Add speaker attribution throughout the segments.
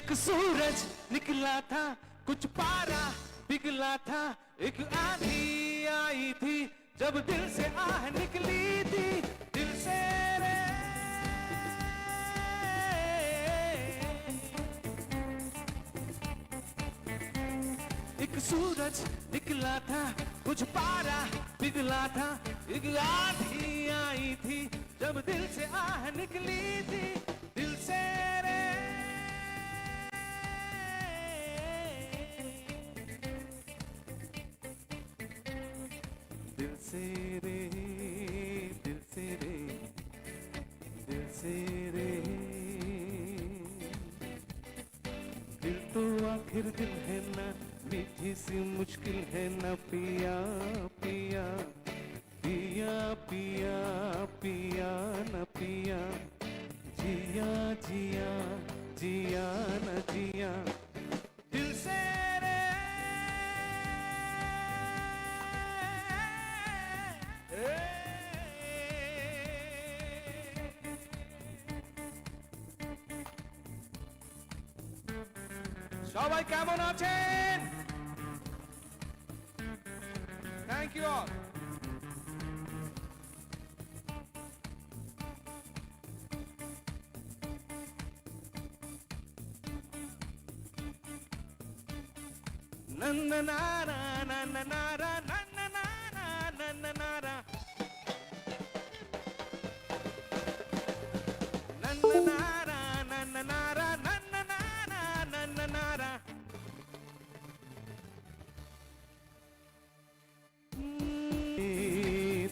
Speaker 1: एक सूरज निकला था, कुछ पारा पिघला था, एक आंधी आई थी जब दिल से आह निकली थी, दिल से रे। एक सूरज निकला था, कुछ पारा पिघला था, एक आंधी आई थी जब दिल से आह निकली थी, दिल से रे। दिल से रे, दिल से रे, दिल से रे। दिल तो आखिर दिल है ना, मीठी सी मुश्किल है ना पिया पिया पिया पिया पिया न पिया, जिया जिया जिया न जिया, दिल से रे। সবাই কেমন আছেন? Thank you all. na na na na na na na na na na na na na na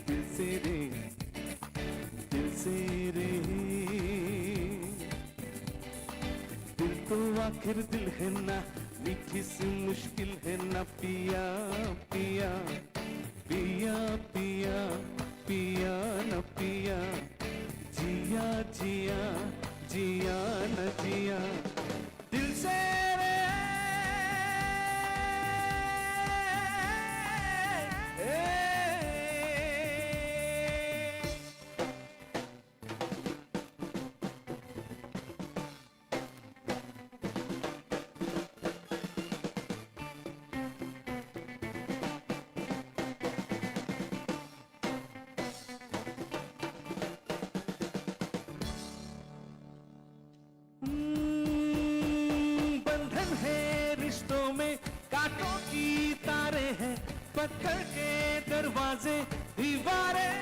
Speaker 1: दिल से रे, दिल से रे। दिल तो आखिर दिल है ना, मीठी सी मुश्किल है ना पिया पिया पिया पिया पिया न पिया, जिया जिया जिया न जिया, दिल से रे। बंधन है रिश्तों में, कांटों की तारे हैं, पत्थर के दरवाजे दीवारें,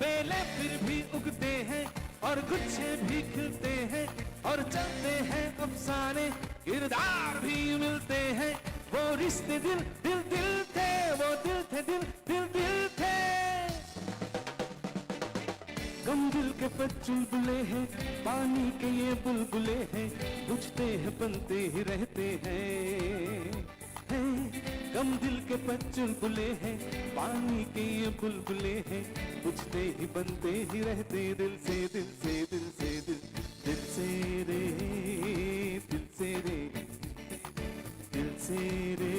Speaker 1: बेले फिर भी उगते हैं और गुच्छे भी खिलते हैं, और चलते हैं अफसाने, किरदार भी मिलते हैं, वो रिश्ते दिल दिल दिल थे, वो दिल थे दिल दिल दिल थे। गम दिल के पर चुलबुले हैं, पानी के ये बुलबुले हैं, बुझते हैं बनते ही रहते हैं। गम दिल के पर चुलबुले हैं, पानी के ये बुलबुले हैं, बुझते ही बनते ही रहते, दिल से दिल से दिल से दिल दिल से रे, दिल से रे, दिल से रे।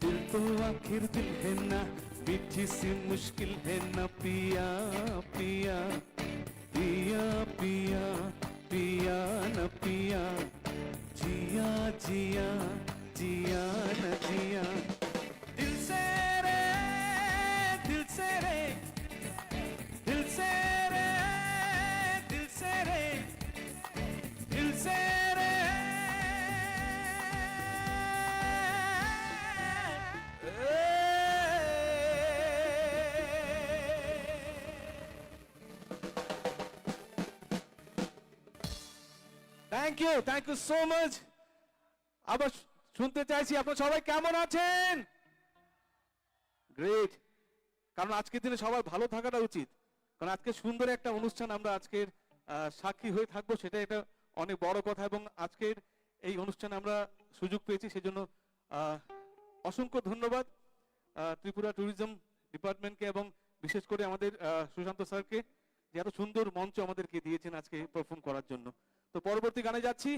Speaker 1: दिल तो आखिर दिल है ना, मीठी सी मुश्किल है न पिया पिया पिया पिया पिया न पिया, जिया जिया जिया न जिया, दिल से रे, दिल से रे, दिल से रे, दिल से रे, दिल से रे। Thank you so much. আবার শুনতে চাইছি আপনারা সবাই কেমন আছেন? গ্রেট। কারণ আজকের দিনে সবার ভালো থাকাটা উচিত, কারণ আজকে সুন্দর একটা অনুষ্ঠান আমরা আজকের সাক্ষী হয়ে থাকবো, সেটা একটা অনেক বড় কথা। এবং আজকের এই অনুষ্ঠানে আমরা সুযোগ পেয়েছি, সেজন্য অসংখ্য ধন্যবাদ ত্রিপুরা ট্যুরিজম ডিপার্টমেন্টকে এবং বিশেষ করে আমাদের সুশান্ত স্যারকে, যে এত সুন্দর মঞ্চ আমাদেরকে দিয়েছেন আজকে পারফর্ম করার জন্য। তো পরবর্তী গানে যাচ্ছি।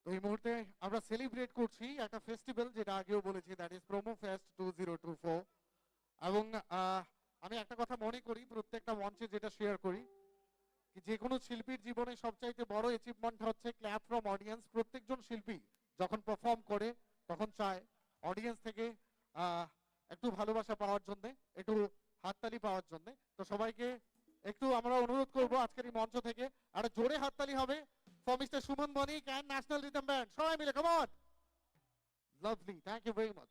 Speaker 2: তো এই মুহূর্তে আমরা সেলিব্রেট করছি একটা ফেস্টিভ্যাল, যেটা আগেও বলেছি, দ্যাট ইজ প্রোমো ফেস্ট 2024। এবং আমি একটা কথা মনে করি, প্রত্যেকটা মঞ্চে যেটা শেয়ার করি, যে কোনো শিল্পীর জীবনে সবচাইতে বড় অ্যাচিভমেন্ট হচ্ছে ক্ল্যাপ ফ্রম অডিয়েন্স। প্রত্যেকজন শিল্পী যখন পারফর্ম করে তখন চায় অডিয়েন্স থেকে একটু ভালোবাসা পাওয়ার জন্য, একটু হাততালি পাওয়ার জন্য। তো সবাইকে একটু আমরা অনুরোধ করব আজকের এই মঞ্চ থেকে একটা জোরে হাততালি হবে for mister Suman Banik and national rhythm band. সবাই মিলে come on. Lovely, thank you very much.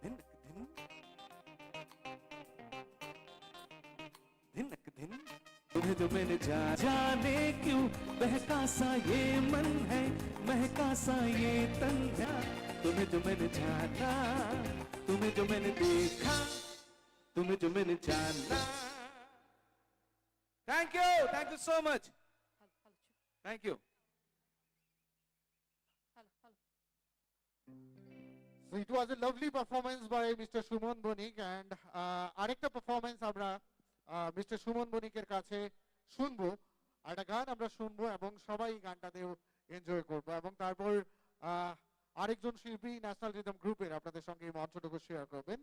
Speaker 1: धिनक धिन धिनक धिन तुम्हें जो मैंने जाने क्यों बहका सा ये मन है, महका सा ये तन है। तुम्हें जो मैंने जाना, तुम्हें जो मैंने देखा, तुम्हें जो मैंने जाना। Thank you so much, thank you.
Speaker 2: So it was a lovely performance by Mr. Shumon Bonik, and আরেকটা পারফরম্যান্স আমরা মিস্টার সুমন বণিকের কাছে শুনবো। একটা গান আমরা শুনবো এবং সবাই গানটাতেও এনজয় করবো, এবং তারপর আরেকজন শিল্পী ন্যাশনাল রিদম গ্রুপের আপনাদের সঙ্গে এই মঞ্চটুকু শেয়ার করবেন।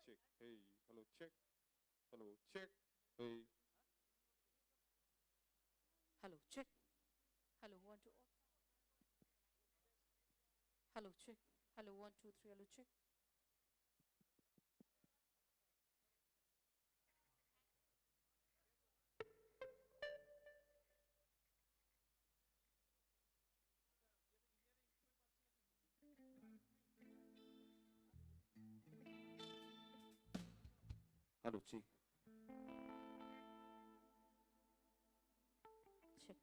Speaker 3: Check, hey, hello, check, hello, check, hey.
Speaker 4: Hello, check. Hello, 1 2. Hello, check. Hello, 1 2 3. Hello, check.
Speaker 1: Hello जी,
Speaker 4: Check.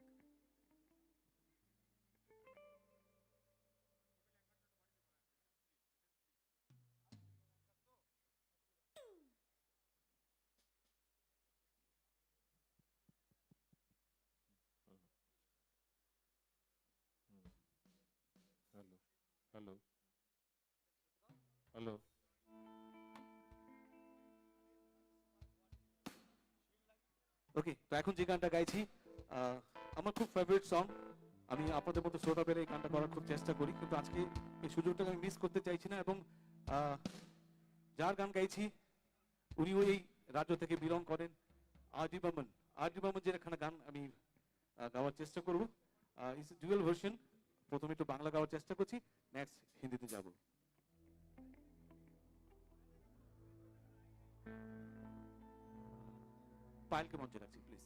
Speaker 3: Hello, hello, hello.
Speaker 1: ওকে। তো এখন যে গানটা গাইছি আমার খুব ফেভারিট সং। আমি আপনাদের মতো শ্রোতা পেলে এই গানটা করার খুব চেষ্টা করি, কিন্তু আজকে এই সুযোগটাকে আমি মিস করতে চাইছি না। এবং যার গান গাইছি উনিও এই রাজ্য থেকে বিলং করেন, আর.ডি. বর্মন। আর.ডি. বর্মনের এখানে গান আমি গাওয়ার চেষ্টা করব। It's dual version. প্রথমে একটু বাংলা গাওয়ার চেষ্টা করছি, নেক্সট হিন্দিতে যাব। পায়েলকে মঞ্চে রাখছি প্লিজ।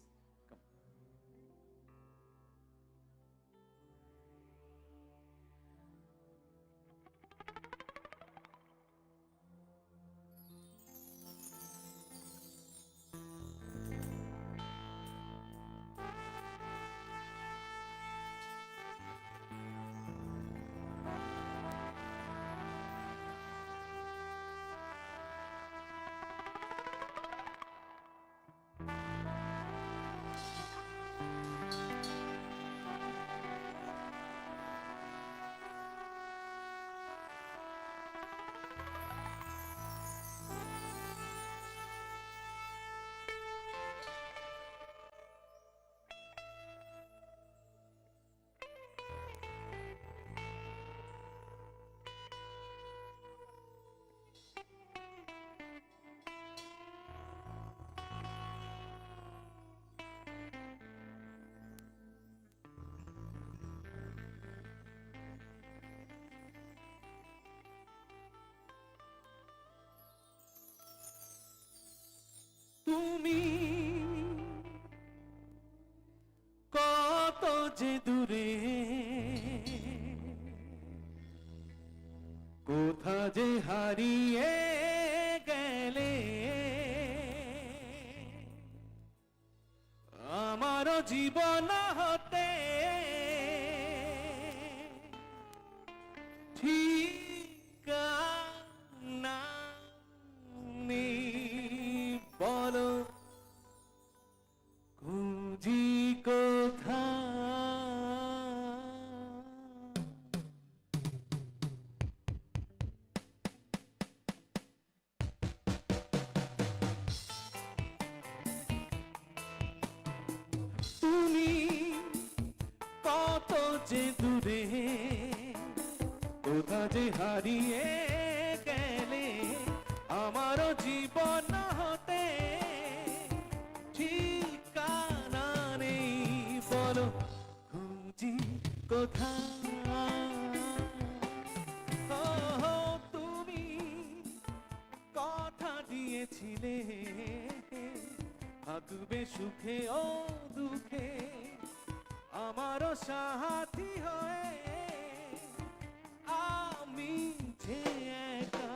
Speaker 1: তুমি কত যে দূরে, কোথা যে হারিয়ে গেলে, আমার জীবন হতে ঠিকানা নেই বলো খুঁজি কোথায় তুমি কত যে দূরে কোথা যে হারিয়ে গেলে আমারও জীবন হতে ঠিকানা নেই বলো খুঁজি কোথায় ও তুমি কথা দিয়েছিলে থাকবে সুখে ও দুঃখে আমারও সাথী হয়ে আমি যে একা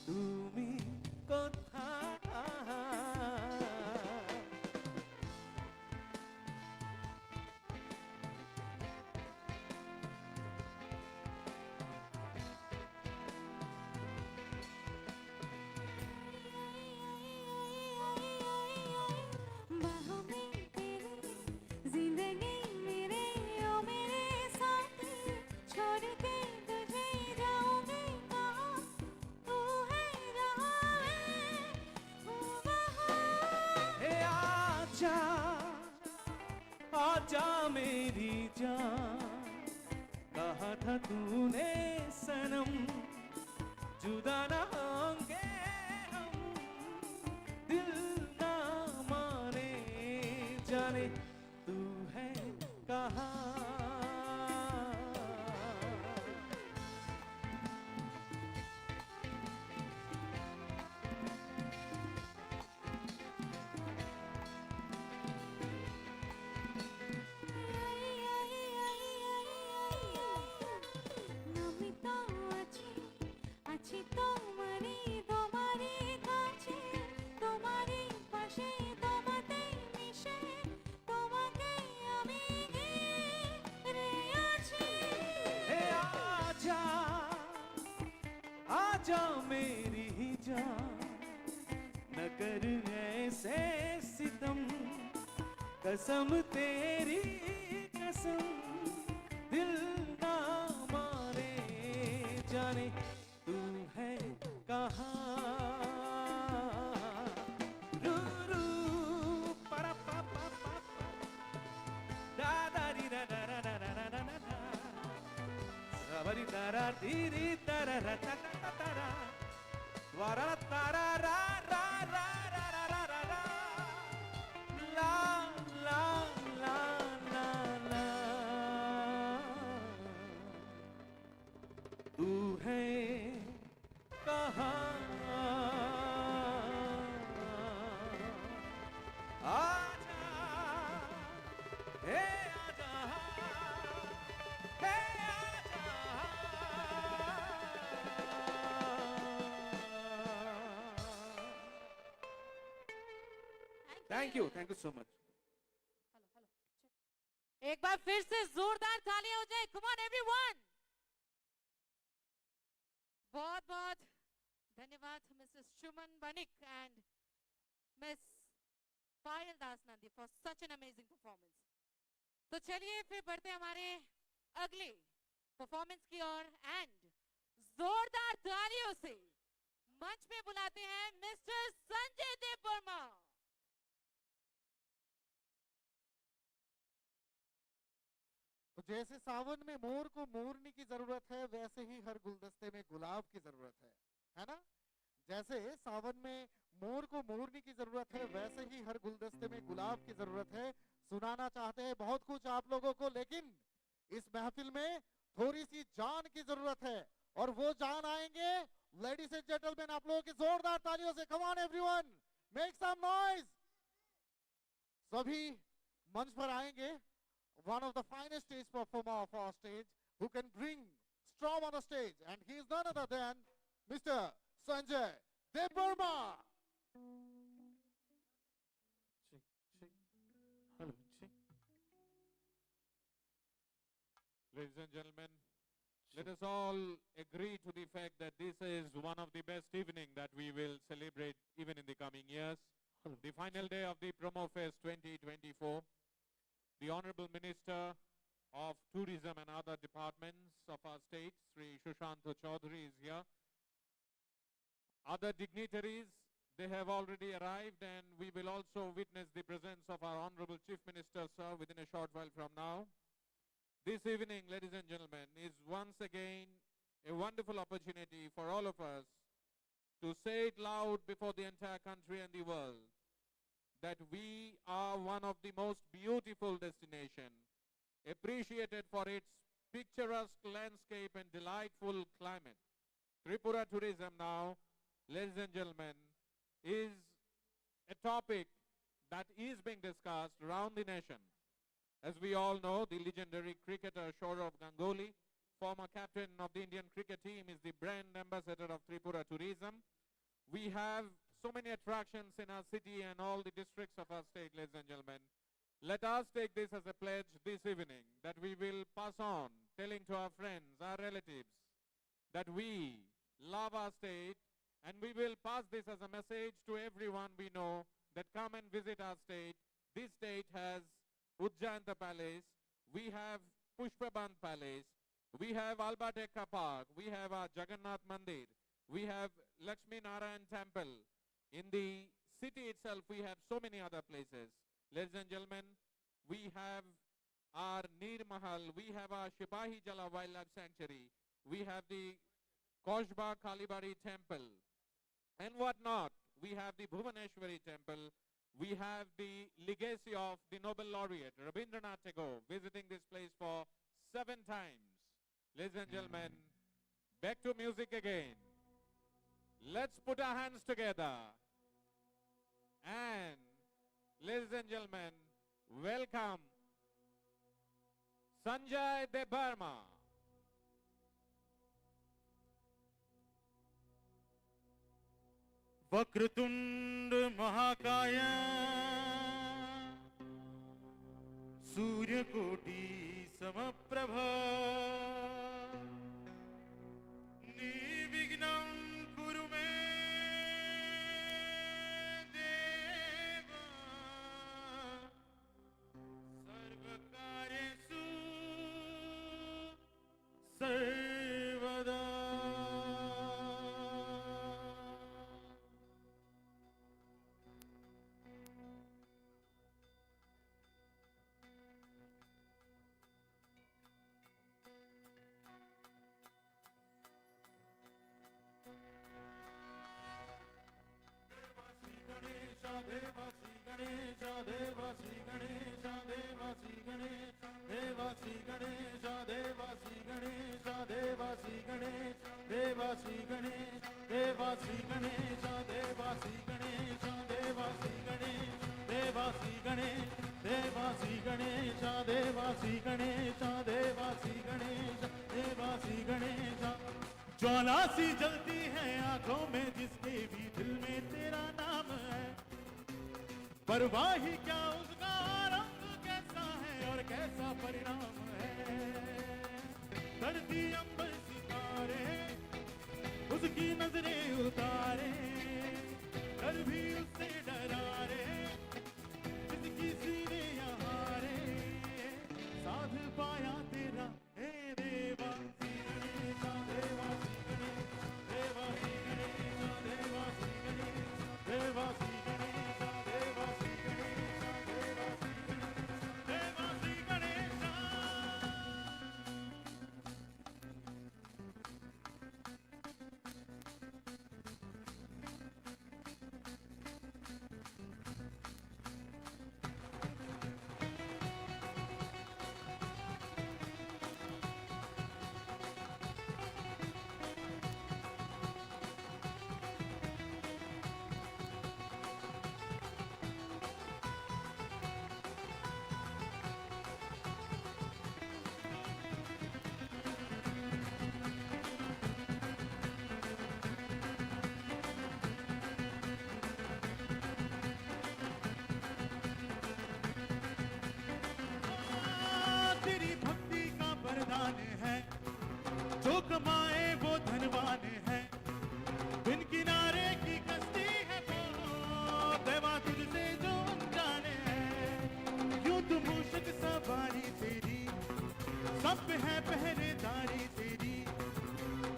Speaker 1: তুমি কোথায়
Speaker 5: बाहों में तेरे जिंदगी मेरे ओ मेरे साथी छोड़ के तुझे जाऊंगी कहाँ तू है जहाँ मैं हूँ वहाँ
Speaker 1: हे आजा आजा मेरी जान कहा था तूने सनम जुदा ना होंगे हम दिल ना माने जाने तू है कहाँ
Speaker 5: নমিতা আছি তোমারই তোমারই কাছে তোমারই পাশে তোমাতে মিশে তোমাকে আমি ঘিরে আছি
Speaker 1: हे आजा आजा मेरी जान न कर ऐसे सितम कसम तेरी कसम दिल ना मारे जाने तू है कहाँ रू रू परा पा पा पा da da di da da da da da da da da da sabari da ra di di da ra ra ta ta ta ta ra wa ra ta ra ra ra ra ra ra ra ra ra la la la la la तू है कहाँ आजा हे आजा हे आजा thank you so much
Speaker 4: hello hello एक बार फिर से जोरदार तालियां हो जाए कम ऑन एवरीवन बहुत बहुत धन्यवाद Mrs Suman Banik and miss Payal Das Nandi for such an amazing performance तो चलिए फिर बढ़ते हैं हमारे अगले परफॉर्मेंस की ओर एंड जोरदार तालियों से मंच पे बुलाते हैं मिस्टर संजय देव वर्मा
Speaker 2: तो जैसे सावन में मोर को मोरनी की जरूरत है वैसे ही हर गुलदस्ते में गुलाब की जरूरत है ना? जैसे सावन में मोर को मोरनी की जरूरत है वैसे ही हर गुलदस्ते में गुलाब की जरूरत है। सुनाना चाहते हैं बहुत कुछ आप लोगों को, लेकिन इस महफिल में थोड़ी सी जान की जरूरत है और वो जान आएंगे लेडीज एंड जेंटलमैन आप लोगों की जोरदार तालियों से। Come on everyone, make some noise. सभी मंच पर आएंगे one of the finest stage performer of our stage who can bring storm on the stage, and he is none other than Mr. Sanjay Dev Verma.
Speaker 3: Check, check. Hello, check. Ladies and gentlemen, Let us all agree to the fact that this is one of the best evening that we will celebrate even in the coming years. The final day of the Promo Fest 2024. The Honorable Minister of Tourism and other departments of our state, Sri Sushanta Chaudhary, is here. Other dignitaries, they have already arrived, and we will also witness the presence of our Honorable Chief Minister, sir, within a short while from now. This evening, ladies and gentlemen, is once again a wonderful opportunity for all of us to say it loud before the entire country and the world that we are one of the most beautiful destinations, appreciated for its picturesque landscape and delightful climate. Tripura tourism now, ladies and gentlemen, is a topic that is being discussed around the nation. As we all know, the legendary cricketer Sourav Ganguly, former captain of the Indian cricket team, is the brand ambassador of Tripura tourism. We have so many attractions in our city and all the districts of our state, ladies and gentlemen. Let us take this as a pledge this evening that we will pass on, telling to our friends, our relatives, that we love our state, and we will pass this as a message to everyone we know that come and visit our state. This state has Ujjayanta Palace, we have Pushpaband Palace, we have Albateka Park, we have our Jagannath Mandir, we have Lakshmi Narayan Temple. In the city itself, we have so many other places. Ladies and gentlemen, we have our Neer Mahal, we have our Shipahi Jala Wildlife Sanctuary, we have the Koshba Kalibari Temple, and whatnot. We have the Bhuvaneshwari Temple. We have the legacy of the Nobel laureate Rabindranath Tagore visiting this place for 7 times. Ladies and gentlemen, back to music again. Let's put our hands together. And ladies and gentlemen, welcome Sanjay De Burma.
Speaker 6: Vakratunda महाकाय सूर्यकोटि समप्रभ निर्विघ्नं कुरु मे देव सर्वकार्येषु सर्वदा। ज्वाला सी जलती है आंखों में जिसके भी दिल में तेरा नाम है, परवाही क्या उसका रंग कैसा है और कैसा परिणाम है। धरती अंबर सितारे उसकी नजरें उतारे, डर भी उससे डरा रे जिसकी सीने यहाँ रे, साध पाया तेरा हे देवा। सब पे है पहरेदारी तेरी,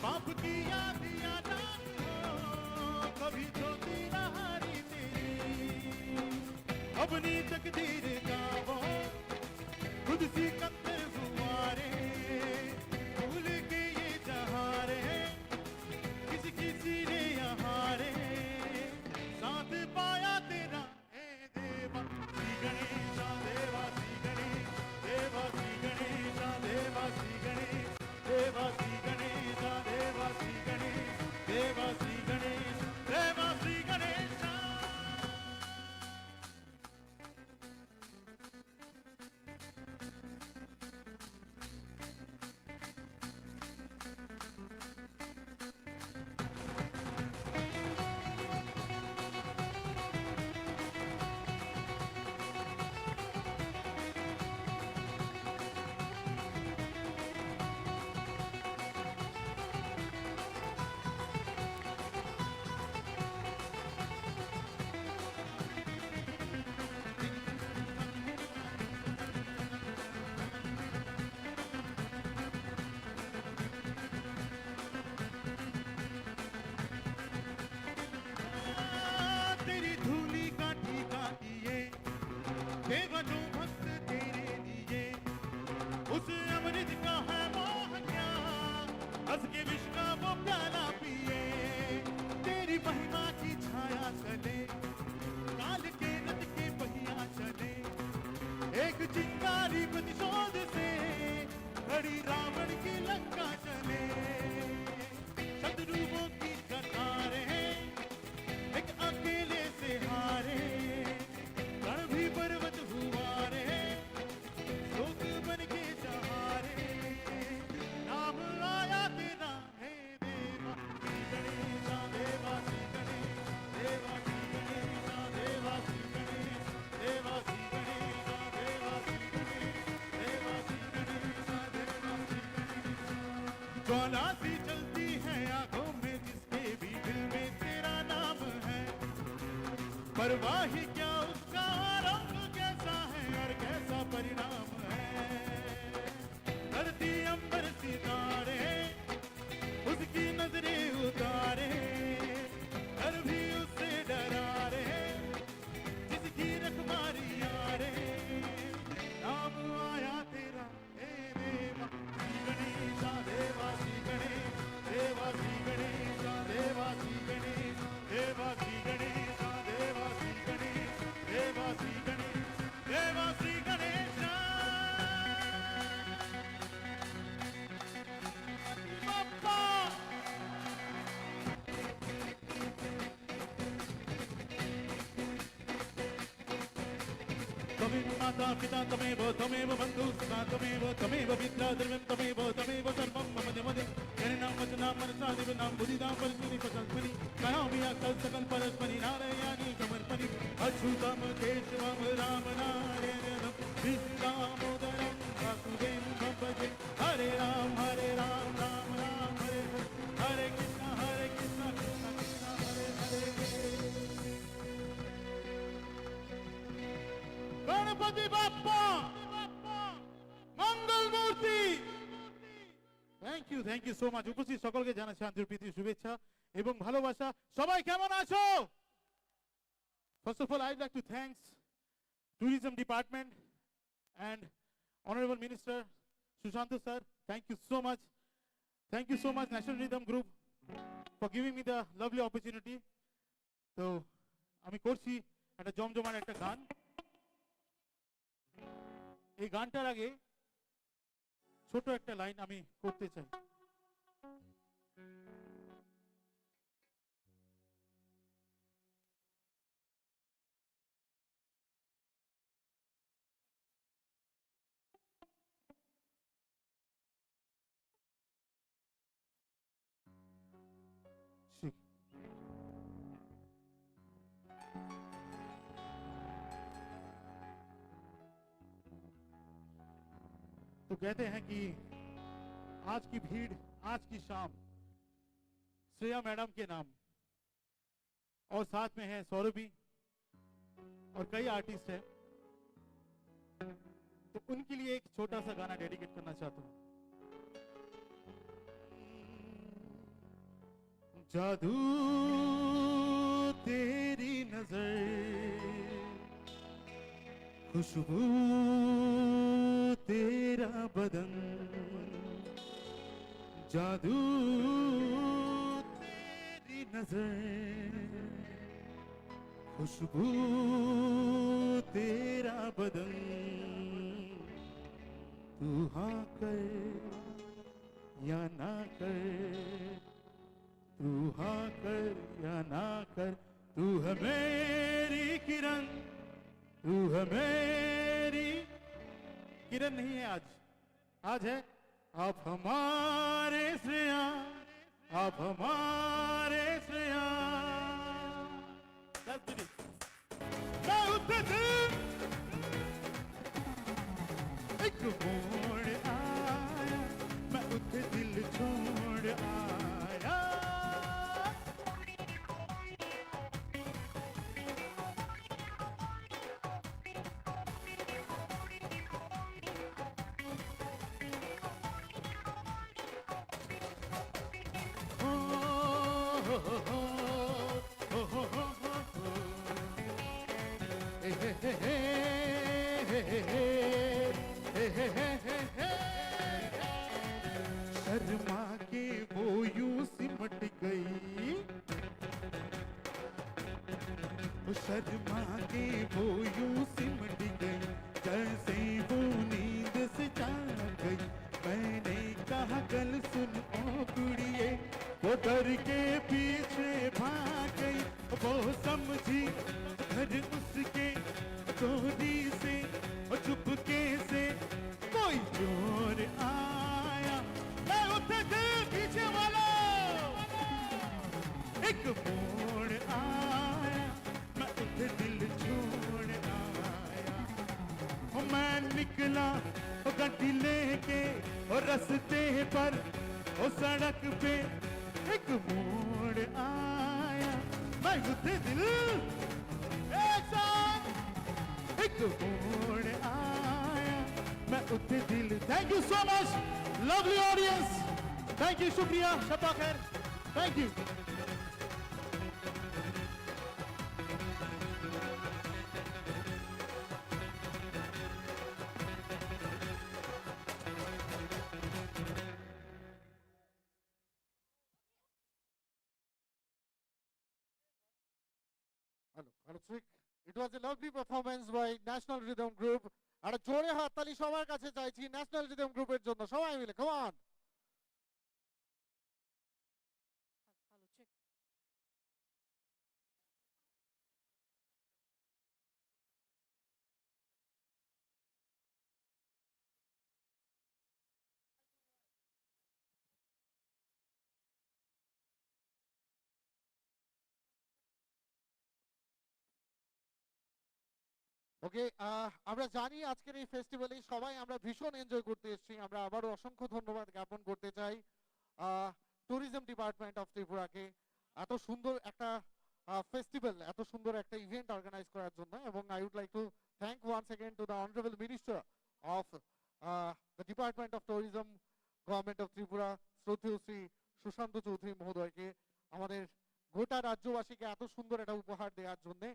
Speaker 6: बाप की याद याद हो, कभी धोती न हारी तेरी, अपनी तकदीर का वो खुद सी करते हुआ रे, भूल के ये जहां रे, किसी किसी ने यहाँ रे, साथ पाया तेरा हे देवा श्री गणेशा, देवा श्री गणेश, देवा श्री गणेशा, देवा श्री गणेश, देवा श्री गणेशा, देवा श्री गणेश, देवा श्री गणेश, देवा श्री गणेशा। तेरी धूली का ठीका दिए, देवनो भक्त तेरे लिए, उस अमृत का है मोह क्या, हंस के विष का वो प्याला पिए, तेरी महिमा की छाया चले, काल के नद के पहिया चले, एक चिंगारी प्रतिशोध से खड़ी रावण की लंका चले, शत्रुओं की कतारें एक अकेले से हारे, कण भी पर्वत हुआ रे, लोग बन के सहारे, नाम आया तेरा हे देवा श्री गणेशा, देवा श्री गणेश, देवा श्री गणेशा, देवा श्री गणेश, देवा श्री गणेशा, देवा श्री गणेश, देवा श्री गणेशा, देवा श्री गणेशा। ज्वाला सी चलती है आंखों में जिसके भी दिल में तेरा नाम है, परवाही क्या उसका रंग कैसा है और कैसा परिणाम है, धरती अंबर सितारे उसकी नजरें उतारे, डर भी उससे डरा रे, जिसकी रखवारी यारे, नाम आया तेरा हे देवा श्री गणेशा, देवा श्री गणेश, देवा श्री गणेशा, देवा श्री गणेश, देवा श्री गणेशा, देवा श्री गणेश, देवा श्री गणेश, देवा श्री गणेशा। बाप्पा त्वमेव माता पिता त्वमेव त्वमेव बन्धुः सखा त्वमेव त्वमेव विद्या द्रव्यं त्वमेव त्वमेव सर्वं मम जमदे यन्नाम वचनां मनसा दिव्यानां बुद्धिदां परस्मनि पतस्मनि करोमि अकल सकल परस्मनि नारायणानि समर्पणि अच्युतं केशवं राम नारायणं कृष्णदामोदरं वासुदेवं भजे हरे राम राम राम हरे हरे कृष्ण कृष्ण कृष्ण हरे हरे। गणपति बाप्पा मंगल मूर्ति। Thank you so much. উপস্থিত সকলকে জানাচ্ছি আন্তরিক প্রীতি শুভেচ্ছা এবং ভালোবাসা। সবাই কেমন আছো? First of all, I'd like to thank Tourism Department and Honorable Minister Sushant sir. Thank you so much. Thank you so much National Rhythm Group for giving me the lovely opportunity. তো আমি করছি একটা জমজমার একটা গান। এই গানটার আগে ছোট একটা লাইন আমি করতে চাই। तो कहते हैं कि आज की भीड़, आज की शाम श्रेया मैडम के नाम, और साथ में है सौरभी और कई आर्टिस्ट हैं, तो उनके लिए एक छोटा सा गाना डेडिकेट करना चाहता हूँ। जादू तेरी नजर, खुशबू तेरा बदन, जादू तेरी नजर, खुशबू तेरा बदन, तू हाँ कर या ना कर, तू हाँ कर या ना कर, तू है मेरी किरण, तू है मेरी किरण। नहीं है आज, आज है आप हमारे श्रेया, आप हमारे श्रेया। मैं उठे दिन एक मोड़ आया, मैं उठे दिल छोड़ आया। शर्मा के वो यूं सिमट गई, शर्मा के वो यूं सिमट गई, जैसे वो नींद से जाग गई। मैंने कहा कल सुन ओ कुड़िए, वो डर के पीछे भाग गई। वो समझी घर उसके चोरी से, और चुपके से कोई चोर आया। मैं उठे दिल पीछे वाला, एक मोड़ आया, मैं उठे दिल छोड़ आया। और मैं निकला गड्डी लेके, और रास्ते पर और सड़क पे एक मोड़ आया। मैं उठे दिल एक साथ, एक मोड़ आया, मैं उठे दिल। Thank you so much, lovely audience, thank you, शुक्रिया, शब्बा खैर, thank you.
Speaker 2: Hello, Trick. It was a lovely performance by National Rhythm Group. আর জোরে হাততালি সবার কাছে চাইছি ন্যাশনাল রিদম গ্রুপের জন্য, সবাই মিলে কাম অন।
Speaker 4: Hello, check.
Speaker 2: ওকে, আমরা জানি আজকের এই ফেস্টিভ্যালে সবাই আমরা ভীষণ এনজয় করতে এসেছি। আমরা আবারও অসংখ্য ধন্যবাদ জ্ঞাপন করতে চাই ট্যুরিজম ডিপার্টমেন্ট অফ ত্রিপুরাকে এত সুন্দর একটা ফেস্টিভ্যাল, এত সুন্দর একটা ইভেন্ট অর্গানাইজ করার জন্য। এবং I would like to thank once again to the honourable minister of the department of tourism, government of Tripura, শ্রদ্ধেয় শ্রী সুশান্ত চৌধুরী মহোদয়কে, আমাদের গোটা রাজ্যবাসীকে এত সুন্দর একটা উপহার দেওয়ার জন্য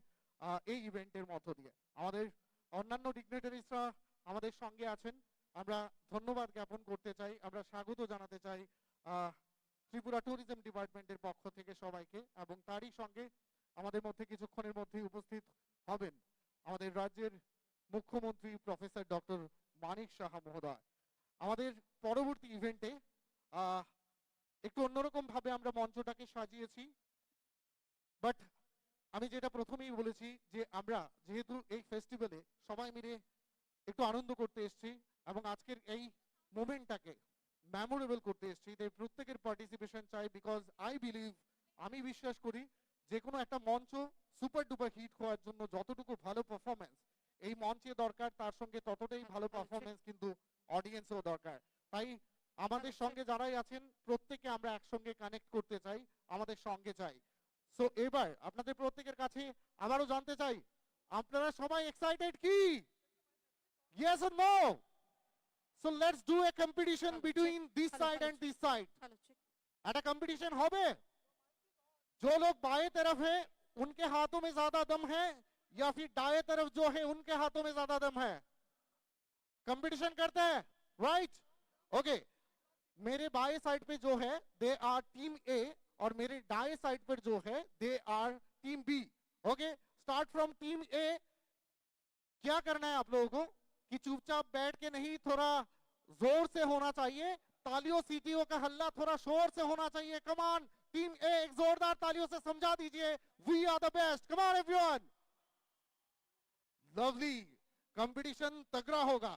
Speaker 2: এই ইভেন্টের মধ্য দিয়ে। আমাদের অন্যান্য ডিগনিটারিজরা আমাদের সঙ্গে আছেন, আমরা ধন্যবাদ জ্ঞাপন করতে চাই, আমরা স্বাগত জানাতে চাই ত্রিপুরা ট্যুরিজম ডিপার্টমেন্টের পক্ষ থেকে সবাইকে। এবং তারই সঙ্গে আমাদের মধ্যে কিছুক্ষণের মধ্যেই উপস্থিত হবেন আমাদের রাজ্যের মুখ্যমন্ত্রী প্রফেসর ডক্টর মানিক সাহা মহোদয়। আমাদের পরবর্তী ইভেন্টে একটু অন্যরকম ভাবে আমরা মঞ্চটাকে সাজিয়েছি, বাট আমি যেটা প্রথমেই বলেছি যে আমরা যেহেতু এই ফেস্টিভ্যালে সবাই মিলে একটু আনন্দ করতে এসেছি এবং আজকের এই মোমেন্টটাকে মেমোরেবল করতে এসেছি, তাই প্রত্যেকের পার্টিসিপেশন চাই। বিকজ আই বিলিভ, আমি বিশ্বাস করি যে কোনো একটা মঞ্চ সুপার ডুপার হিট হওয়ার জন্য যতটুকু ভালো পারফরমেন্স এই মঞ্চে দরকার, তার সঙ্গে ততটাই ভালো পারফরমেন্স কিন্তু অডিয়েন্সেও দরকার। তাই আমাদের সঙ্গে যারাই আছেন প্রত্যেকে আমরা একসঙ্গে কানেক্ট করতে চাই, আমাদের সঙ্গে চাই। সো এবার আপনাদের প্রত্যেকের কাছে আবারও জানতে চাই, আপনারা সবাই এক্সাইটেড কি? Yes or no? So let's do a competition between this side and this side.
Speaker 4: Hello, check.
Speaker 2: একটা কম্পিটিশন হবে? जो लोग बाएं तरफ हैं उनके हाथों में ज्यादा दम है या फिर दाएं तरफ जो है उनके हाथों में ज्यादा दम है? कंपटीशन करते हैं, राइट? ओके, मेरे बाएं साइड पे जो है दे आर टीम ए और मेरे दाएं साइड पर जो है they are team B. Okay, start from team A. क्या करना है आप लोगों को कि चुपचाप बैठ के नहीं, थोड़ा जोर से होना चाहिए, तालियों सीटियों का हल्ला थोड़ा शोर से होना चाहिए। कम ऑन टीम ए, एक जोरदार तालियों से समझा दीजिए we are the best. Come on everyone, lovely, competition तगड़ा होगा।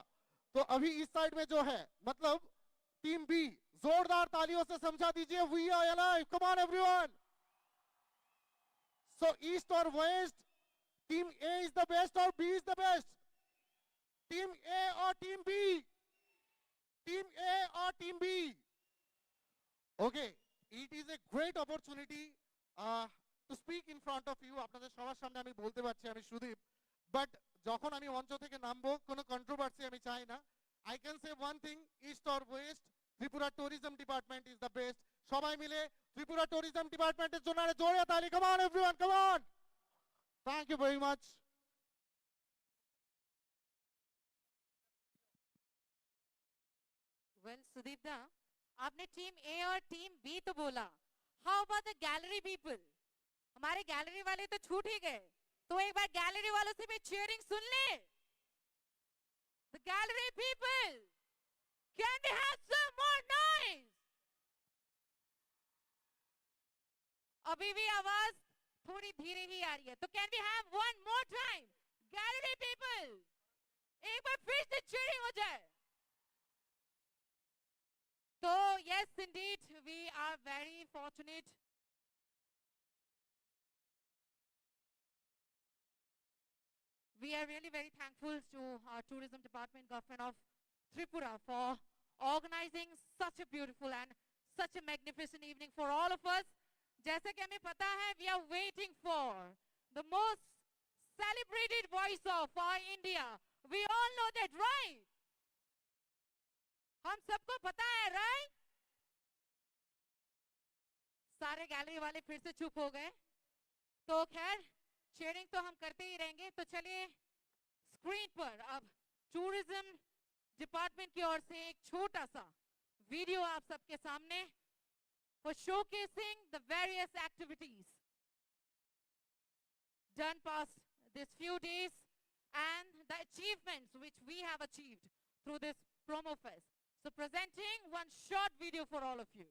Speaker 2: तो अभी इस साइड में जो है मतलब टीम बी, जोरदार तालियों से समझा दीजिए we are alive. Come on everyone. So east और west, team A is the best और B is the best? Team A और टीम बी? टीम ए और team B? Okay, it is a great opportunity to speak in front of you. আপনাদের সবার সামনে আমি বলতে পারছি আমি সুদীপ, বাট যখন আমি মঞ্চ থেকে নামবো কোনো কন্ট্রোভার্সি আমি চাই না। I can say one thing, east or west, Tripura tourism department is the best. সবাই মিলে ত্রিপুরা ট্যুরিজম ডিপার্টমেন্টের জন্য আরে জোরে তালি। Come on everyone, come on. Thank you very much.
Speaker 4: Well Sudip da, आपने टीम ए और टीम बी तो बोला, how about the gallery people? हमारे गैलरी वाले तो छूट ही गए, तो एक बार गैलरी वालों से भी चीयरिंग सुन ले। The gallery people, can we have some more noise? अभी भी आवाज थोड़ी धीरे ही आ रही है, तो can we have one more time? Gallery people, एक बार फिर से चीयरिंग हो जाए। So yes, indeed, we are very fortunate. We are really very thankful to our tourism department, government of Tripura, for organizing such a beautiful and such a magnificent evening for all of us. जैसे कि हमें पता है, we are waiting for the most celebrated voice of our India. We all know that, right? हम सबको पता है, right? सारे गैलरी वाले फिर से चुप हो गए, तो खैर चीयरिंग तो हम करते ही रहेंगे। तो चलिए स्क्रीन पर अब टूरिज्म डिपार्टमेंट की ओर से एक छोटा सा वीडियो आप सबके सामने for showcasing the various activities done past this few days and the achievements which we have achieved through this promo fest. So presenting one short video for all of you.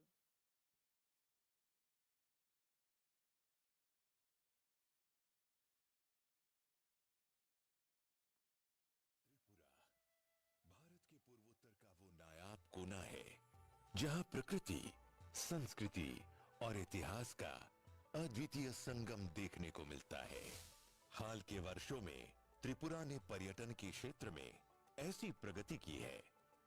Speaker 7: Bharat के पूर्वोत्तर का वो नायाब कोना है जहां प्रकृति, संस्कृति और इतिहास का अद्वितीय संगम देखने को मिलता है। हाल के वर्षों में त्रिपुरा ने पर्यटन के क्षेत्र में ऐसी प्रगति की है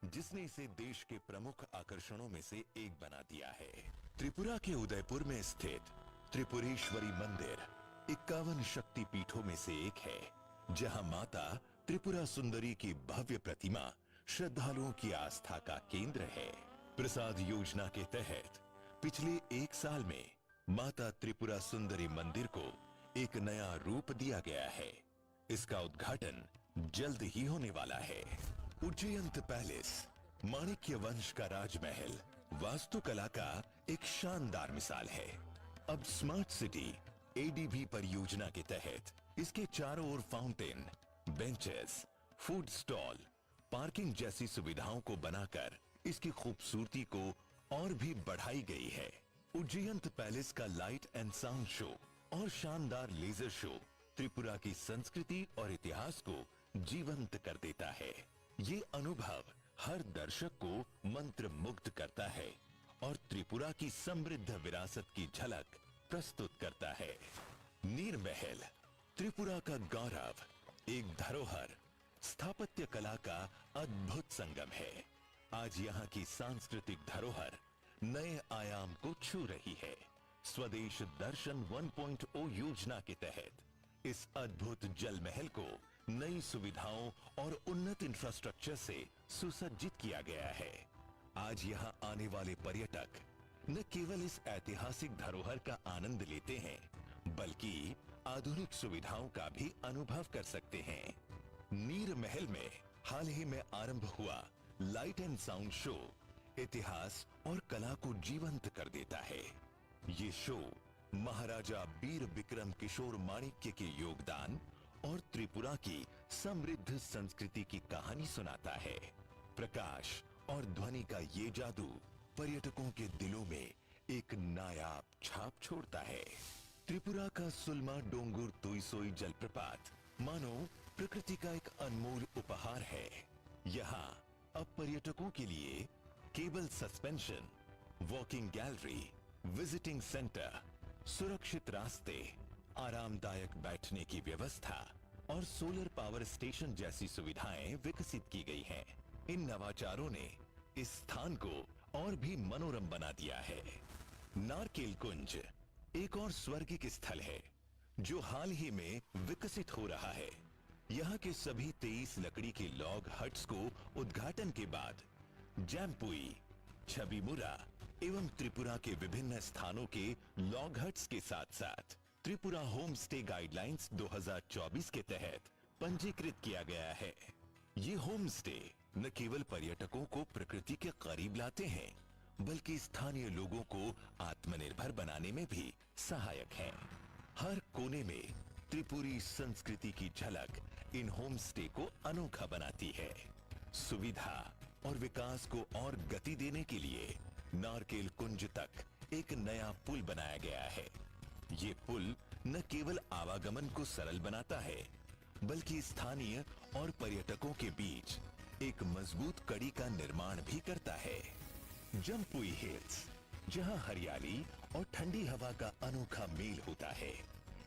Speaker 7: जिसने इसे देश के प्रमुख आकर्षणों में से एक बना दिया है। त्रिपुरा के उदयपुर में स्थित त्रिपुरेश्वरी मंदिर 51 शक्ति पीठों में से एक है, जहां माता त्रिपुरा सुंदरी की भव्य प्रतिमा श्रद्धालुओं की आस्था का केंद्र है। प्रसाद योजना के तहत पिछले एक साल में माता त्रिपुरा सुंदरी मंदिर को एक नया रूप दिया गया है। इसका उद्घाटन जल्द ही होने वाला है। उज्जयंत पैलेस, माणिक्य वंश का राजमहल, वास्तुकला का एक शानदार मिसाल है। अब स्मार्ट सिटी एडीबी परियोजना के तहत इसके चारों ओर fountain, benches, food stall, parking जैसी सुविधाओं को बनाकर इसकी खूबसूरती को और भी बढ़ाई गई है। उज्जयंत पैलेस का लाइट एंड साउंड शो और शानदार लेजर शो त्रिपुरा की संस्कृति और इतिहास को जीवंत कर देता है। ये अनुभव हर दर्शक को मंत्र मुग्ध करता है और त्रिपुरा की समृद्ध विरासत की झलक प्रस्तुत करता है। नीर महल, त्रिपुरा का गौरव, एक धरोहर, स्थापत्य कला का अद्भुत संगम है। आज यहाँ की सांस्कृतिक धरोहर नए आयाम को छू रही है। स्वदेश दर्शन 1.0 योजना के तहत इस अद्भुत जल महल को नई सुविधाओं और उन्नत इंफ्रास्ट्रक्चर से सुसज्जित किया गया है। आज यहाँ आने वाले पर्यटक न केवल इस ऐतिहासिक धरोहर का आनंद लेते हैं, बल्कि आधुनिक सुविधाओं का भी अनुभव कर सकते हैं। नीर महल में हाल ही में आरंभ हुआ लाइट एंड साउंड शो इतिहास और कला को जीवंत कर देता है। ये शो महाराजा वीर विक्रम किशोर माणिक्य के योगदान और त्रिपुरा की समृद्ध संस्कृति की कहानी सुनाता है। प्रकाश और ध्वनि का ये जादू पर्यटकों के दिलों में एक नायाब छाप छोड़ता है। त्रिपुरा का सुलमा डोंगुर तुईसोई जलप्रपात मानो प्रकृति का एक अनमोल उपहार है। यहाँ अब पर्यटकों के लिए cable suspension, walking gallery, visiting centre, सुरक्षित रास्ते, आरामदायक बैठने की व्यवस्था और सोलर पावर स्टेशन जैसी सुविधाएं विकसित की गई हैं। इन नवाचारों ने इस स्थान को और भी मनोरम बना दिया है। नारकेल कुंज एक और स्वर्गिक स्थल है जो हाल ही में विकसित हो रहा है। यहाँ के सभी 23 लकड़ी के लॉग हट्स को उद्घाटन के बाद जैम्पुई, छबिमुरा एवं त्रिपुरा के विभिन्न स्थानों के लॉग हट्स के साथ साथ त्रिपुरा होम स्टे गाइडलाइंस 2024 के तहत पंजीकृत किया गया है। ये होम स्टे न केवल पर्यटकों को प्रकृति के करीब लाते हैं, बल्कि स्थानीय लोगों को आत्मनिर्भर बनाने में भी सहायक हैं। हर कोने में त्रिपुरी संस्कृति की झलक इन होम स्टे को अनोखा बनाती है। सुविधा और विकास को और गति देने के लिए नारकेल कुंज तक एक नया पुल बनाया गया है। ये पुल न केवल आवागमन को सरल बनाता है, बल्कि स्थानीय और पर्यटकों के बीच एक मजबूत कड़ी का निर्माण भी करता है। जम्पुई हिल्स, जहां हरियाली और ठंडी हवा का अनोखा मेल होता है।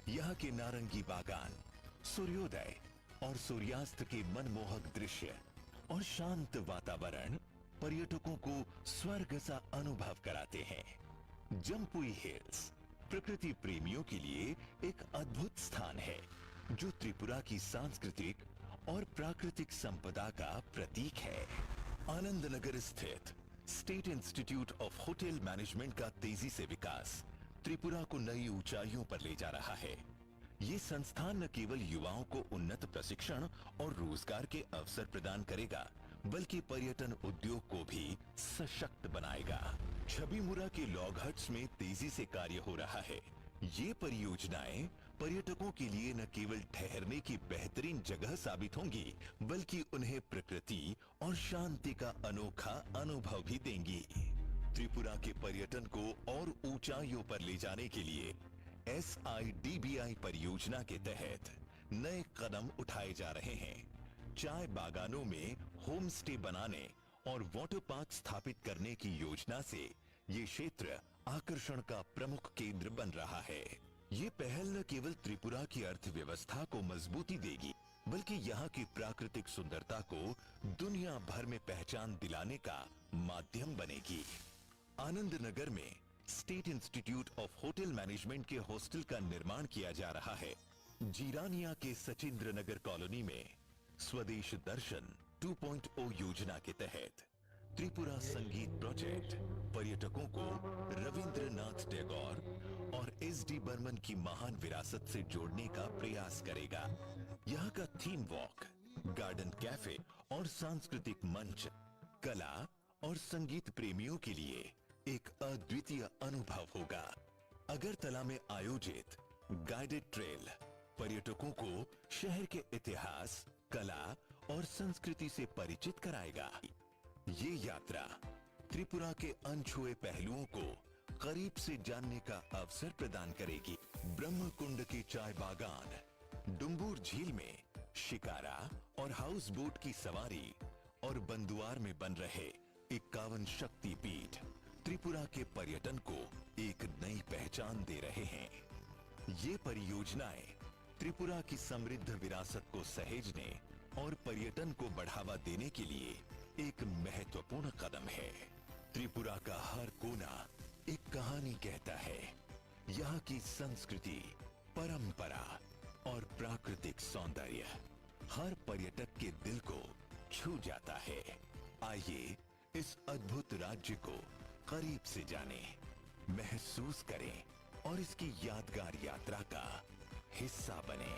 Speaker 7: यहाँ के नारंगी बागान, सूर्योदय और सूर्यास्त के मनमोहक दृश्य और शांत वातावरण पर्यटकों को स्वर्ग सा अनुभव कराते हैं। जम्पुई हिल्स प्रकृति प्रेमियों के लिए एक अद्भुत स्थान है, जो त्रिपुरा की सांस्कृतिक और प्राकृतिक संपदा का प्रतीक है। आनंद नगर स्थित state institute of hotel management का तेजी से विकास त्रिपुरा को नई ऊंचाइयों पर ले जा रहा है। ये संस्थान न केवल युवाओं को उन्नत प्रशिक्षण और रोजगार के अवसर प्रदान करेगा, बल्कि पर्यटन उद्योग को भी सशक्त बनाएगा। छबिमुरा के लॉग हट्स में तेजी से कार्य हो रहा है। ये परियोजनाएं पर्यटकों के लिए न केवल ठहरने की बेहतरीन जगह साबित होंगी, बल्कि उन्हें प्रकृति और शांति का अनोखा अनुभव भी देंगी। त्रिपुरा के पर्यटन को और ऊंचाइयों पर ले जाने के लिए SIDBI परियोजना के तहत नए कदम उठाए जा रहे हैं। चाय बागानों में होम स्टे बनाने और वाटर पार्क स्थापित करने की योजना से ये क्षेत्र आकर्षण का प्रमुख केंद्र बन रहा है। ये पहल न केवल त्रिपुरा की अर्थव्यवस्था को मजबूती देगी, बल्कि यहाँ की प्राकृतिक सुंदरता को दुनिया भर में पहचान दिलाने का माध्यम बनेगी। आनंद नगर में state institute of hotel management के हॉस्टल का निर्माण किया जा रहा है। जीरानिया के सचिंद्र नगर कॉलोनी में स्वदेश दर्शन 2.0 योजना के तहत त्रिपुरा संगीत प्रोजेक्ट पर्यटकों को रविंद्रनाथ टैगोर और SD बर्मन की महान विरासत से जोड़ने का प्रयास करेगा। यहाँ का थीम वॉक, गार्डन कैफे और सांस्कृतिक मंच कला और संगीत प्रेमियों के लिए एक अद्वितीय अनुभव होगा। अगरतला में आयोजित गाइडेड ट्रेल पर्यटकों को शहर के इतिहास, कला और संस्कृति से परिचित कराएगा। ये यात्रा त्रिपुरा के अनछुए पहलुओं को करीब से जानने का अवसर प्रदान करेगी। ब्रह्म कुंड के चाय बागान, डुम्बुर झील में शिकारा और हाउस बोट की सवारी और बंदुआर में बन रहे 51 शक्ति पीठ त्रिपुरा के पर्यटन को एक नई पहचान दे रहे हैं। ये परियोजनाएं त्रिपुरा की समृद्ध विरासत को सहेजने और पर्यटन को बढ़ावा देने के लिए एक महत्वपूर्ण कदम है। त्रिपुरा का हर कोना एक कहानी कहता है। यहाँ की संस्कृति, परंपरा और प्राकृतिक सौंदर्य हर पर्यटक के दिल को छू जाता है। आइए इस अद्भुत राज्य को करीब से जानें। महसूस करें और इसकी यादगार यात्रा का हिस्सा बने।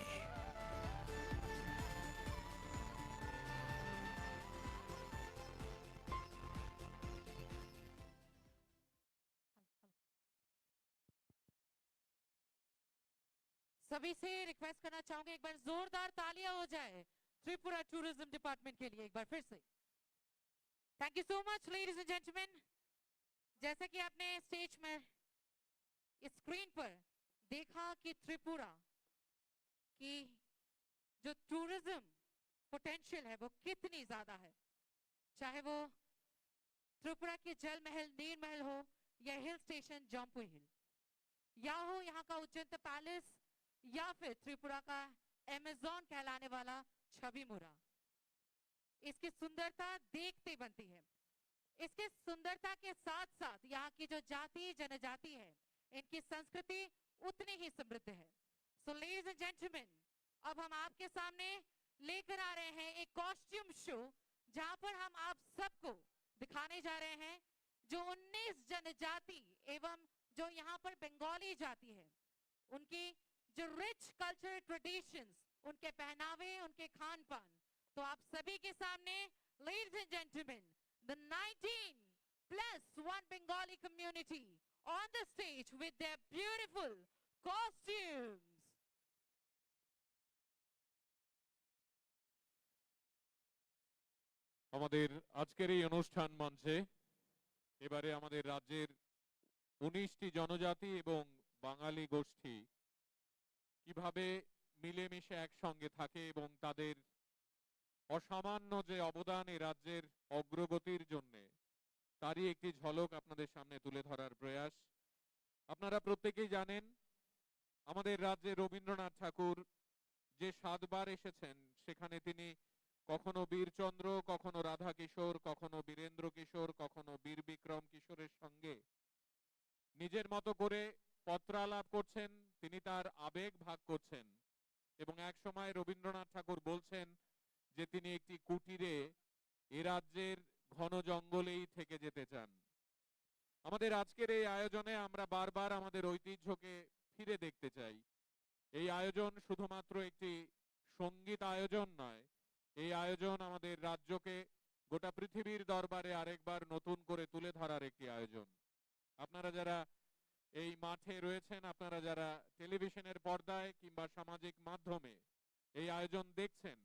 Speaker 4: सभी से रिक्वेस्ट करना चाहूंगी एक बार जोरदार तालियां हो जाए त्रिपुरा टूरिज्म डिपार्टमेंट के लिए एक बार फिर से। Thank you so much ladies and gentleman. जैसे कि आपने स्टेज में इस स्क्रीन पर देखा कि त्रिपुरा की जो टूरिज्म पोटेंशियल है वो कितनी ज्यादा है, चाहे वो त्रिपुरा के जल महल नीर महल हो या हिल स्टेशन जम्पू हिल, या हो यहाँ का उज्जैन पैलेस, या फिर त्रिपुरा का अमेज़न कहलाने वाला छविमुरा। इसकी सुंदरता देखते बनती है। इसके सुंदरता के साथ साथ यहाँ की जो जाति जनजाति है, इनकी संस्कृति उतनी ही समृद्ध है। सो लेडीज एंड जेंटलमैन, अब हम आपके सामने लेकर आ रहे हैं एक कॉस्ट्यूम शो, जहां पर हम आप सबको दिखाने जा रहे हैं जो 19 जनजाति एवं जो यहाँ पर बंगाली जाति है, उनकी जो रिच कल्चरल ट्रेडिशंस, उनके पहनावे, उनके खान पान। तो आप सभी के सामने ladies and gentleman, the 19+1 Bengali community on the stage with their beautiful costumes.
Speaker 3: আমাদের আজকের এই অনুষ্ঠান মঞ্চে এবারে আমাদের রাজ্যের 19টি জনজাতি এবং বাঙালি গোষ্ঠী কিভাবে মিলেমিশে একসঙ্গে থাকে এবং তাদের অসামান্য যে অবদান এই রাজ্যের অগ্রগতির জন্য, তারই একটি ঝলক আপনাদের সামনে তুলে ধরার প্রয়াস। আপনারা প্রত্যেকেই জানেন আমাদের রাজ্যে রবীন্দ্রনাথ ঠাকুর যে 7 বার এসেছেন, সেখানে তিনি কখনো বীরচন্দ্র, কখনো রাধা কিশোর, কখনো বীরেন্দ্র কিশোর, কখনো বীর বিক্রম কিশোরের সঙ্গে নিজের মতো করে পত্রালাপ করছেন, তিনি তার আবেগ ভাগ করছেন। এবং এক সময় রবীন্দ্রনাথ ঠাকুর বলছেন যে তিনি একটি কুটিরে এ রাজ্যের ঘন জঙ্গলেই থেকে যেতে চান। আমাদের আজকের এই আয়োজনে আমরা বারবার আমাদের ঐতিহ্যকে ফিরে দেখতে চাই। এই আয়োজন শুধুমাত্র একটি সঙ্গীত আয়োজন নয়, এই আয়োজন আমাদের রাজ্যকে গোটা পৃথিবীর দরবারে আরেকবার নতুন করে তুলে ধরার একটি আয়োজন। আপনারা যারা এই মাঠে রয়েছেন, আপনারা যারা টেলিভিশনের পর্দায় কিংবা সামাজিক মাধ্যমে এই আয়োজন দেখছেন,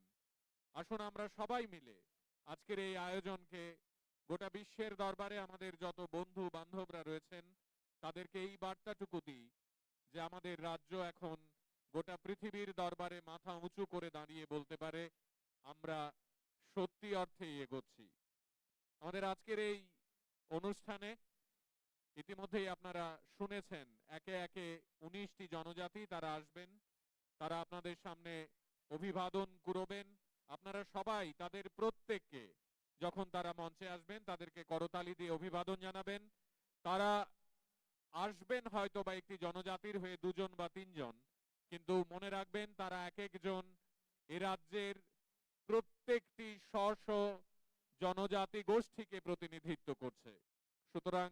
Speaker 3: আসুন আমরা সবাই মিলে আজকের এই আয়োজনকে গোটা বিশ্বের দরবারে আমাদের যত বন্ধু বান্ধবরা রয়েছেন তাদেরকে এই বার্তাটুকু দিই যে আমাদের রাজ্য এখন গোটা পৃথিবীর দরবারে মাথা উঁচু করে দাঁড়িয়ে বলতে পারে আমরা সত্যি অর্থেই এগোচ্ছি। আমাদের আজকের এই অনুষ্ঠানে ইতিমধ্যেই আপনারা শুনেছেন একে একে 19টি জনজাতি তারা আসবেন, তারা আপনাদের সামনে অভিবাদন করবেন। আপনারা সবাই তাদের প্রত্যেককে যখন তারা মঞ্চে আসবেন তাদেরকে করতালি দিয়ে অভিবাদন জানাবেন। তারা আসবেন হয়তো বা একটি জনজাতির হয়ে 2 জন বা 3 জন, কিন্তু মনে রাখবেন তারা এক একজন এ রাজ্যের প্রত্যেকটি স্ব জনজাতি গোষ্ঠীকে প্রতিনিধিত্ব করছে। সুতরাং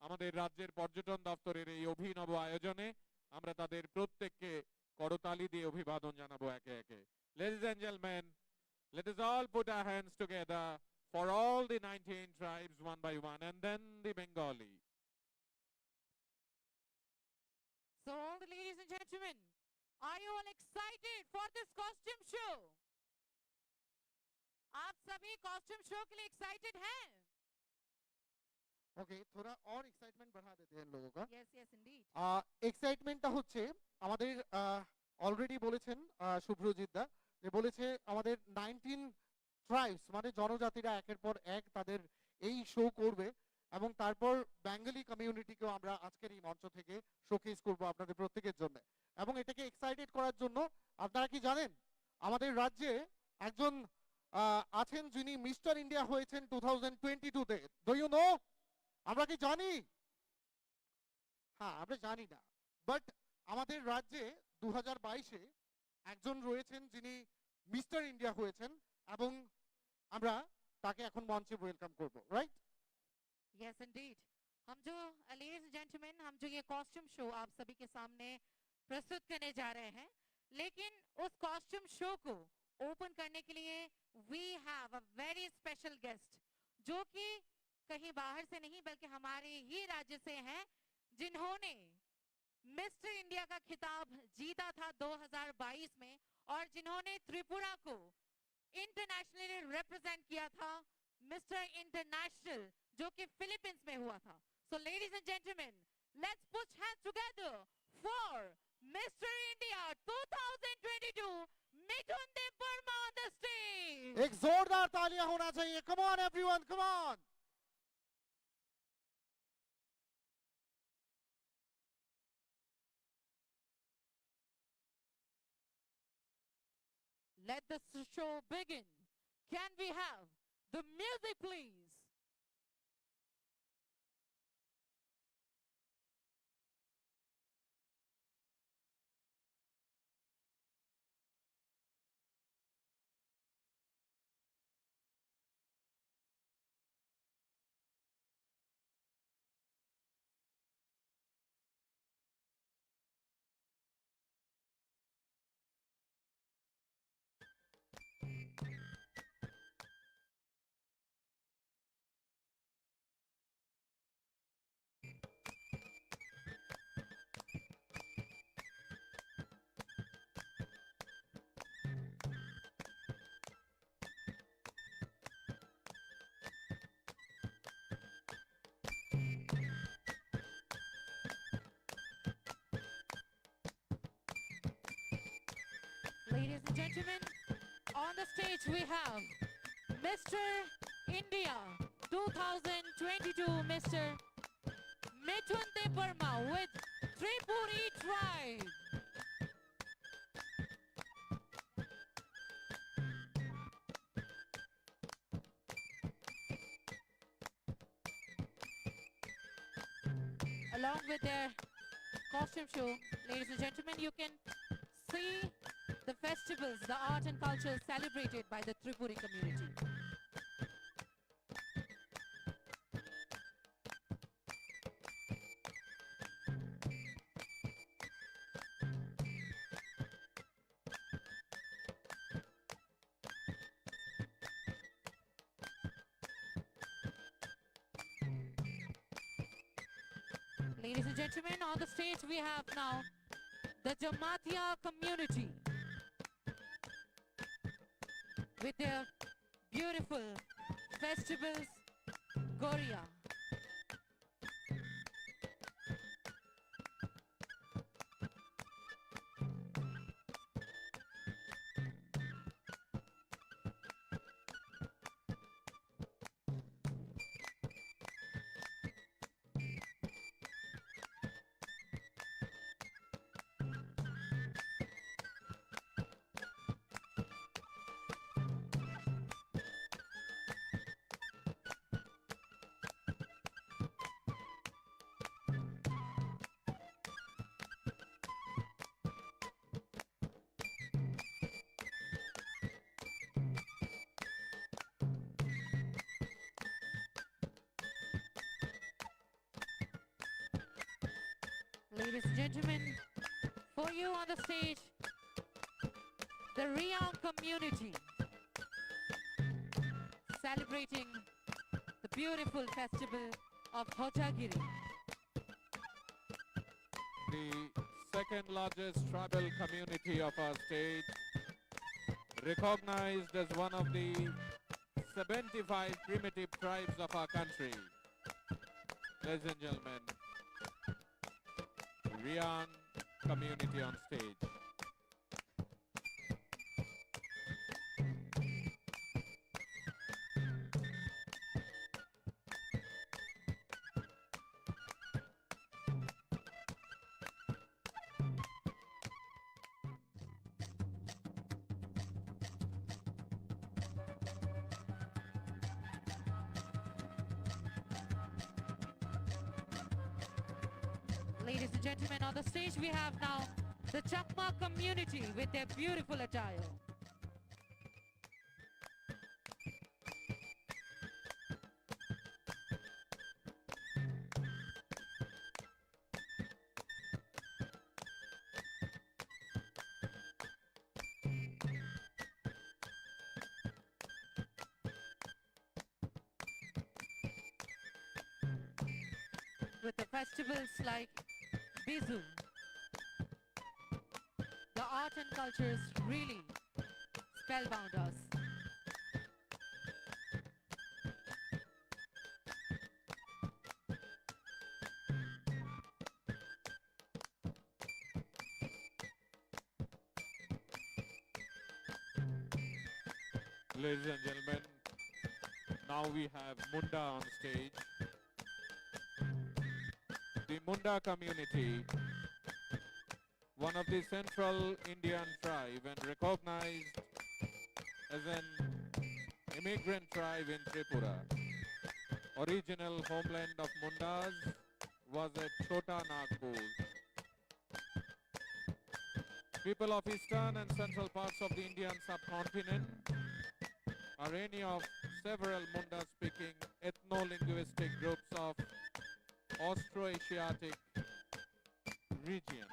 Speaker 3: আমাদের রাজ্যের পর্যটন দপ্তরের এই অভিনব আয়োজনে আমরা তাদের প্রত্যেককে করতালি দিয়ে অভিবাদন জানাবো একে একে। Ladies and gentlemen, let us all put our hands together for all the 19 tribes one by one, and then the Bengali.
Speaker 4: So all the ladies and gentlemen, are you all excited for this costume show? आप सभी costume show के लिए excited हैं?
Speaker 2: ওকে, थोड़ा और excitement बढ़ा देते हैं इन लोगों का।
Speaker 4: Yes, yes, indeed.
Speaker 2: এক্সাইটমেন্টটা হচ্ছে আমাদের অলরেডি বলেছেন শুভ্রজিৎ দা যে বলেছে আমাদের 19 ট্রাইবস মানে জনজাতিরা একের পর এক তাদের এই শো করবে এবং তারপর বেঙ্গলি কমিউনিটিকেও আমরা আজকের এই মঞ্চ থেকে শোকেস করব আপনাদের প্রত্যেকের জন্য। এবং এটাকে এক্সাইটেড করার জন্য আপনারা কি জানেন আমাদের রাজ্যে একজন আছেন যিনি মিস্টার ইন্ডিয়া হয়েছেন 2022 তে। Do you know? আমরা কি জানি? হ্যাঁ, আমরা জানি না, বাট আমাদের রাজ্যে 2022-এ একজন রয়েছেন যিনি মিস্টার ইন্ডিয়া হয়েছেন এবং আমরা তাকে এখন মঞ্চে ওয়েলকাম করব, রাইট?
Speaker 4: Yes, indeed. हम जो लेडीज एंड जेंटलमैन हम जो ये कॉस्ट्यूम शो आप सभी के सामने प्रस्तुत करने जा रहे हैं, लेकिन उस कॉस्ट्यूम शो को ओपन करने के लिए we have a very special guest, जो कि कहीं बाहर से नहीं बल्कि हमारे ही राज्य से हैं, जिन्होंने मिस्टर इंडिया का खिताब जीता था 2022 में और जिन्होंने त्रिपुरा को इंटरनेशनली रिप्रेजेंट किया था मिस्टर इंटरनेशनल, जो कि फिलीपींस में हुआ था. So ladies and gentlemen, let's put hands together for Mr. India 2022 Mithun Dev Verma on the stage.
Speaker 2: एक जोरदार तालियां होना चाहिए. Come on everyone, come on.
Speaker 4: Let the show begin. Can we have the music, please? Ladies and gentlemen, on the stage we have Mr. India 2022, Mr. Mithun Dev Verma with Tripuri Tribe. Along with their costume show, ladies and gentlemen, you can see the festivals, the art and culture celebrated by the Tripuri community. Ladies and gentlemen, on the stage we have now the Jamatia community with their beautiful festivals, Goria. Ladies and gentlemen, for you on the stage, the Riyan community celebrating the beautiful festival of Hojagiri.
Speaker 3: The second largest tribal community of our state, recognized as one of the 75 primitive tribes of our country. Ladies and gentlemen, Riyan community on stage.
Speaker 4: Ladies and gentlemen, on the stage we have now the Chakma community with their beautiful attire. with the festivals like Bizu. The art and cultures really spellbound us.
Speaker 3: Ladies and gentlemen, now we have Munda on stage. The Munda community, one of the central Indian tribe and recognized as an immigrant tribe in Tripura. Original homeland of Mundas was at Chota Nagpur. People of eastern and central parts of the Indian subcontinent are any of several Munda-speaking ethno-linguistic groups of Austroasiatic region.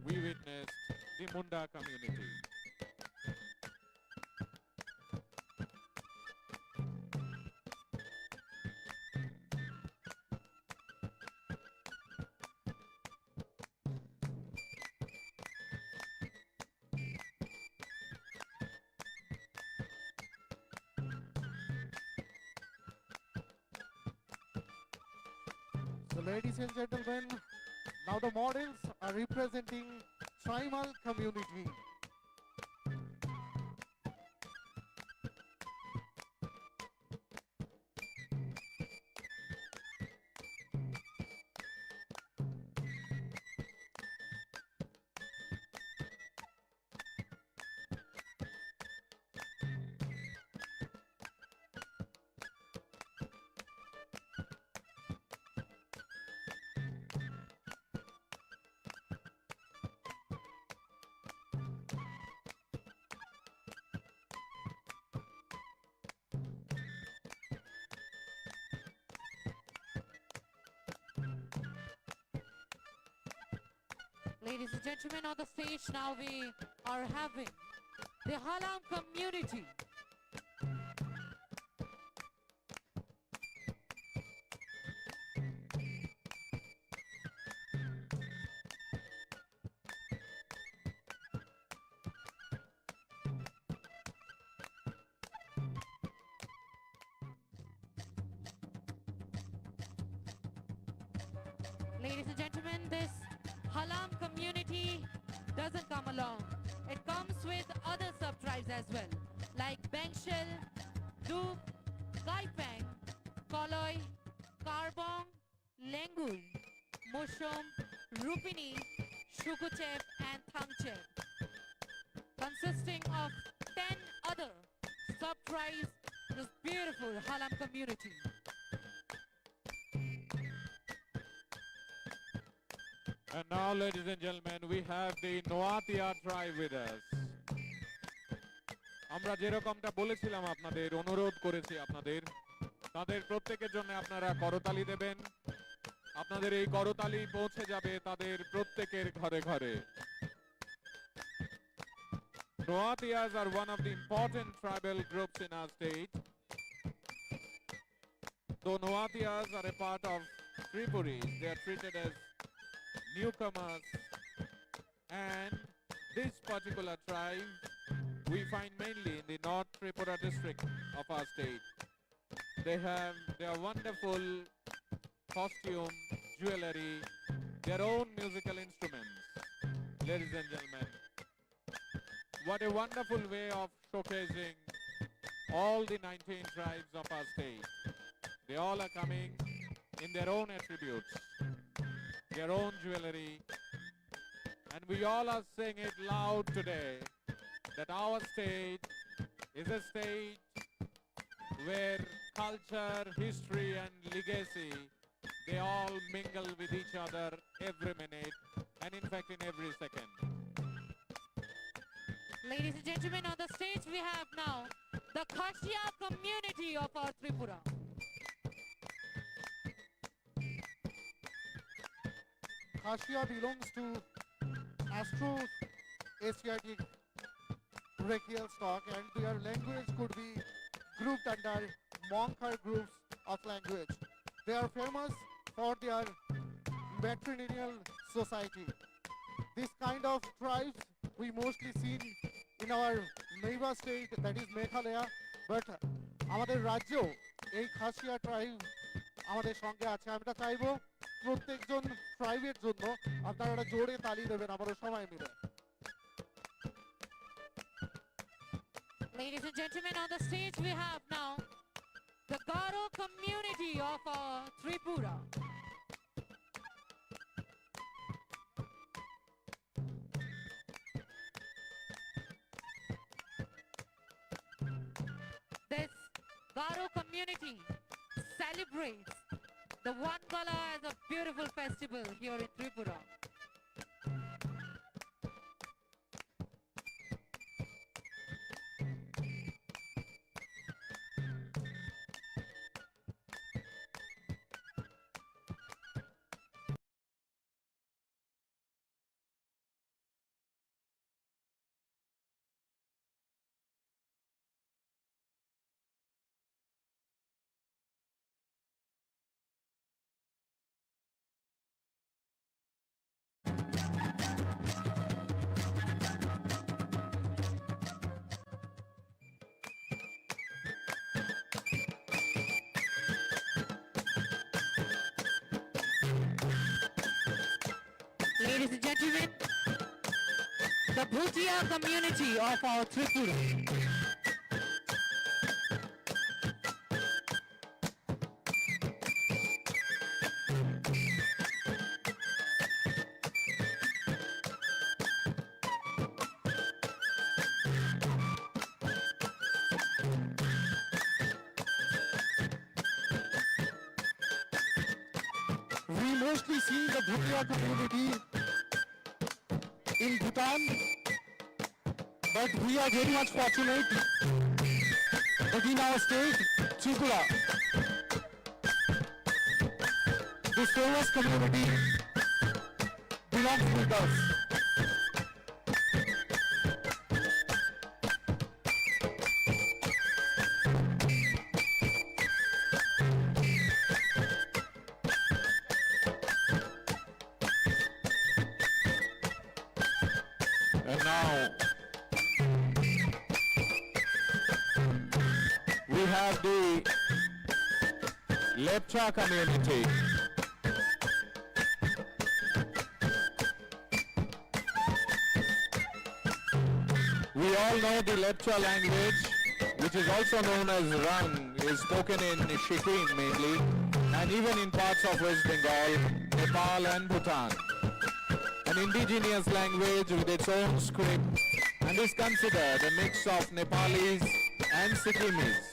Speaker 3: We witnessed the Munda community.
Speaker 2: So ladies and gentlemen, now the models are representing tribal community.
Speaker 4: Ladies and gentlemen, on the stage now we are having the Halam community. Ladies and gentlemen, this Halam community doesn't come along. It comes with other sub-tribes as well, like Bengshel, Dub, Kaipeng, Koloi, Karbong, Lengul, Mushum, Rupini, Shukuchep and Thangchep, consisting of 10 other sub-tribes, this beautiful Halam community.
Speaker 3: And now, ladies and gentlemen, we have the Noatia tribe with us. আমরা যেরকমটা বলেছিলাম আপনাদের, অনুরোধ করেছি আপনাদের, তাদের প্রত্যেকের জন্য আপনারা করতালি দেবেন। আপনাদের এই করতালি পৌঁছে যাবে তাদের প্রত্যেকের ঘরে ঘরে। Noatias are one of the important tribal groups in our state. Though Noatias are a part of Tripuris, they are treated as newcomers, and this particular tribe we find mainly in the North Tripura district of our state. They have their wonderful costume, jewelry, their own musical instruments. Ladies and gentlemen, what a wonderful way of showcasing all the 19 tribes of our state. They all are coming in their own attributes, their own jewelry, and we all are saying it loud today that our state is a state where culture, history and legacy, they all mingle with each other every minute and in fact in every second.
Speaker 4: Ladies and gentlemen, on the stage we have now the Khashia community of our Tripura.
Speaker 2: Khashia belongs to Astro-Asiatic brachial stock, and their language could be grouped under Monkar groups of language. They are famous for their matrilineal society. This kind of tribes we mostly seen in our neighbor state, that is Meghalaya, but আমাদের রাজ্যেও এই Khasia tribe আমাদের সঙ্গে আছে। আমরা চাইবো প্রত্যেকজন ট্রাইবের জন্য আপনারা একটা জোরে তালি দেবেন আমাদের সবাই মিলে।
Speaker 4: Ladies and gentlemen, on the stage we have now the Garo community of Tripura. This Garo community celebrates the One Gala as a beautiful festival here in Tripura. Ladies and gentlemen, the Bhutia community of our Tripura.
Speaker 2: We mostly see the Bhutia community in Bhutan, but we are very much fortunate that in our state, Tripura, this famous community belongs with us.
Speaker 3: And now we have the Lepcha community. We all know the Lepcha language, which is also known as Rang, is spoken in Sikkim mainly, and even in parts of West Bengal, Nepal and Bhutan. An indigenous language with its own script, and is considered a mix of Nepalis and Sikkimese.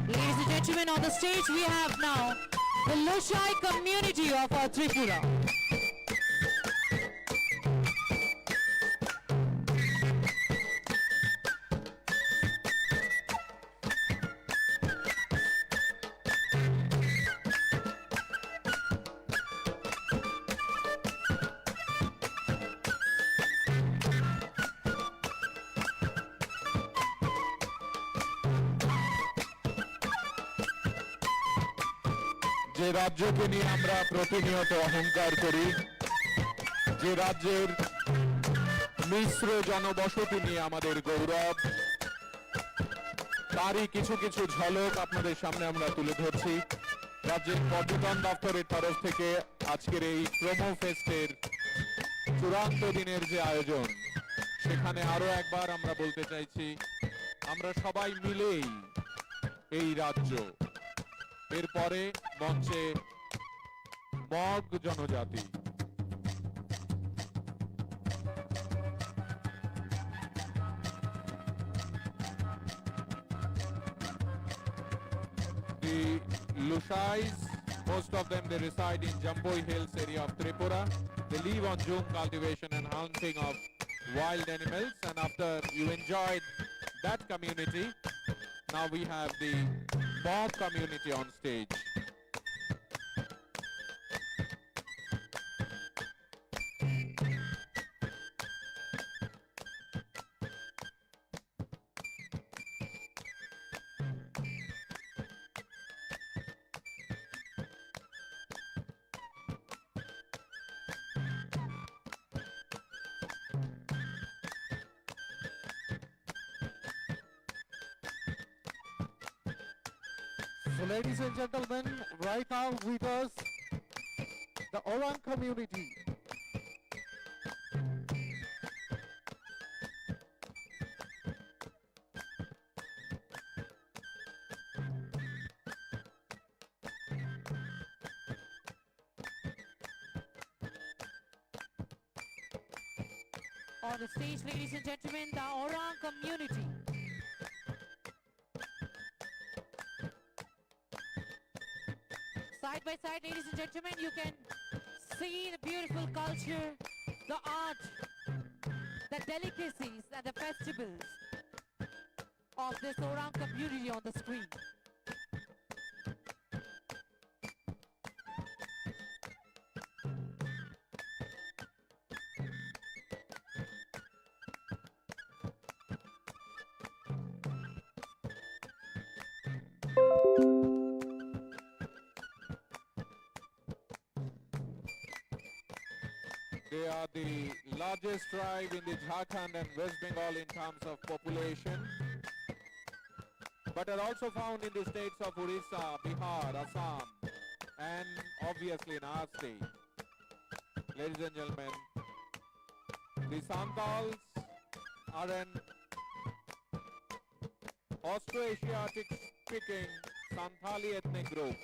Speaker 4: Ladies and gentlemen, on the stage we have now the Loshai community of our Tripura.
Speaker 3: যে রাজ্যকে নিয়ে আমরা প্রতিনিয়ত অহংকার করি, যে রাজ্যের মিশ্র জনবসতি নিয়ে আমাদের গৌরব, তারই কিছু কিছু ঝলক আপনাদের সামনে আমরা তুলে ধরছি। রাজ্যের পর্যটন দপ্তরের তরফ থেকে আজকের এই প্রোমো ফেস্টের চূড়ান্ত দিনের যে আয়োজন, সেখানে আরো একবার আমরা বলতে চাইছি, আমরা সবাই মিলেই এই রাজ্য। এরপরে মঞ্চে মগ জনজাতি। The Lushais, most of them they reside in Jamboi Hills area of Tripura. They live on Jhum cultivation and hunting of wild animals, and after you enjoyed that community, now we have the Mog community on stage.
Speaker 2: So ladies and gentlemen, right now with us, the Orang community.
Speaker 4: On the stage, ladies and gentlemen, the Orang community. Side by side, ladies and gentlemen, you can see the beautiful culture, the art, the delicacies and the festivals of this Orang community on the screen.
Speaker 3: They are the largest tribe in the Jharkhand and West Bengal in terms of population, but are also found in the states of Orissa, Bihar, Assam, and obviously in our state. Ladies and gentlemen, the Santals are an Austroasiatic speaking Santali ethnic group.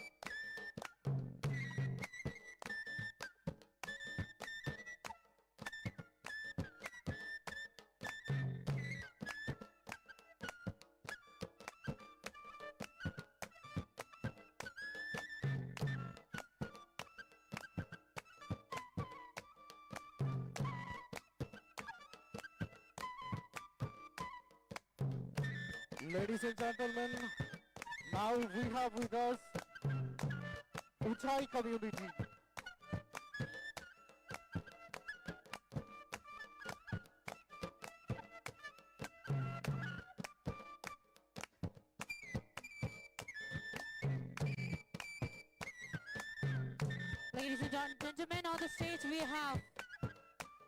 Speaker 2: Ladies and gentlemen, now we have with us Uchai community.
Speaker 4: Ladies and gentlemen, on the stage we have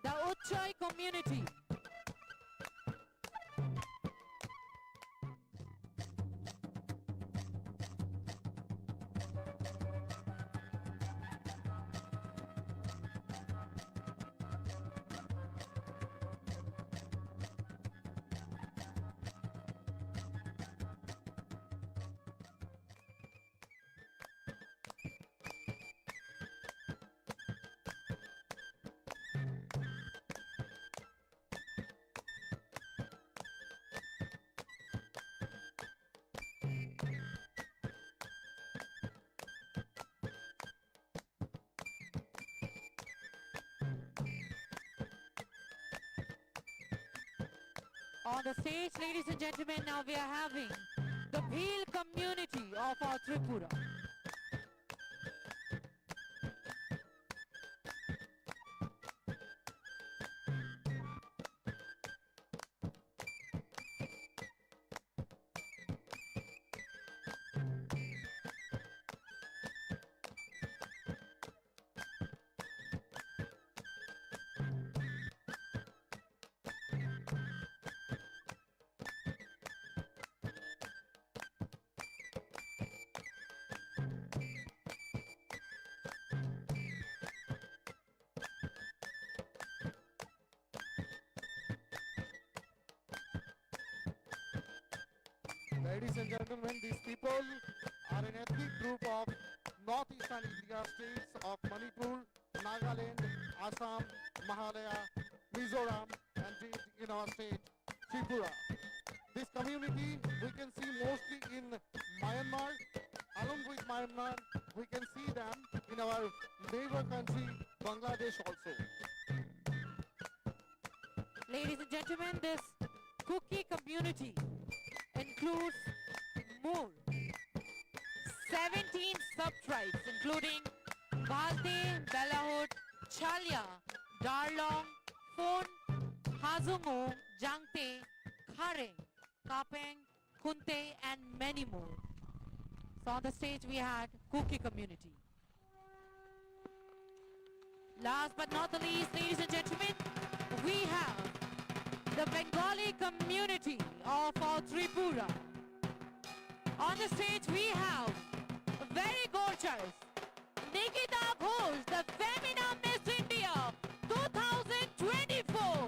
Speaker 4: the Uchai community. On the stage, ladies and gentlemen, now we are having the Bhil community of our Tripura.
Speaker 2: Ladies and gentlemen, these people are an ethnic group of northeastern India states of Manipur, Nagaland, Assam, Meghalaya, Mizoram, and in our state, Tripura. This community we can see mostly in Myanmar. Along with Myanmar, we can see them in our neighbor country, Bangladesh also.
Speaker 4: Ladies and gentlemen, this Kuki community includes more 17 sub-tribes including Balte, Balahut, Chalya, Darlong, Phon, Hazungo, Jangte, Khareng, Kapeng, Kunte and many more. So on the stage we had Kuki community. Last but not the least, ladies and gentlemen, we have the Bengali community of our Tripura. On the stage we have very gorgeous. Nikita Ghosh, the Femina Miss India 2024.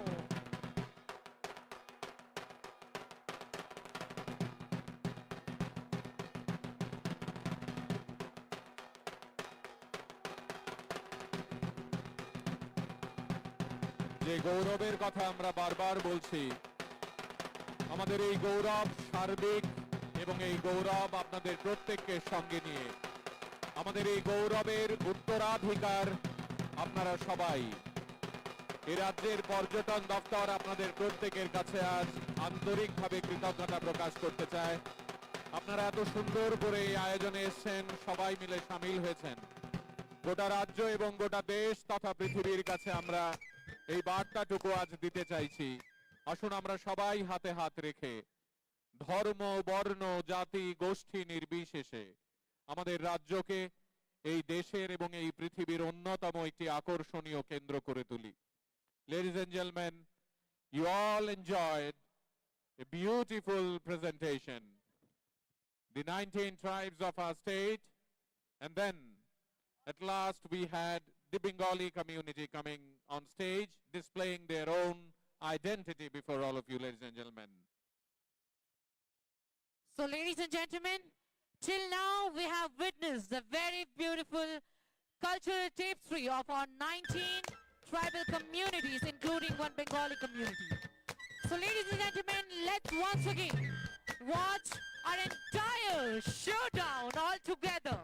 Speaker 3: যে গৌরবের কথা আমরা বারবার বলছি, আমাদের এই গৌরব সার্বিক এবং এই গৌরব আপনাদের প্রত্যেককে সঙ্গে নিয়ে, আমাদের এই গৌরবের উত্তরাধিকার আপনারা সবাই। এই রাজ্যের পর্যটন দপ্তর আপনাদের প্রত্যেকের কাছে আজ আন্তরিকভাবে কৃতজ্ঞতা প্রকাশ করতে চায়। আপনারা এত সুন্দর করে এই আয়োজনে এসেছেন, সবাই মিলে সামিল হয়েছেন। গোটা রাজ্য এবং গোটা দেশ তথা পৃথিবীর কাছে আমরা এই বার্তাটুকু আজ দিতে চাইছি। আসুন আমরা সবাই হাতে হাত রেখে ধর্ম, বর্ণ, জাতি, গোষ্ঠী নির্বিশেষে আমাদের রাজ্যকে এই দেশের এবং এই পৃথিবীর অন্যতম একটি আকর্ষণীয় কেন্দ্র করে তুলি। Ladies and gentlemen, you all enjoyed a beautiful presentation. The 19 tribes of our state, and then at last we had the Bengali community coming on stage, displaying their own identity before all of you, ladies and gentlemen.
Speaker 4: So, ladies and gentlemen, till now we have witnessed the very beautiful cultural tapestry of our 19 tribal communities, including one Bengali community. So, ladies and gentlemen, let's once again watch our entire showdown all together.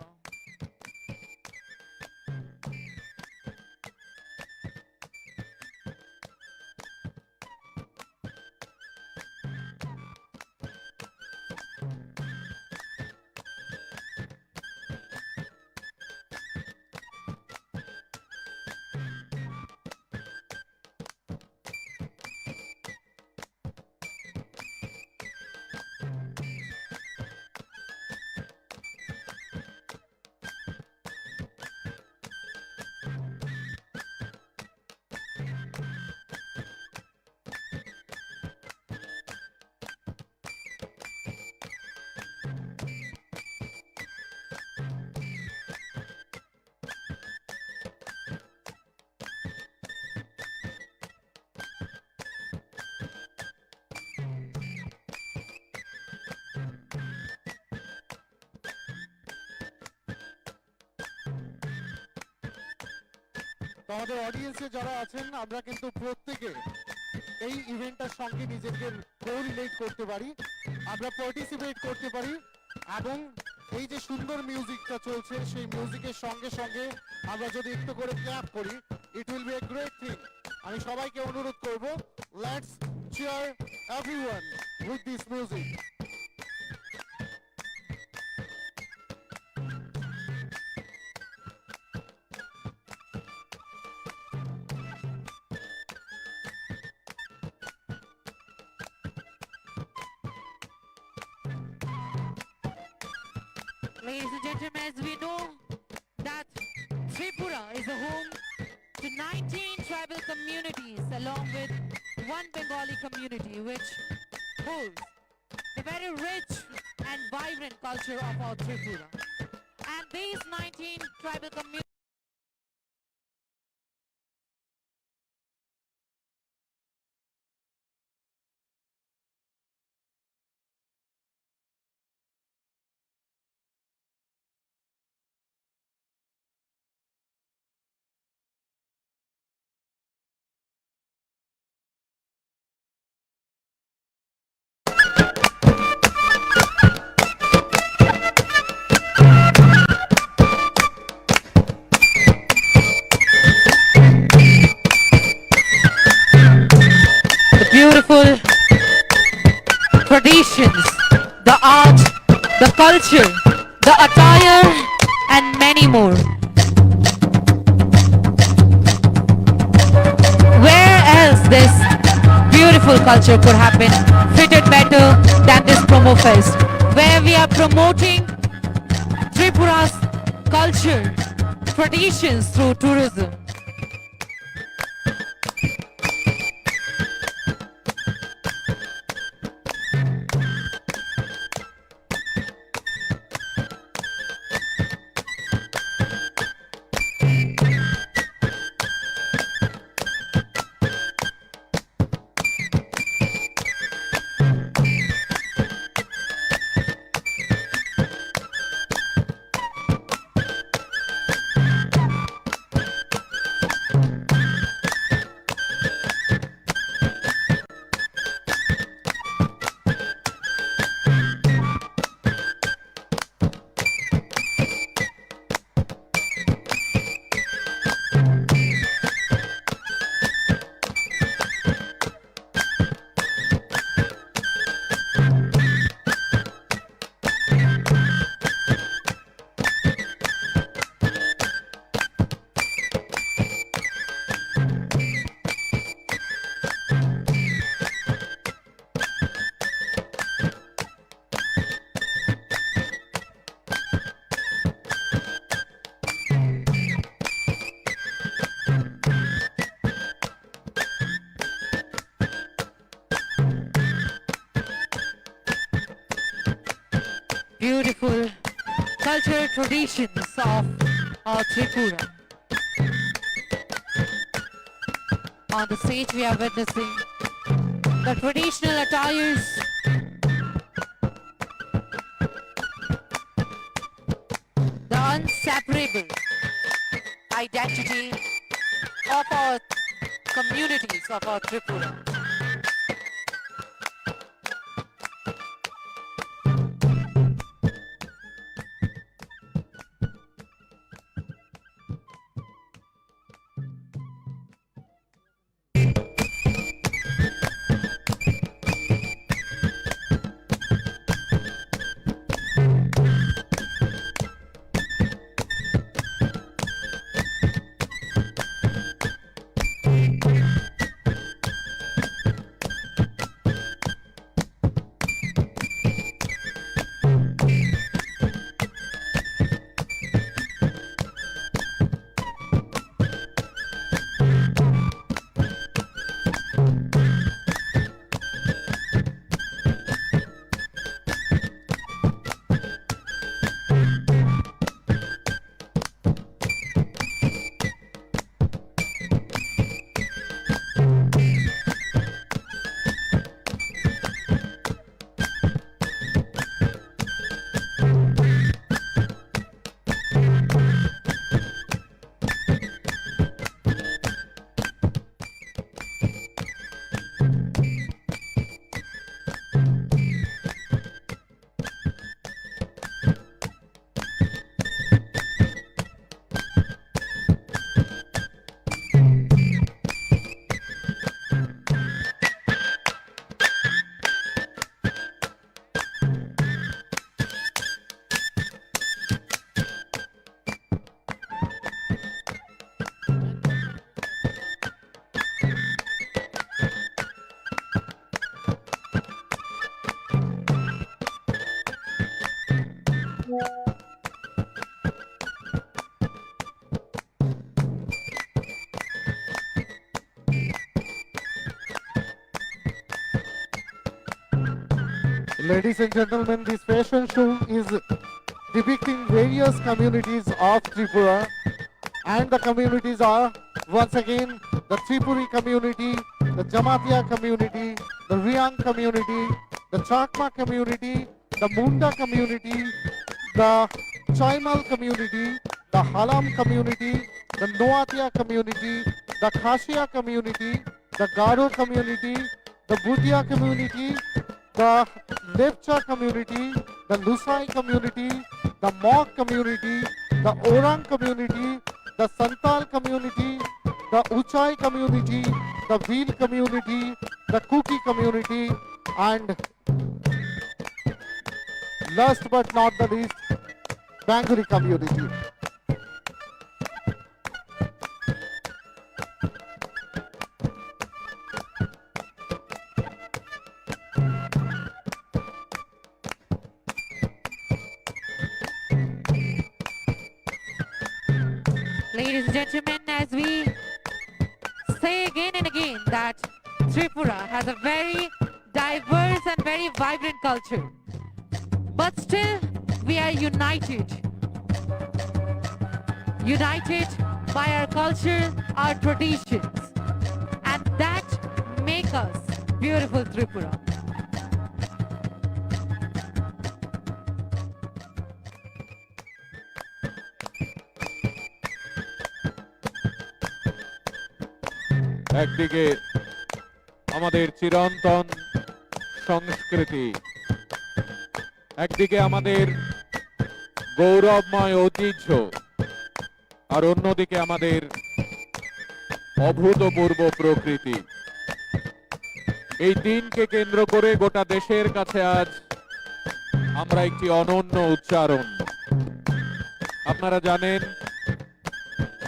Speaker 2: তো আমাদের অডিয়েন্সে যারা আছেন, আমরা কিন্তু প্রত্যেকে এই ইভেন্টটার সঙ্গে নিজেকে কোরিলেট করতে পারি, আমরা পার্টিসিপেট করতে পারি, এবং এই যে সুন্দর মিউজিকটা চলছে সেই মিউজিকের সঙ্গে সঙ্গে আমরা যদি একটু করে ক্ল্যাপ করি, it will be a great thing. আমি সবাইকে অনুরোধ করব, let's cheer everyone with this music.
Speaker 4: Ladies and gentlemen, as we know that Tripura is a home to 19 tribal communities along with one Bengali community, which holds the very rich and vibrant culture of our Tripura. And these 19 tribal communities beautiful traditions, the art, the culture, the attire, and many more. Where else this beautiful culture could have been fitted better than this promo fest, where we are promoting Tripura's culture, traditions through tourism. beautiful cultural traditions of Tripura. On the stage we are witnessing the traditional attires, the inseparable identity of our communities of our Tripura.
Speaker 2: Ladies and gentlemen, this fashion show is depicting various communities of Tripura, and the communities are once again the Tripuri community, the Jamatia community, the Riang community, the Chakma community, the Munda community, the Chaimal community, the Halam community, the Noatia community, the Khashia community, the Garo community, the Bhutia community, the Lepcha community, the Lusai community, the Mok community, the Orang community, the Santal community, the Uchai community, the Bhil community, the Kuki community, and last but not the least, Banguri community.
Speaker 4: Ladies and gentlemen, as we say again and again that Tripura has a very diverse and very vibrant culture, but still we are united by our culture, our traditions, and that make us beautiful Tripura.
Speaker 3: একদিকে আমাদের চিরন্তন সংস্কৃতি, একদিকে আমাদের গৌরবময় ঐতিহ্য, আর অন্যদিকে আমাদের অভূতপূর্ব প্রকৃতি। এই দিনকে কেন্দ্র করে গোটা দেশের কাছে আজ আমরা একটি অনন্য উচ্চারণ। আপনারা জানেন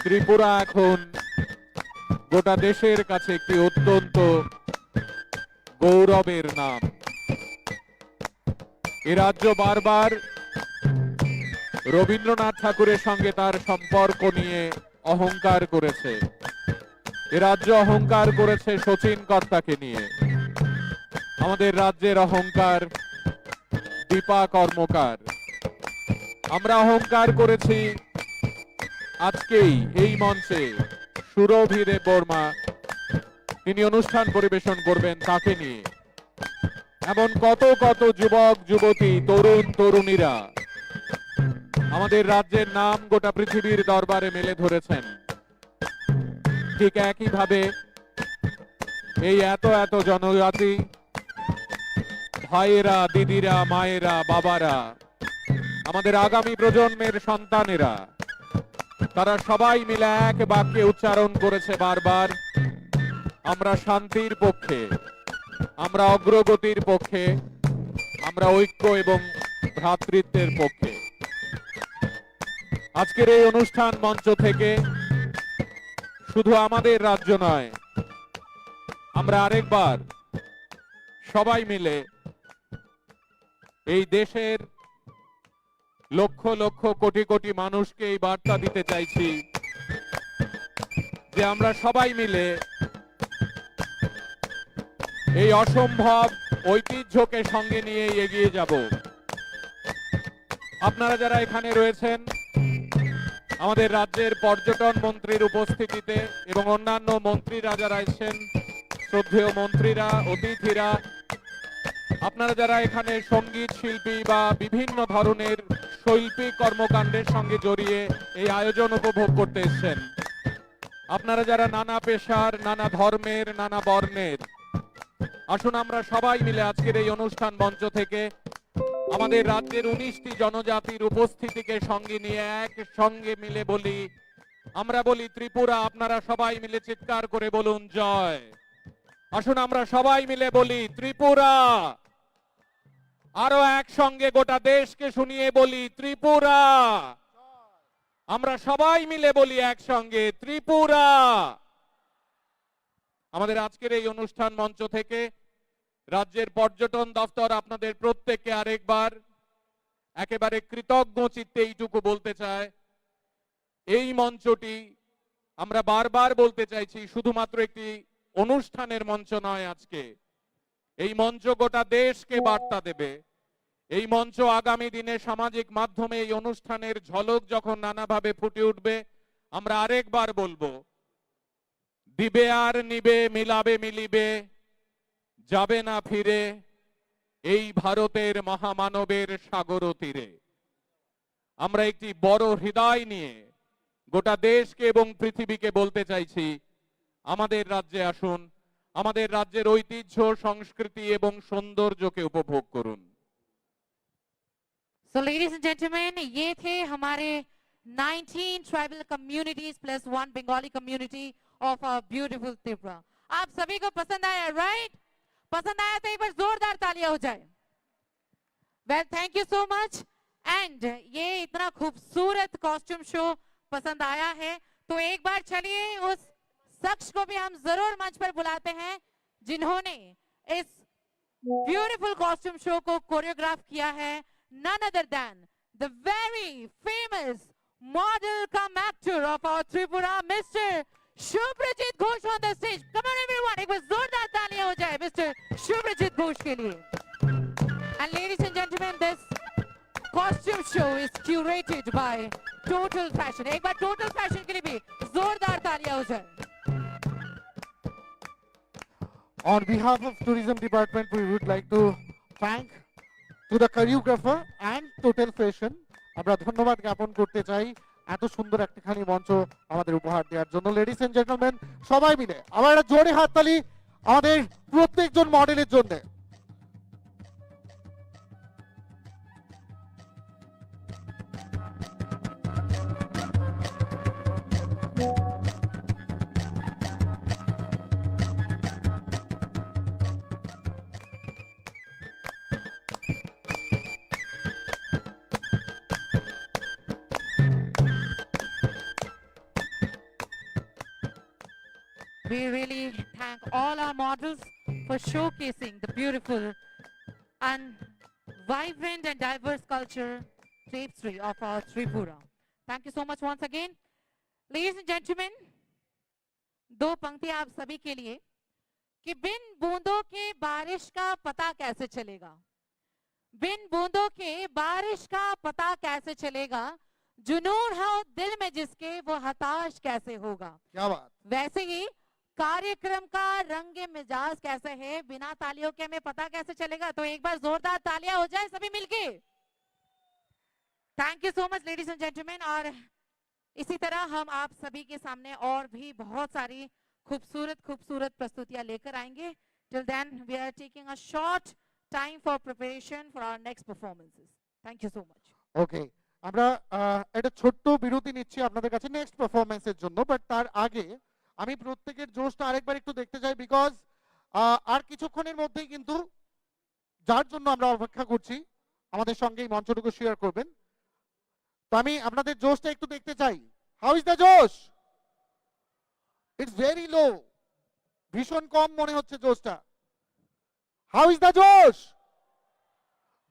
Speaker 3: ত্রিপুরা এখন গোটা দেশের কাছে একটি অত্যন্ত গৌরবের নাম। এ রাজ্য বারবার রবীন্দ্রনাথ ঠাকুরের সঙ্গে তার সম্পর্ক নিয়ে অহংকার করেছে। এ রাজ্য অহংকার করেছে শচীন কর্তাকে নিয়ে। আমাদের রাজ্যের অহংকার দীপা কর্মকার, আমরা অহংকার করেছি আজকেই এই মঞ্চে সুরভি দেব বর্মা তিনি অনুষ্ঠান পরিবেশন করবেন তাকে নিয়ে। এমন কত কত যুবক যুবতী তরুণ তরুণীরা আমাদের রাজ্যের নাম গোটা পৃথিবীর দরবারে মেলে ধরেছেন। ঠিক একইভাবে এই এত এত জনজাতি ভাইয়েরা, দিদিরা, মায়েরা, বাবারা, আমাদের আগামী প্রজন্মের সন্তানেরা, তারা সবাই মিলে এক বাক্যে উচ্চারণ করেছে বারবার, আমরা শান্তির পক্ষে, আমরা অগ্রগতির পক্ষে, আমরা ঐক্য এবং ভ্রাতৃত্বের পক্ষে। আজকের এই অনুষ্ঠান মঞ্চ থেকে শুধু আমাদের রাজ্য নয়, আমরা আরেকবার সবাই মিলে এই দেশের লক্ষ লক্ষ কোটি কোটি মানুষকে এই বার্তা দিতে চাইছি যে আমরা সবাই মিলে এই অসম্ভব ঐতিহ্যকে সঙ্গে নিয়ে এগিয়ে যাব। আপনারা যারা এখানে রয়েছেন, আমাদের রাজ্যের পর্যটন মন্ত্রীর উপস্থিতিতে এবং অন্যান্য মন্ত্রীরা যারা এসেছেন, শ্রদ্ধেয় মন্ত্রীরা, অতিথিরা, আপনারা যারা এখানে সঙ্গীত শিল্পী বা বিভিন্ন ধরনের শৈল্পিক কর্মকাণ্ডের সঙ্গে জড়িয়ে এই আয়োজন উপভোগ করতে এসেছেন, আপনারা যারা নানা পেশার, নানা ধর্মের, নানা বর্ণের, আসুন আমরা সবাই মিলে আজকের এই অনুষ্ঠান মঞ্চ থেকে আমাদের রাজ্যের 19টি জনজাতির উপস্থিতিকে সঙ্গে নিয়ে একসঙ্গে মিলে বলি, আমরা বলি ত্রিপুরা। আপনারা সবাই মিলে চিৎকার করে বলুন জয়। আসুন আমরা সবাই মিলে বলি ত্রিপুরা। আরো একসঙ্গে গোটা দেশকে শুনিয়ে বলি ত্রিপুরা। আমরা সবাই মিলে বলি একসঙ্গে ত্রিপুরা। আমাদের আজকের এই অনুষ্ঠান মঞ্চ থেকে রাজ্যের পর্যটন দপ্তর আপনাদের প্রত্যেককে আরেকবার একেবারে কৃতজ্ঞ চিত্তে এইটুকু বলতে চায়, এই মঞ্চটি আমরা বারবার বলতে চাইছি শুধুমাত্র একটি অনুষ্ঠানের মঞ্চ নয়। আজকে এই মঞ্চ গোটা দেশকে বার্তা দেবে। এই মঞ্চ আগামী দিনে সামাজিক মাধ্যমে এই অনুষ্ঠানের ঝলক যখন নানাভাবে ফুটে উঠবে, আমরা আরেকবার বলবো, দিবে আর নিবে, মিলাবে মিলিবে, যাবে না ফিরে এই ভারতের মহামানবের সাগর তীরে। আমরা একটি বড় হৃদয় নিয়ে গোটা দেশকে এবং পৃথিবীকে বলতে চাইছি, আমাদের রাজ্যে আসুন, আমাদের রাজ্যের ঐতিহ্য, সংস্কৃতি এবং সৌন্দর্যকে উপভোগ করুন।
Speaker 4: So ladies and gentlemen, ये थे हमारे 19 tribal communities plus 1 Bengali community of our beautiful Tripura. आप सभी को पसंद आया, right? पसंद आया तो एक बार जोरदार तालियां हो जाए। Well, thank you so much. And ये इतना खूबसूरत कॉस्ट्यूम शो पसंद आया है तो एक बार चलिए उस शख्स को भी हम जरूर मंच पर बुलाते हैं जिन्होंने इस ब्यूटीफुल कॉस्ट्यूम शो को कोरियोग्राफ किया है, none other than the very famous model come actor of our Tripura, Mr. Shubhrajit Ghosh on the stage. Come on everyone, एक बार जोरदार तालियां हो जाए Mr. Shubhrajit Ghosh के लिए. And ladies and gentlemen, this costume show is curated by Total Fashion. एक बार Total Fashion के लिए भी जोरदार तालियां हो जाए.
Speaker 2: On behalf of Tourism Department, we would like to thank to the choreographer and Total Fashion. আমরা ধন্যবাদ জ্ঞাপন করতে চাই এত সুন্দর একটিখানি মঞ্চ আমাদের উপহার দেওয়ার জন্য। লেডিস এন্ড জেন্টলম্যান, সবাই মিলে আবার একটা জোরে হাততালি আমাদের প্রত্যেকজন মডেলের জন্য।
Speaker 4: We really thank all our models for showcasing the beautiful and vibrant and diverse culture tapestry of our Tripura. Thank you so much once again. Ladies and gentlemen, दो पंक्तियां आप सभी के लिए कि बिन बूंदों के बारिश का पता कैसे चलेगा। बिन बूंदों के बारिश का पता कैसे चलेगा, जुनून हो दिल में जिसके वो हताश कैसे होगा।
Speaker 2: क्या बात।
Speaker 4: वैसे ही कार्यक्रम का रंग मिजाज कैसे है, बिना तालियों के हमें पता कैसे चलेगा। तो एक बार जोरदार तालियां हो जाए सभी मिलके। Thank you so much ladies and gentleman. और इसी तरह हम आप सभी के सामने और भी बहुत सारी खूबसूरत खूबसूरत प्रस्तुतियां लेकर आएंगे। Till then we are taking a short time for preparation for our next performances. Thank you so much.
Speaker 2: Okay, আমরা একটা ছোট্ট বিরতি নিচ্ছি আপনাদের কাছে নেক্সট পারফরম্যান্সের জন্য, বাট তার আগে আমি প্রত্যেকের জোশটা আরেকবার একটু দেখতে চাই, বিকজ আর কিছুক্ষণের মধ্যেই কিন্তু যার জন্য আমরা অপেক্ষা করছি আমাদের সঙ্গে এই মঞ্চটুকু শেয়ার করবেন। তো আমি আপনাদের জোশটা একটু দেখতে চাই। হাউ ইজ দ্য জোশ? ইটস ভেরি লো, ভীষণ কম মনে হচ্ছে জোশটা। हाउ इज द जोश?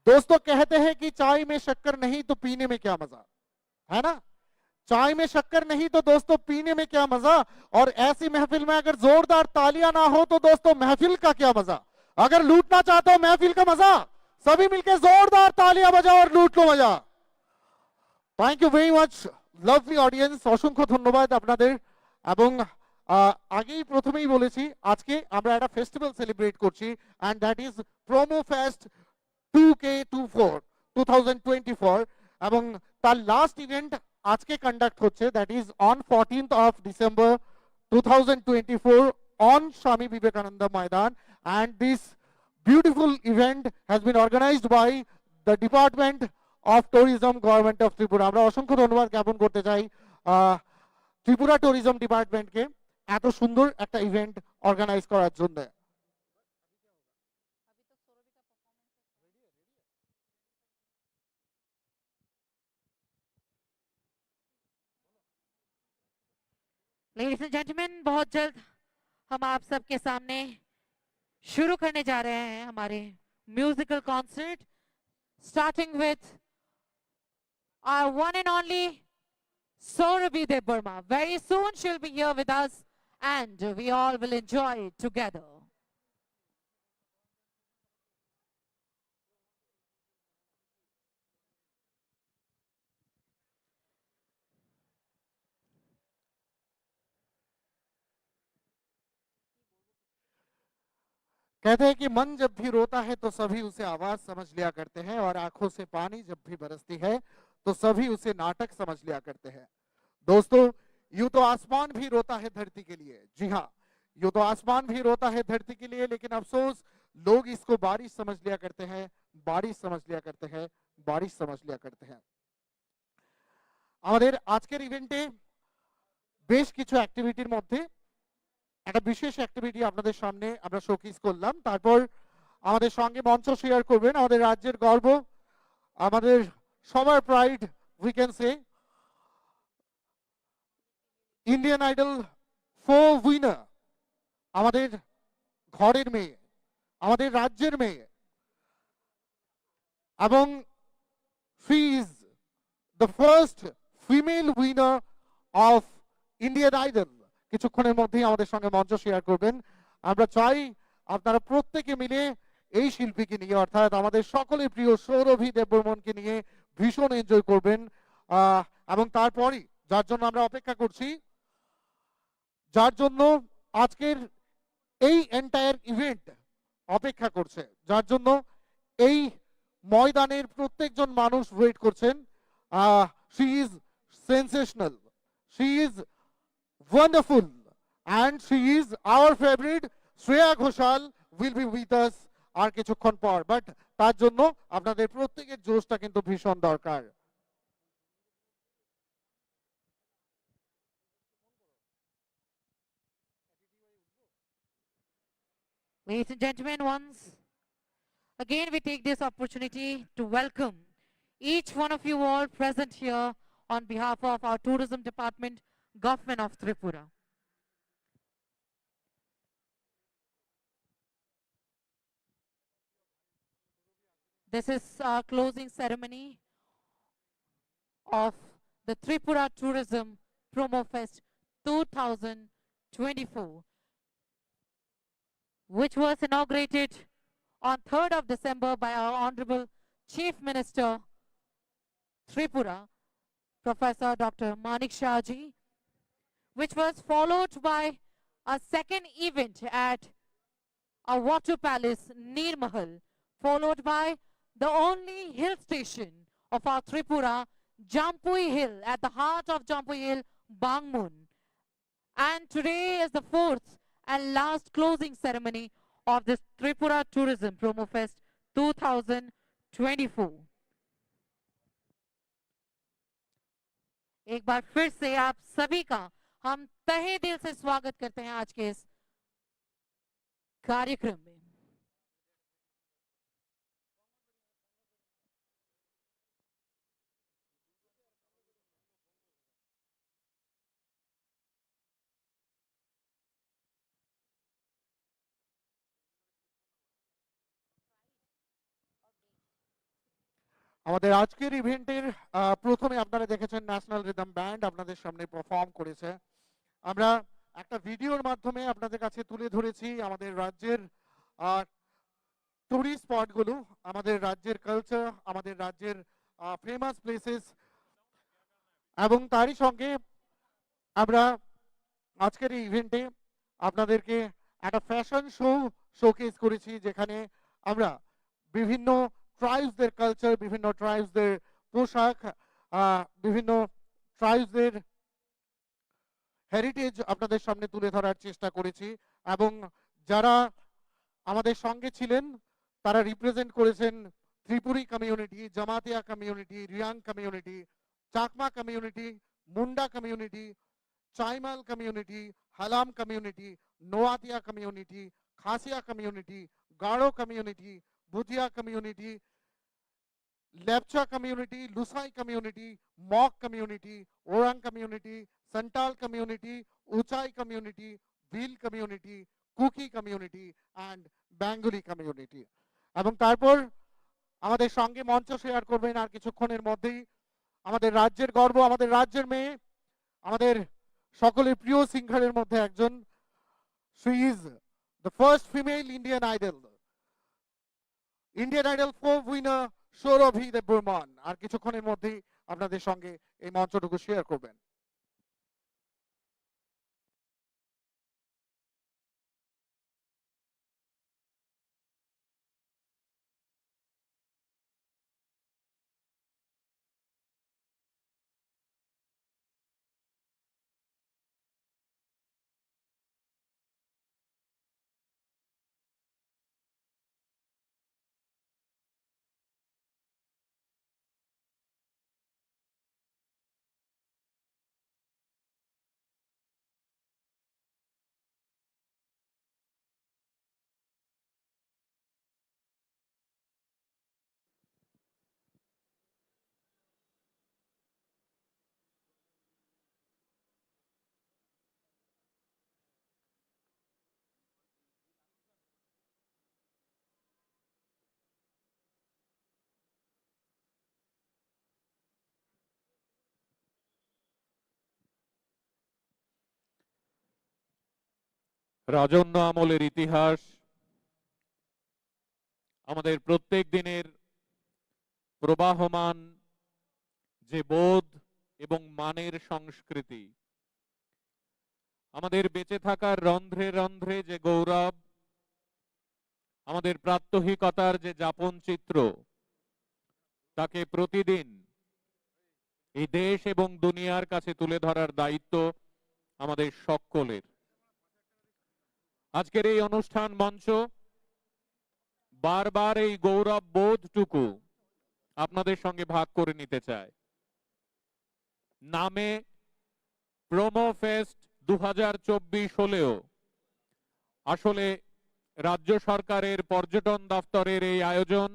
Speaker 2: दोस्तों कहते हैं कि चाय में शक्कर नहीं तो पीने में क्या मजा, है ना? चाय में शक्कर नहीं तो दोस्तों पीने में क्या मजा। और ऐसी महफिल में अगर जोरदार तालियां ना हो तो दोस्तों महफिल का क्या मजा। अगर लूटना चाहते हो महफिल का मजा, सभी मिलकर जोरदार तालियां बजाओ और लूट लो मजा। Thank you very much lovely audience, অসংখ্য ধন্যবাদ আপনাদের। এবং আগেই প্রথমেই বলেছি আজকে আমরা একটা ফেস্টিভ্যাল সেলিব্রেট করছি, and that is promo fest 2K24 2024, এবং তার লাস্ট ইভেন্ট আজকে কন্ডাক্ট হচ্ছে, that is on 14th of December 2024 on Swami Vivekananda Maidan, and this beautiful event has been organized by the Department of Tourism, Government of Tripura। আমরা অসংখ্য ধন্যবাদ জ্ঞাপন করতে চাই ত্রিপুরা ট্যুরিজম ডিপার্টমেন্টকে এত সুন্দর একটা ইভেন্ট অর্গানাইজ করার জন্য।
Speaker 4: लेडीज एंड जेंटलमैन, बहुत जल्द हम आप सबके सामने शुरू करने जा रहे हैं हमारे musical concert, starting with our one and only Saurabhi Debbarma. Very soon she'll be here with us and we all will enjoy it together.
Speaker 2: कहते हैं कि मन जब भी रोता है तो सभी उसे आवाज समझ लिया करते हैं, और आंखों से पानी जब भी बरसती है तो सभी उसे नाटक समझ लिया करते हैं। दोस्तों यूं तो आसमान भी रोता है धरती के लिए, जी हाँ, यूं तो आसमान भी रोता है धरती के लिए, लेकिन अफसोस लोग इसको बारिश समझ लिया करते हैं, बारिश समझ लिया करते हैं, बारिश समझ लिया करते हैं। আমাদের আজকের ইভেন্টে বেশ কিছু অ্যাক্টিভিটির মধ্যে একটা বিশেষ অ্যাক্টিভিটি আপনাদের সামনে আমরা শোকেস করলাম। তারপর আমাদের সঙ্গে মঞ্চ শেয়ার করবেন আমাদের রাজ্যের গর্ব, আমাদের সবার pride, we can say Indian Idol 4 winner, আমাদের ঘরের মেয়ে, আমাদের রাজ্যের মেয়ে, এবং she is the first female winner of Indian Idol। কিছুক্ষণের মধ্যেই আমাদের সঙ্গে মঞ্চ শেয়ার করবেন। আমরা চাই আপনারা প্রত্যেকে মিলে এই শিল্পীকে নিয়ে, অর্থাৎ আমাদের সকলের প্রিয় সৌরভী দেববর্মনকে নিয়ে ভীষণ এনজয় করবেন। এবং তারপরই যার জন্য আমরা অপেক্ষা করছি, যার জন্য আজকের এই এন্টায়ার ইভেন্ট অপেক্ষা করছে, যার জন্য এই ময়দানের প্রত্যেকজন মানুষ ওয়েট করছেন। she is sensational, she is wonderful, and she is our favorite Shreya Ghoshal will be with us আর কিছুক্ষণ পর, বাট তার জন্য আপনাদের প্রত্যেকের জোশটা কিন্তু ভীষণ দরকার।
Speaker 4: Ladies and gentlemen, once again we take this opportunity to welcome each one of you all present here on behalf of our tourism department, Government of Tripura. This is our closing ceremony of the Tripura Tourism Promo Fest 2024, which was inaugurated on 3rd of December by our Honorable Chief Minister Tripura, Professor Dr. Manik Shahji, which was followed by a second event at a water palace, Neer Mahal, followed by the only hill station of our Tripura, Jampui Hill, at the heart of Jampui Hill, Bangmun. And today is the fourth and last closing ceremony of this Tripura Tourism Promo Fest 2024. एक बार फिर से आप सभी का हम तहे दिल से स्वागत करते हैं आज के इस कार्यक्रम में।
Speaker 2: আমাদের আজকের ইভেন্টের প্রথমে আপনারা দেখেছেন ন্যাশনাল রিদম ব্যান্ড আপনাদের সামনে পারফর্ম করেছে। আমরা একটা ভিডিওর মাধ্যমে আপনাদের কাছে তুলে ধরেছি আমাদের রাজ্যের টুরিস্ট স্পটগুলো, আমাদের রাজ্যের কালচার, আমাদের রাজ্যের ফেমাস প্লেসেস, এবং তারই সঙ্গে আমরা আজকের এই ইভেন্টে আপনাদেরকে একটা ফ্যাশন শোকেস করেছি, যেখানে আমরা বিভিন্ন ট্রাইবসদের কালচার, বিভিন্ন ট্রাইবসদের পোশাক, বিভিন্ন ট্রাইবসদের হেরিটেজ আপনাদের সামনে তুলে ধরার চেষ্টা করেছি। এবং যারা আমাদের সঙ্গে ছিলেন তারা রিপ্রেজেন্ট করেছেন Tripuri community, Jamatia community, Reang community, Chakma community, Munda community, Chaimal community, Halam community, Noatia community, Khasia community, Garo community, Bhutia community, Lepcha community, Lushai community, Mog community, Oraon community, Santal community, Uchai community, Bhil community, Kuki community and Bengali community. এবং তারপর আমাদের সঙ্গে মঞ্চ শেয়ার করবেন আর কিছুক্ষণের মধ্যেই আমাদের রাজ্যের গর্ব, আমাদের রাজ্যের মেয়ে, আমাদের সকলের প্রিয় সিঙ্গারের মধ্যে একজন। She is the first female Indian Idol, Indian Idol 4 winner Saurabhi Debbarma আর কিছুক্ষণের মধ্যেই আপনাদের সঙ্গে এই মঞ্চটুকু শেয়ার করবেন।
Speaker 3: রাজন্য আমলের ইতিহাস, আমাদের প্রত্যেক দিনের প্রবাহমান যে বোধ এবং মানের সংস্কৃতি, আমাদের বেঁচে থাকার রন্ধ্রে রন্ধ্রে যে গৌরব, আমাদের প্রাত্যহিকতার যে যাপন চিত্র, তাকে প্রতিদিন এই দেশ এবং দুনিয়ার কাছে তুলে ধরার দায়িত্ব আমাদের সকলের। আজকের এই অনুষ্ঠান মঞ্চ বারবার এই গৌরব বোধটুকু আপনাদের সঙ্গে ভাগ করে নিতে চায়। নামে প্রোমো ফেস্ট 2024 হলেও আসলে রাজ্য সরকারের পর্যটন দপ্তরের এই আয়োজন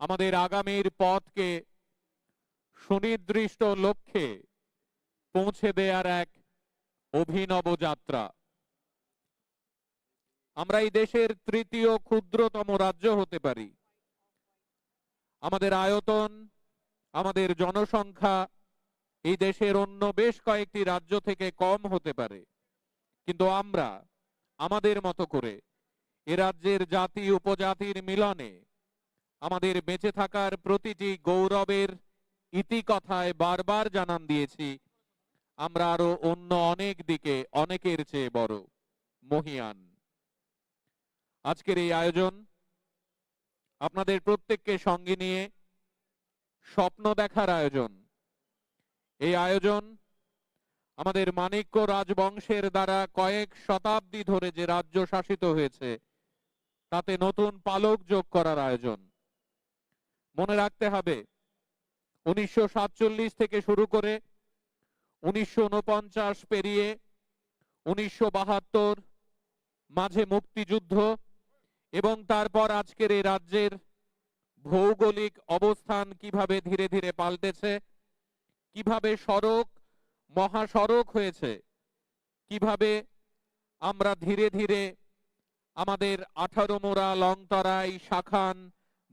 Speaker 3: আমাদের আগামীর পথকে সুনির্দিষ্ট লক্ষ্যে পৌঁছে দেওয়ার এক অভিনব যাত্রা। আমরা এই দেশের তৃতীয় ক্ষুদ্রতম রাজ্য হতে পারি, আমাদের আয়তন, আমাদের জনসংখ্যা এই দেশের অন্য বেশ কয়েকটি রাজ্য থেকে কম হতে পারে, কিন্তু আমরা আমাদের মতো করে এ রাজ্যের জাতি উপজাতির মিলনে আমাদের বেঁচে থাকার প্রতিটি গৌরবের ইতিকথায় বারবার জানান দিয়েছি আমরা আরো অন্য অনেক দিকে অনেকের চেয়ে বড়, মহিয়ান। আজকের এই আয়োজন আপনাদের প্রত্যেককে সঙ্গে নিয়ে স্বপ্ন দেখার আয়োজন। এই আয়োজন আমাদের মাণিক্য রাজবংশের দ্বারা কয়েক শতাব্দী ধরে যে রাজ্য শাসিত হয়েছে তাতে নতুন পালক যোগ করার আয়োজন। মনে রাখতে হবে 1947 থেকে শুরু করে 1949 পেরিয়ে 1972 মাঝে মুক্তিযুদ্ধ এবং তারপর আজকের এই রাজ্যের ভৌগোলিক অবস্থান কিভাবে ধীরে ধীরে পাল্টেছে, কিভাবে সড়ক মহাসড়ক হয়েছে, কিভাবে আমরা ধীরে ধীরে আমাদের 18 মোড়া লংতরাই শাখান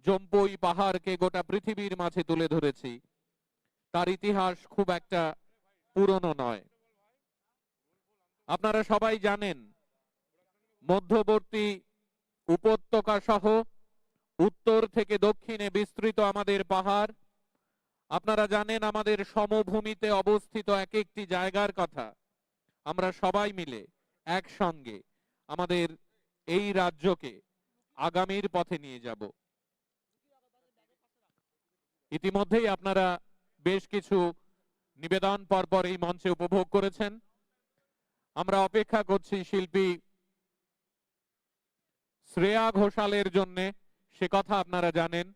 Speaker 3: জম্পই পাহাড়কে গোটা পৃথিবীর মাঝে তুলে ধরেছি, তার ইতিহাস খুব একটা পুরনো নয়। আপনারা সবাই জানেন মধ্যবর্তী উপত্যকা সহ উত্তর থেকে দক্ষিণে বিস্তৃত আমাদের পাহাড়। আপনারা জানেন আমাদের সমভূমিতে অবস্থিত এক একটি জায়গার কথা। আমরা সবাই মিলে একসঙ্গে আমাদের এই রাজ্যকে আগামীর পথে নিয়ে যাব। ইতিমধ্যেই আপনারা বেশ কিছু নিবেদন পরপর এই মঞ্চে উপভোগ করেছেন। আমরা অপেক্ষা করছি শিল্পী শ্রেয়া ঘোষালের জন্যে, সে কথা আপনারা জানেন।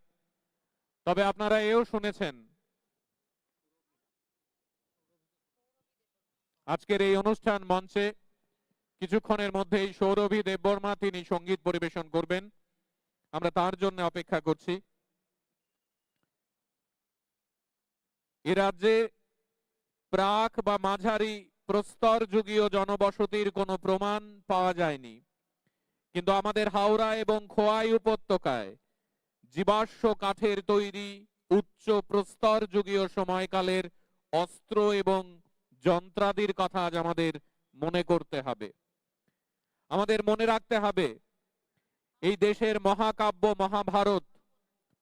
Speaker 3: তবে আপনারা এও শুনেছেন আজকের এই অনুষ্ঠান মঞ্চে কিছুক্ষণের মধ্যেই সৌরভী দেববর্মা তিনি সঙ্গীত পরিবেশন করবেন। আমরা তার জন্য অপেক্ষা করছি। এ রাজ্যে প্রাক বা মাঝারি প্রস্তর যুগীয় জনবসতির কোনো প্রমাণ পাওয়া যায়নি, কিন্তু আমাদের হাওড়া এবং খোয়াই উপত্যকায় জীবাশ্ম কাঠের তৈরি উচ্চ প্রস্তর যুগীয় সময়কালের অস্ত্র এবং যন্ত্রাদির কথা আজ আমাদের মনে করতে হবে। আমাদের মনে রাখতে হবে এই দেশের মহাকাব্য মহাভারত,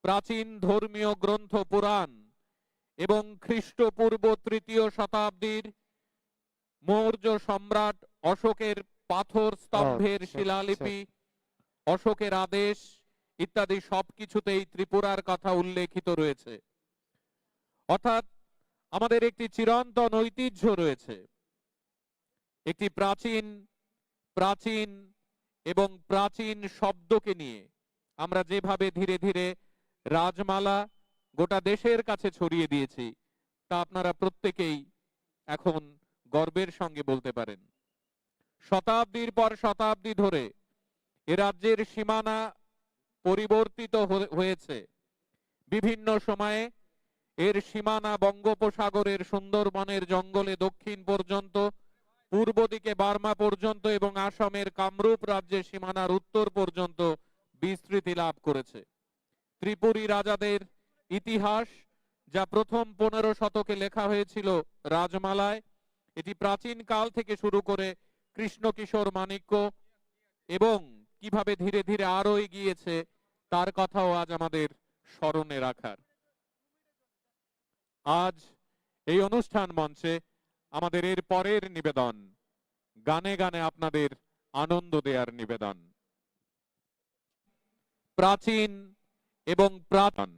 Speaker 3: প্রাচীন ধর্মীয় গ্রন্থ পুরাণ এবং খ্রিস্টপূর্ব 3য় শতাব্দীর মৌর্য সম্রাট অশোকের পাথর স্তম্ভের শিলালিপি, অশোকের আদেশ ইত্যাদি সবকিছুতেই ত্রিপুরার কথা উল্লেখিত রয়েছে। অর্থাৎ আমাদের একটি চিরন্তন ঐতিহ্য রয়েছে, একটি প্রাচীন প্রাচীন এবং প্রাচীন শব্দকে নিয়ে আমরা যেভাবে ধীরে ধীরে রাজমালা গোটা দেশের কাছে ছড়িয়ে দিয়েছি তা আপনারা প্রত্যেকেই এখন গর্বের সঙ্গে বলতে পারেন। শতাব্দীর পর শতাব্দী ধরে এ রাজ্যের সীমানা পরিবর্তিত হয়েছে। বিভিন্ন সময়ে এর সীমানা বঙ্গোপসাগরের সুন্দরবনের জঙ্গলে দক্ষিণ পর্যন্ত, পূর্ব দিকে বার্মা পর্যন্ত এবং আসামের কামরূপ রাজ্যের সীমানার উত্তর পর্যন্ত বিস্তৃতি লাভ করেছে। ত্রিপুরী রাজাদের ইতিহাস যা প্রথম 15 শতকে লেখা হয়েছিল রাজমালায়, এটি প্রাচীন কাল থেকে শুরু করে কৃষ্ণ কিশোর মাণিক্য এবং কিভাবে ধীরে ধীরে আরো এগিয়েছে তার কথাও আজ আমাদের স্মরণে রাখার। আজ এই অনুষ্ঠান মঞ্চে আমাদের এর পরের নিবেদন গানে গানে আপনাদের আনন্দ দেওয়ার নিবেদন। প্রাচীন এবং প্রাচীন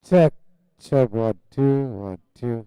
Speaker 2: Check, check, 1 2 1 2.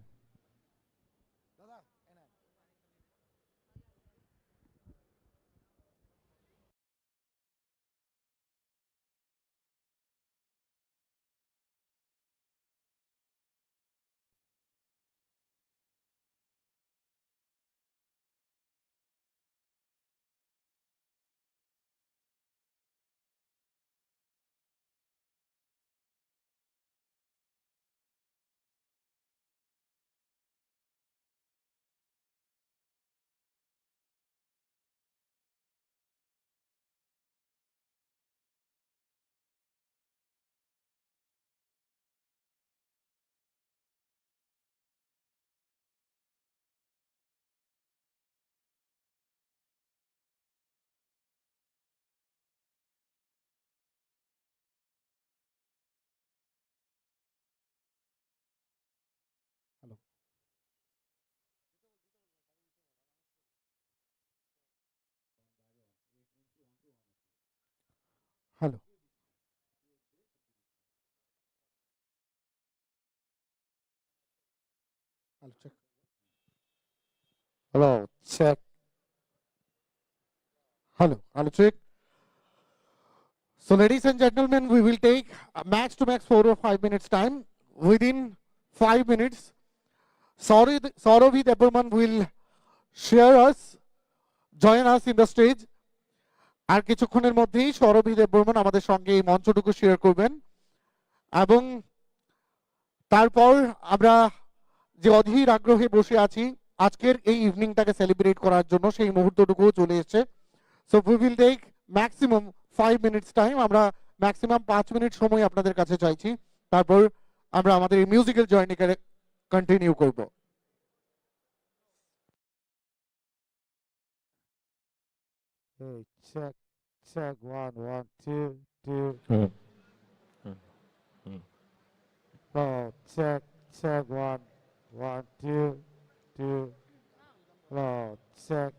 Speaker 2: Hello. Hello, check. Hello, check. Hello, check. So, ladies and gentlemen, we will take a max to max 4 or 5 minutes time. Within 5 minutes, Sauravi Deberman will join us in the stage. আর কিছুক্ষণের মধ্যেই সৌরভী দেববর্মন আমাদের সঙ্গে এই মঞ্চটুকু share করবেন এবং তারপর আমরা যে অধীর আগ্রহে বসে আছি আজকের এই ইভিনিংটাকে সেলিব্রেট করার জন্য সেই মুহূর্তটুকু চলে এসেছে। So we will take maximum 5 minutes time, আমরা ম্যাক্সিমাম 5 মিনিট সময় আপনাদের কাছে চাইছি, তারপর আমরা আমাদের এই মিউজিক্যাল জার্নিকে কন্টিনিউ করব। Hey, check, check, 1 1 2 2. Oh, check, check, 1 1 2 2. Oh, check.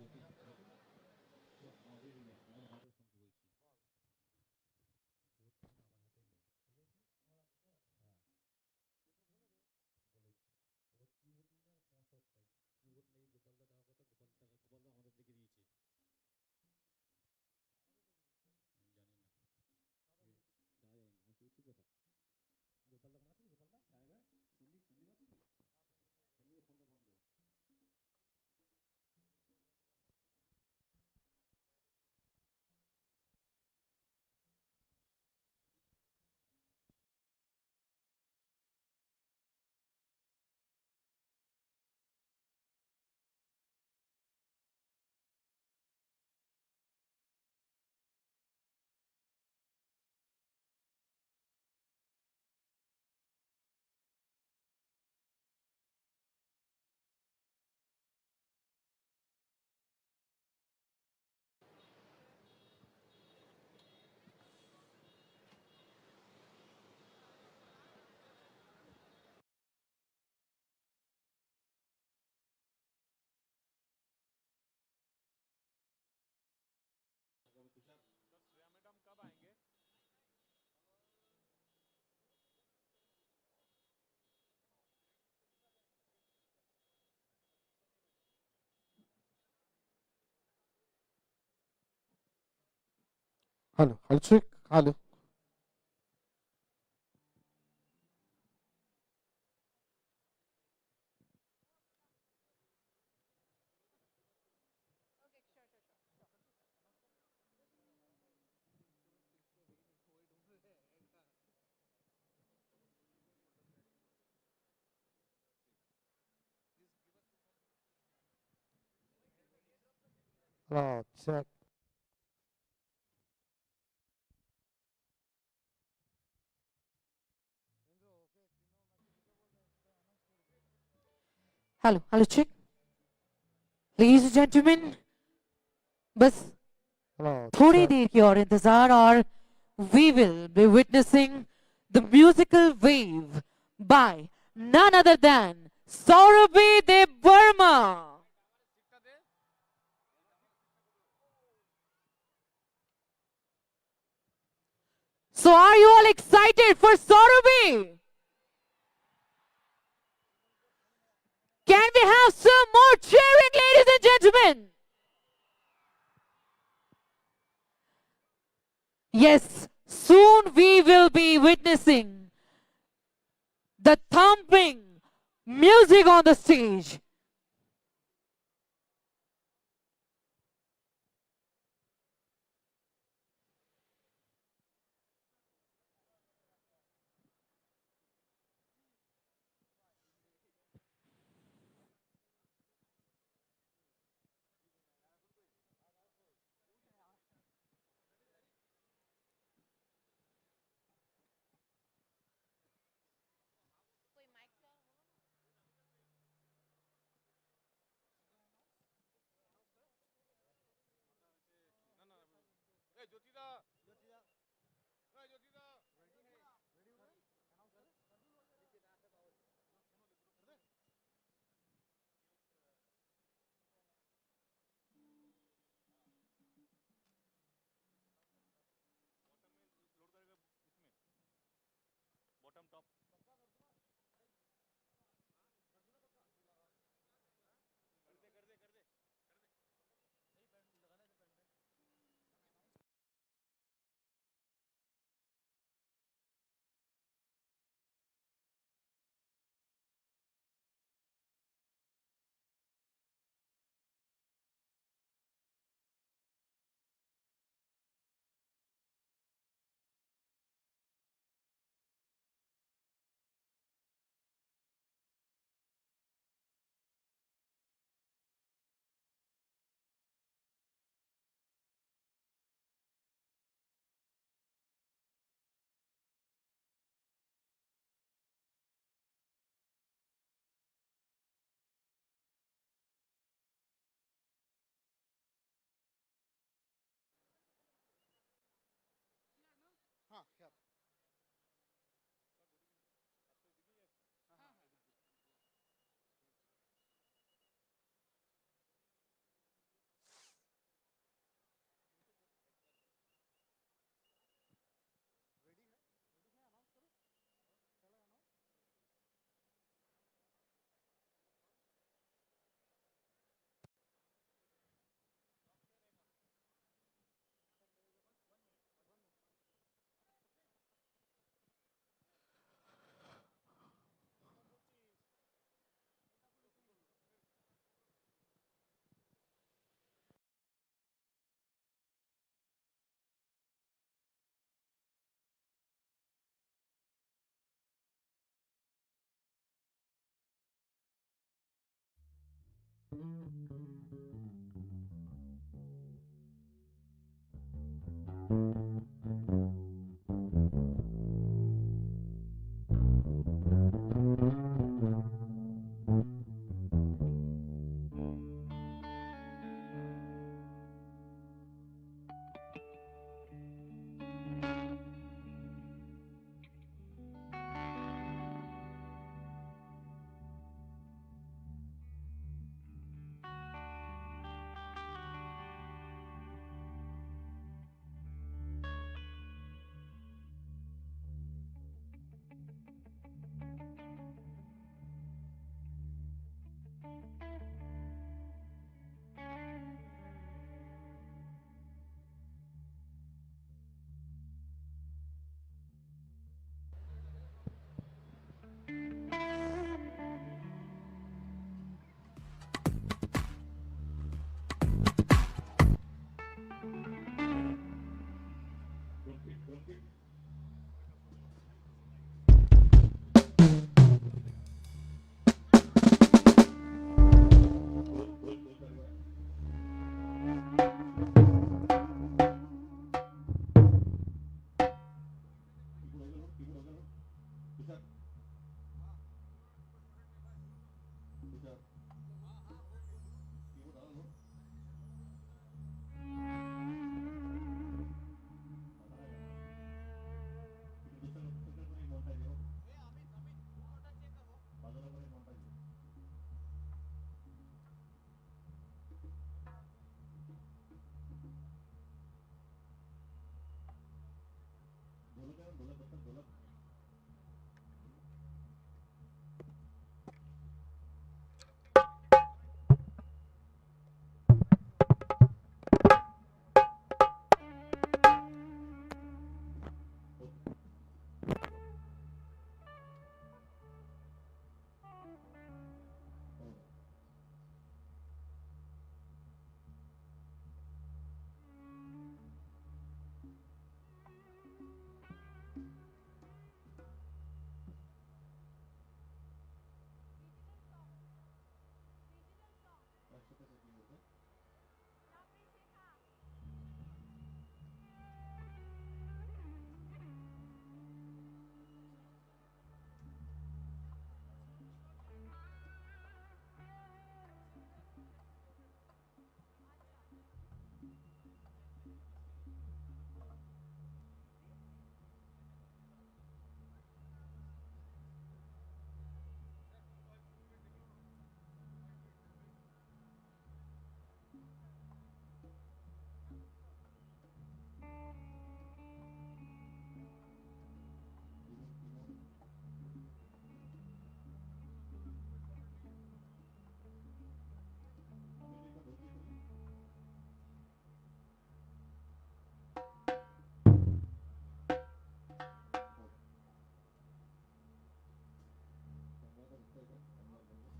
Speaker 2: Hello, check. Hello. Hello, check.
Speaker 4: Hello check. Ladies and gentlemen, बस
Speaker 2: Hello,
Speaker 4: थोड़ी
Speaker 2: check.
Speaker 4: देर की और इंतजार और we will be witnessing the musical wave by none other than Saurabhi Debarma. So are you all excited for Saurabhi? Can we have some more cheering, ladies and gentlemen? Yes, soon we will be witnessing the thumping music on the stage.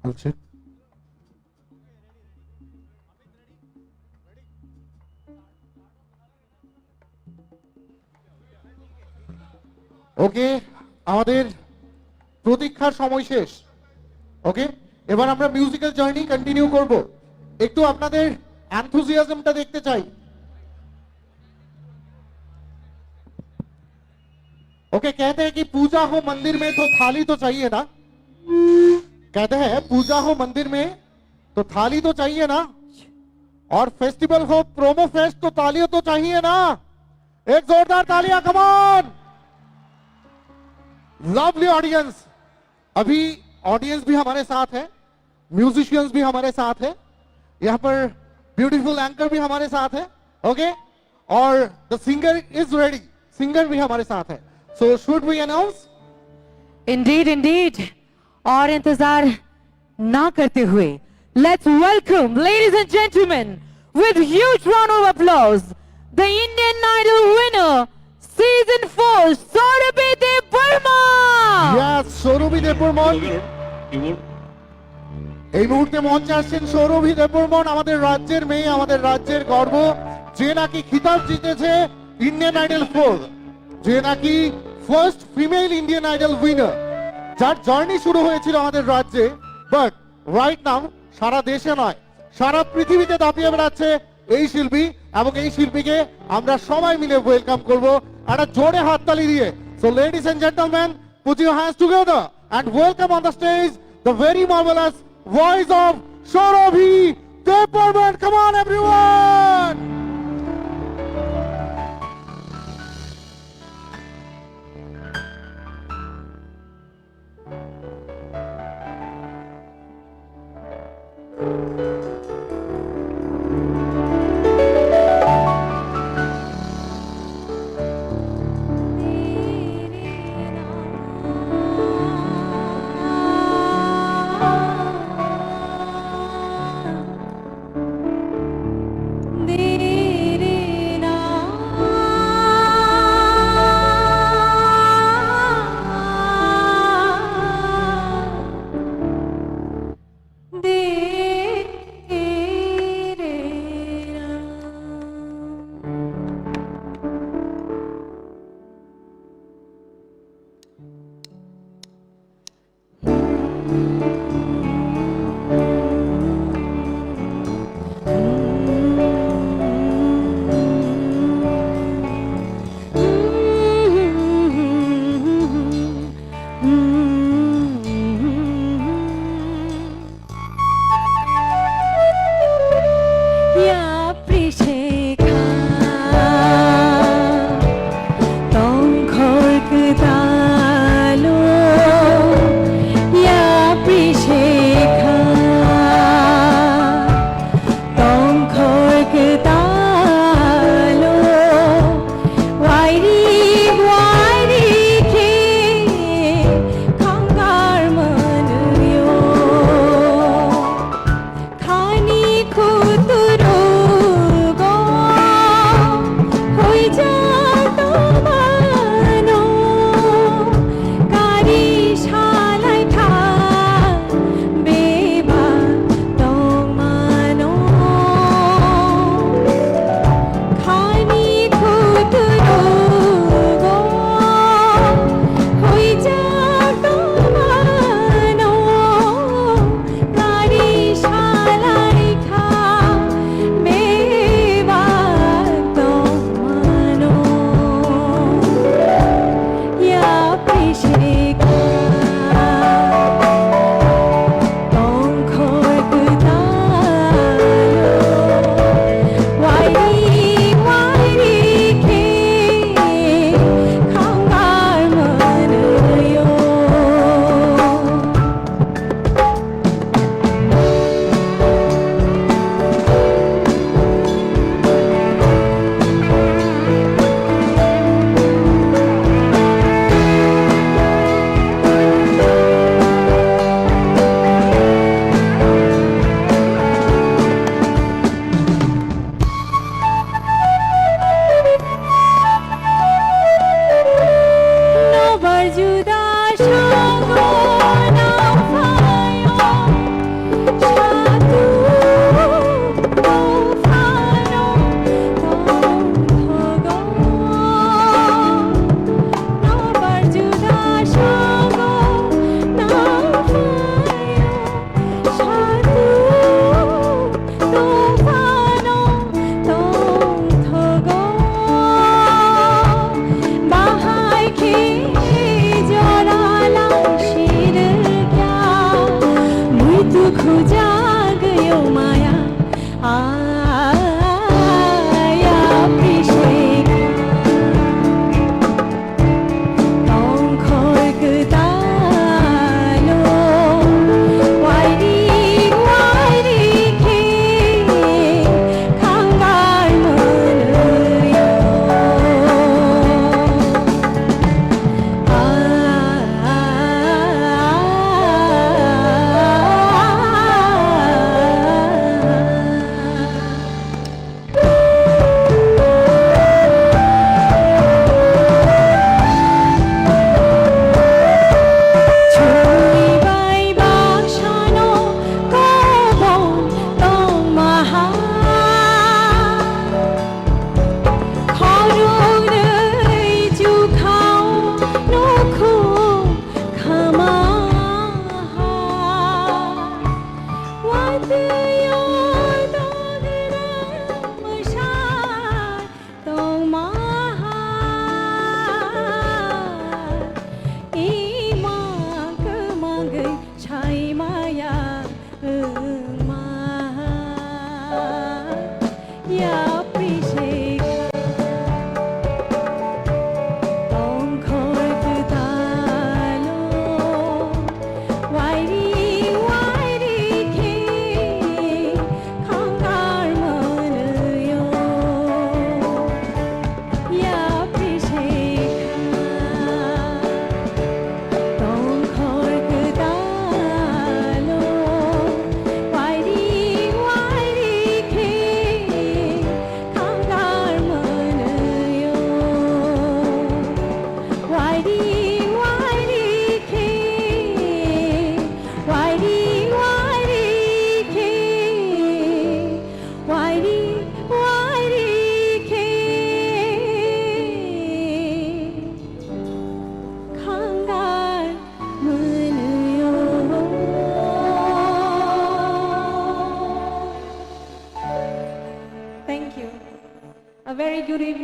Speaker 2: I'll check. ওকে, আমাদের প্রতীক্ষার সময় শেষ। ওকে, এবার আমরা musical journey continue করব। একটু আপনাদের এনথুজিয়াজমটা দেখতে চাই। ओके, कहते हैं कि पूजा हो मंदिर में तो थाली तो चाहिए ना। कहते हैं पूजा हो मंदिर में तो थाली तो चाहिए ना, और फेस्टिवल हो प्रोमो फेस्ट तो तालियां तो चाहिए ना। एक जोरदार तालियां, कम ऑन। लवली ऑडियंस, अभी ऑडियंस भी हमारे साथ है, म्यूजिशियंस भी हमारे साथ है, यहाँ पर ब्यूटीफुल एंकर भी हमारे साथ है। ओके, और the singer is ready, singer भी हमारे साथ है। So should we announce?
Speaker 4: Indeed, indeed. और इंतजार ना करते हुए, let's welcome, ladies and gentlemen, with huge round of applause, the Indian Idol winner, season 4, Saurabhi Burma.
Speaker 2: Yes, Sourabhi Debbarman এই মুহূর্তে মঞ্চে আসছেন। সৌরভী দেববর্মন আমাদের রাজ্যের মেয়ে, আমাদের রাজ্যের গর্ব, যে নাকি খিতাব জিতেছে ইন্ডিয়ান আইডল 4, যে নাকি first female Indian idol winner, যার জার্নি শুরু হয়েছিল আমাদের রাজ্যে, বাট রাইট নাও সারা দেশে নয়, সারা পৃথিবীতে দাপিয়ে বেড়াচ্ছে এই শিল্পী, এবং এই শিল্পীকে আমরা সবাই মিলে ওয়েলকাম করব একটা জোরে হাততালি দিয়ে। So ladies and gentleman, put your hands together and welcome on the stage the very marvellous voice of Saurabhi Debbarman. Come on everyone.
Speaker 5: तेरे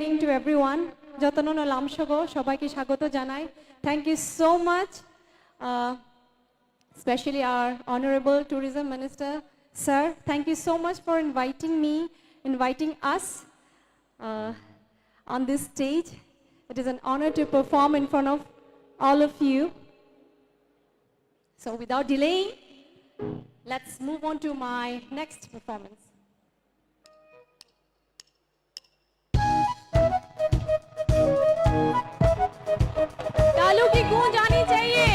Speaker 8: ইভিনিং টু এভরিওয়ান যতন লামসগ সবাইকে স্বাগত জানাই thank you so much especially our honorable tourism minister sir, thank you so much for inviting us on this stage. It is an honor to perform in front of all of you. So without delaying, let's move on to my next performance. तालू की गूंज आनी चाहिए।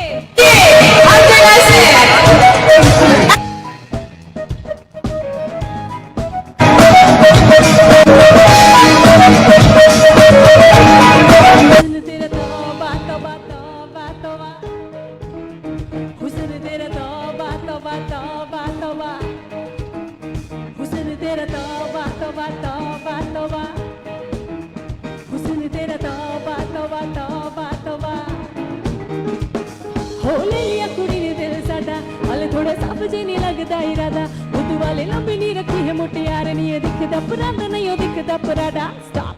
Speaker 8: थोड़ा साफ जे नहीं लगता इरादा बुद्ध वाले लंबी नहीं रखी है मुटियार नहीं है दिखता परांद नहीं हो दिखता पराडा स्टॉप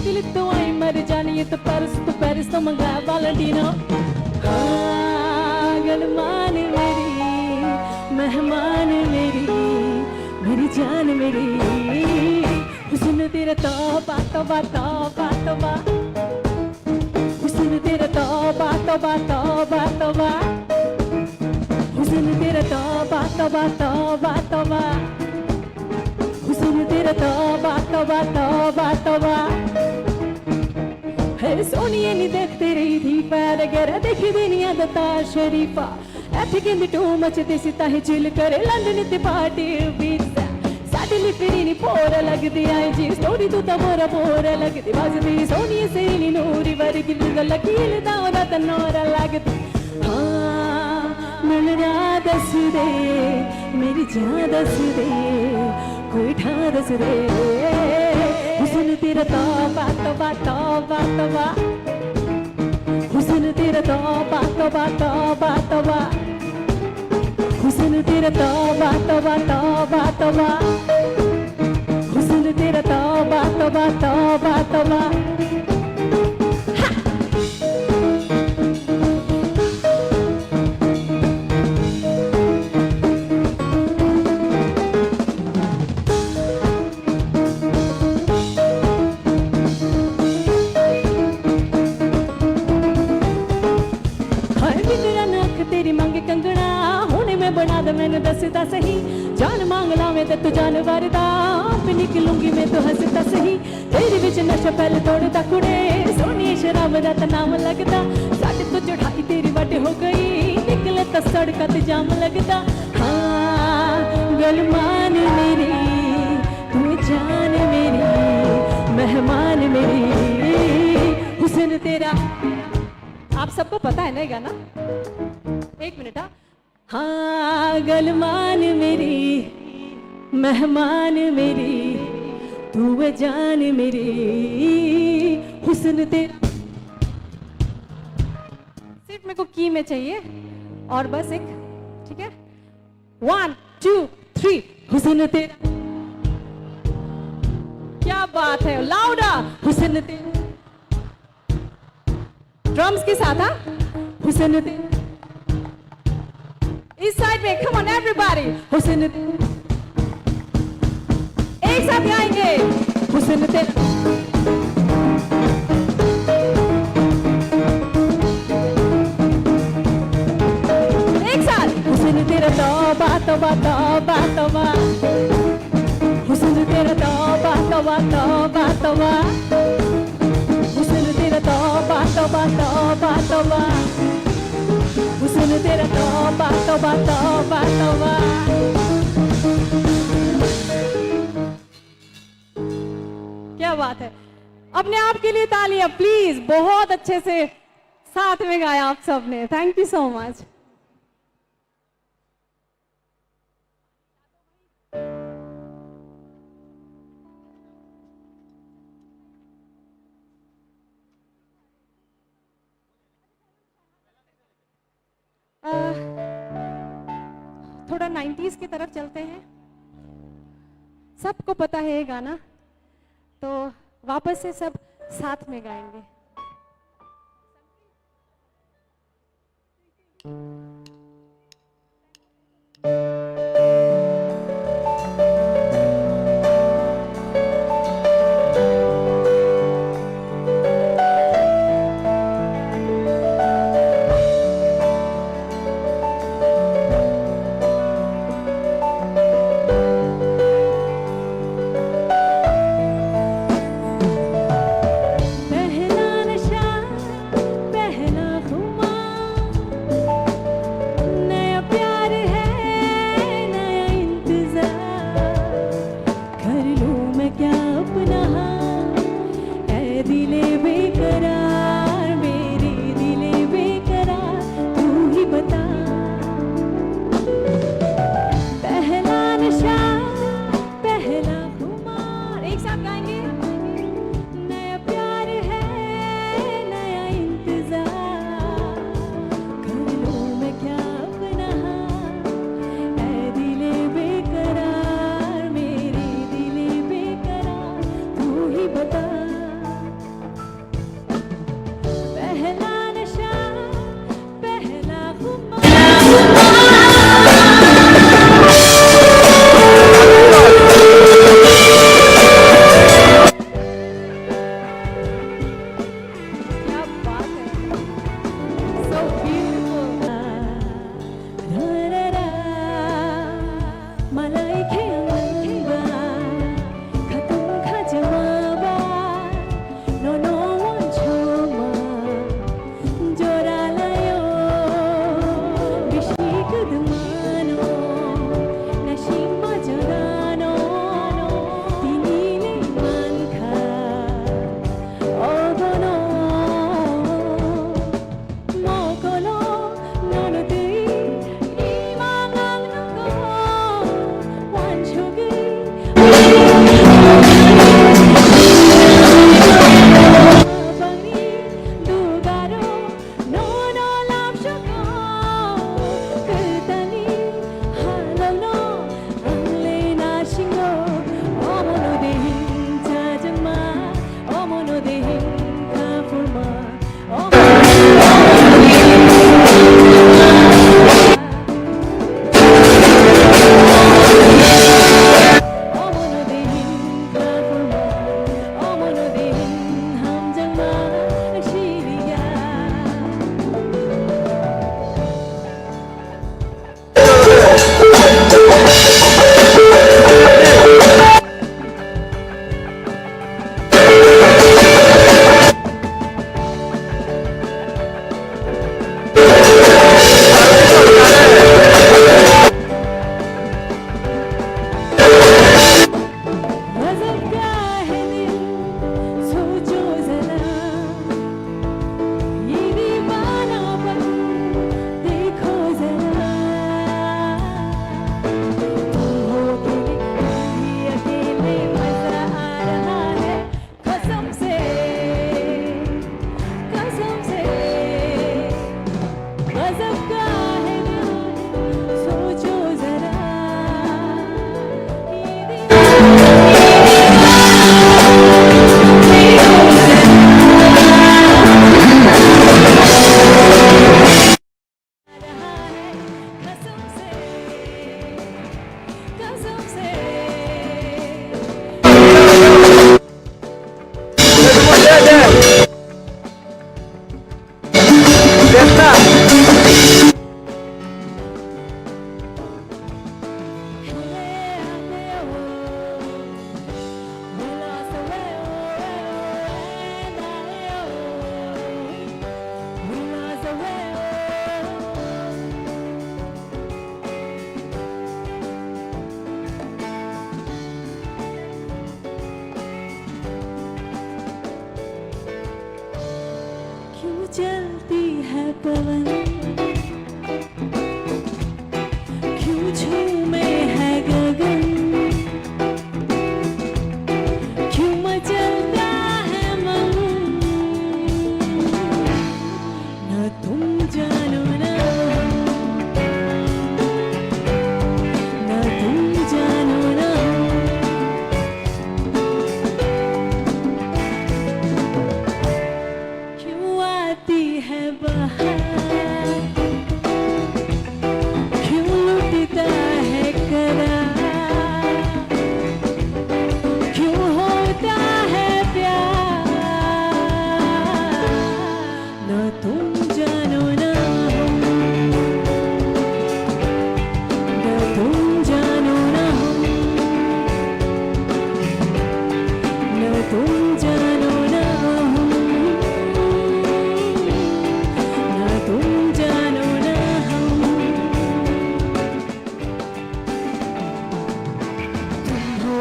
Speaker 8: दिल तो आई मर जानी है तो पेरिस तो मंगा वालंटीनो गलमान मेरी मेहमान मेरी जान मेरी हुस्न तेरा तौबा तौबा तौबा तौबा हुस्न तेरा तौबा तौबा तौबा तौबा हुस्न तेरा तौबा तौबा तौबा तौबा हुस्न तेरा तौबा तौबा तौबा तौबा है सोनिए नी देखते रही थी पैर गैर देखी दुनिया दता शरीफा ऐथे कहंदी टू मच देसी ताही चिल करे लंदन ते पार्टी वीज़ा साडी लिखड़ी नी पोर लगदी आई जी स्टोरी तू ता मोरा पोर लगदी बाजदी सोनिए से नी नूरी वर्गी लकील दावरा तनोरा लगदी हाँ मिलना दस दे मेरी जान दस दे कोई ठा दस दे हुस्न तेरा तौबा तौबा तौबा तौबा हुस्न तेरा तौबा तौबा तौबा तौबा हुस्न तेरा तौबा तौबा तौबा तौबा हुस्न तेरा तौबा तौबा तौबा तौबा मैंने दसता सही जान मांग लावे ते तू जान वरदा पे निकलूंगी मैं तो हंसता सही तेरे विच नशा पहले तोड़दा कुड़े सोनी शराब दा ता नाम लगदा साडे तो चढ़ाई तेरी वाटे हो गई निकले तो सड़का ते जाम लगदा हाँ गलमान मेरी तू जान मेरी मेहमान मेरी हुस्न तेरा आप सबको पता है ना गाना एक मिनट हाँ गलमान मेरी मेहमान मेरी तू है जान मेरी हुस्न तेरा सिर्फ मेरे को की में चाहिए और बस एक ठीक है 1 2 3 हुस्न तेरा क्या बात है लाउडा हुस्न तेरा ड्रम्स के साथ हाँ हुस्न तेरा इस साइड में come on everybody हुस्न एक साथ गाएंगे हुस्न तेरा एक साथ हुस्न तेरा तौबा तौबा तौबा तौबा हुस्न तेरा तौबा तौबा तौबा तौबा हुस्न तेरा तौबा तौबा तौबा तौबा हुस्न तेरा तौबा तौबा तौबा तौबा क्या बात है अपने आप के लिए तालियां प्लीज बहुत अच्छे से साथ में गाया आप सबने थैंक यू सो मच थोड़ा 90s की तरफ चलते हैं सबको पता है ये गाना, तो वापस से सब साथ में गाएंगे। पहला नशा पहला खुमार, नया प्यार है नया इंतजार, कर लूं मैं क्या अपना ऐ दिले बेकरार, मेरे दिले बेकरार, तू ही बता। पहला नशा पहला खुमार, एक साथ गाएंगे। नया प्यार है नया इंतजार, कर लूं मैं क्या अपना ऐ दिले बेकरार, मेरे दिले बेकरार, तू ही बता। पहला नशा पहला खुमार, क्या बात है, so beautiful. रा रा रा, malaike angba, khatong khajama, no no one choma, joralayo, bishik dumano, nashima jorano, tinile mankha. 어거너 먹어로 너너들이 이망하는 거 완촉이 방이 누가로 너너 랍쇼고 그다니 할로로 안레나 싱고 어머노 대힌 짜증마 어머노 대힌 카풀마 어머노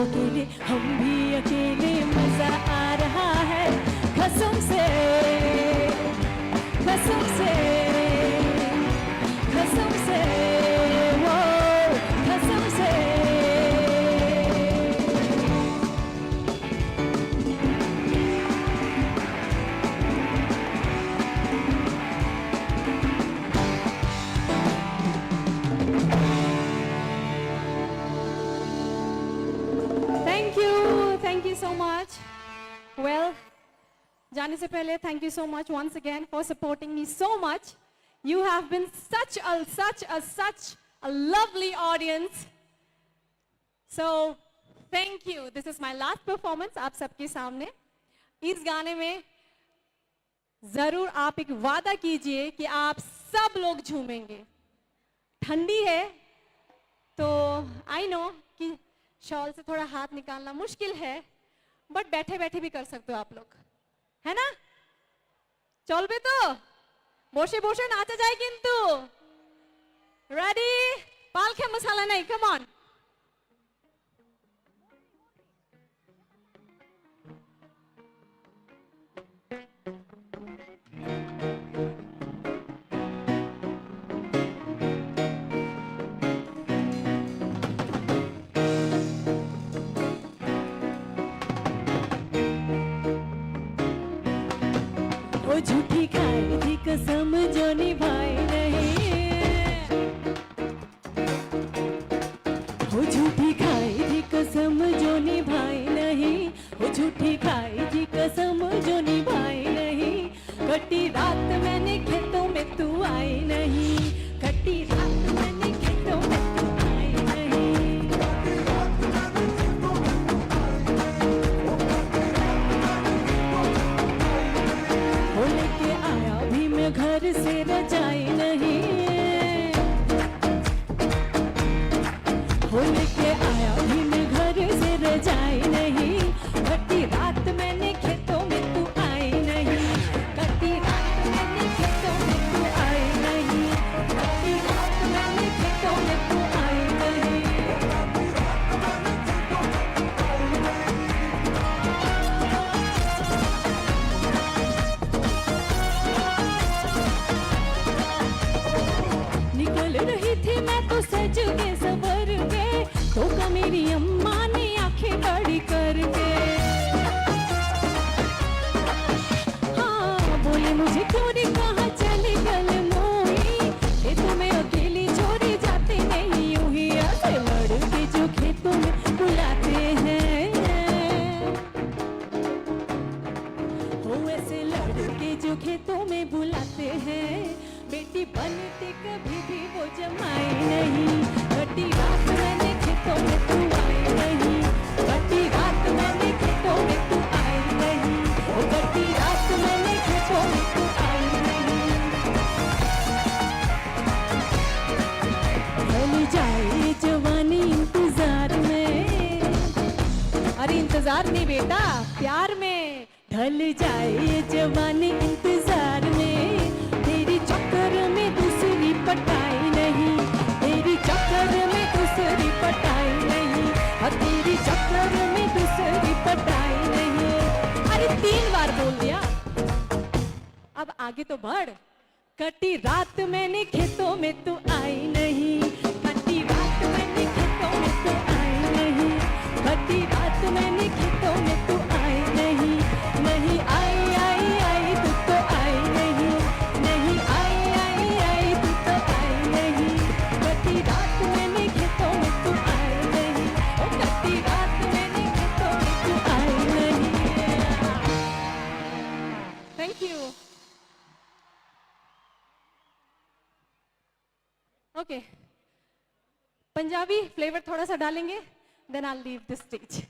Speaker 8: अकेले हम भी अकेले मजा आ रहा है कसम से कसम से कसम से वो कसम से Thank you so much. Well, जाने से पहले thank you so much once again for supporting me so much. You have been such a lovely audience. So, thank you. This is my last performance आप सबके सामने. इस गाने में जरूर आप एक वादा कीजिए कि आप सब लोग झूमेंगे. ठंडी है तो I know कि शॉल से थोड़ा हाथ निकालना मुश्किल है, बट बैठे बैठे भी कर सकते हो आप लोग, है ना? चलबे तो বসে বসে নাচা যায় কিন্তু রেডি পালখে মশালা নাই কাম অন वो झूठी खाई थी कसम जो निभाई नहीं, वो झूठी खाई थी कसम जो निभाई नहीं, वो झूठी खाई थी कसम जो निभाई नहीं. कटी रात मैंने खेतों में तू आई नहीं, कटी रात मैंने खेतों में तू आई नहीं. वो लेके आया भी मैं घर से रजाई नहीं, वो लेके आया भी मैं घर से रजाई नहीं. कटी रात मैंने खेतों में तू आई नहीं, कटी रात मैंने खेतों में तू आई नहीं, कटी रात मैंने खेतों में तू आई नहीं. निकल रही थी मैं तो सज के सवर के, तो का मेरी अम्मा ने आंखें बड़ी करके हाँ बोले मुझे चोरी कहाँ चले गल मोई, ये तो मैं अकेली चोरी जाते नहीं यूं ही ऐसे लड़के जो खेतों में बुलाते हैं, हो ऐसे लड़के जो खेतों में बुलाते हैं. बेटी बनते कभी भी वो जमाई नहीं, कटी रात मैंने खेतों में तू आई नहीं, कटी रात मैंने खेतों में तू आई नहीं, ओ कटी रात मैंने खेतों में तू आई नहीं. ढल जाए जवानी इंतजार में, अरे इंतजार नहीं बेटा प्यार में. ढल जाए जवानी इंतजार में, तेरी चक्कर में दूसरी पटाई नहीं, तेरी चक्कर में दूसरी पटाई नहीं, और तेरी चक्कर में दूसरी पटाई नहीं. अरे 3 बार बोल दिया, अब आगे तो बढ़. कटी रात मैंने खेतों में तू आई नहीं, कटी रात मैंने खेतों में तू आई नहीं, कटी रात मैंने खेतों में तू आई नहीं. नहीं आई आई आई तू तो आई नहीं, नहीं आई आई आई तू तो आई नहीं, कटी रात मैंने खेतों में तू आई नहीं, ओ कटी रात मैंने खेतों में तू आई नहीं. Thank you. Okay Punjabi flavour थोड़ा सा डालेंगे, then I leave this stage.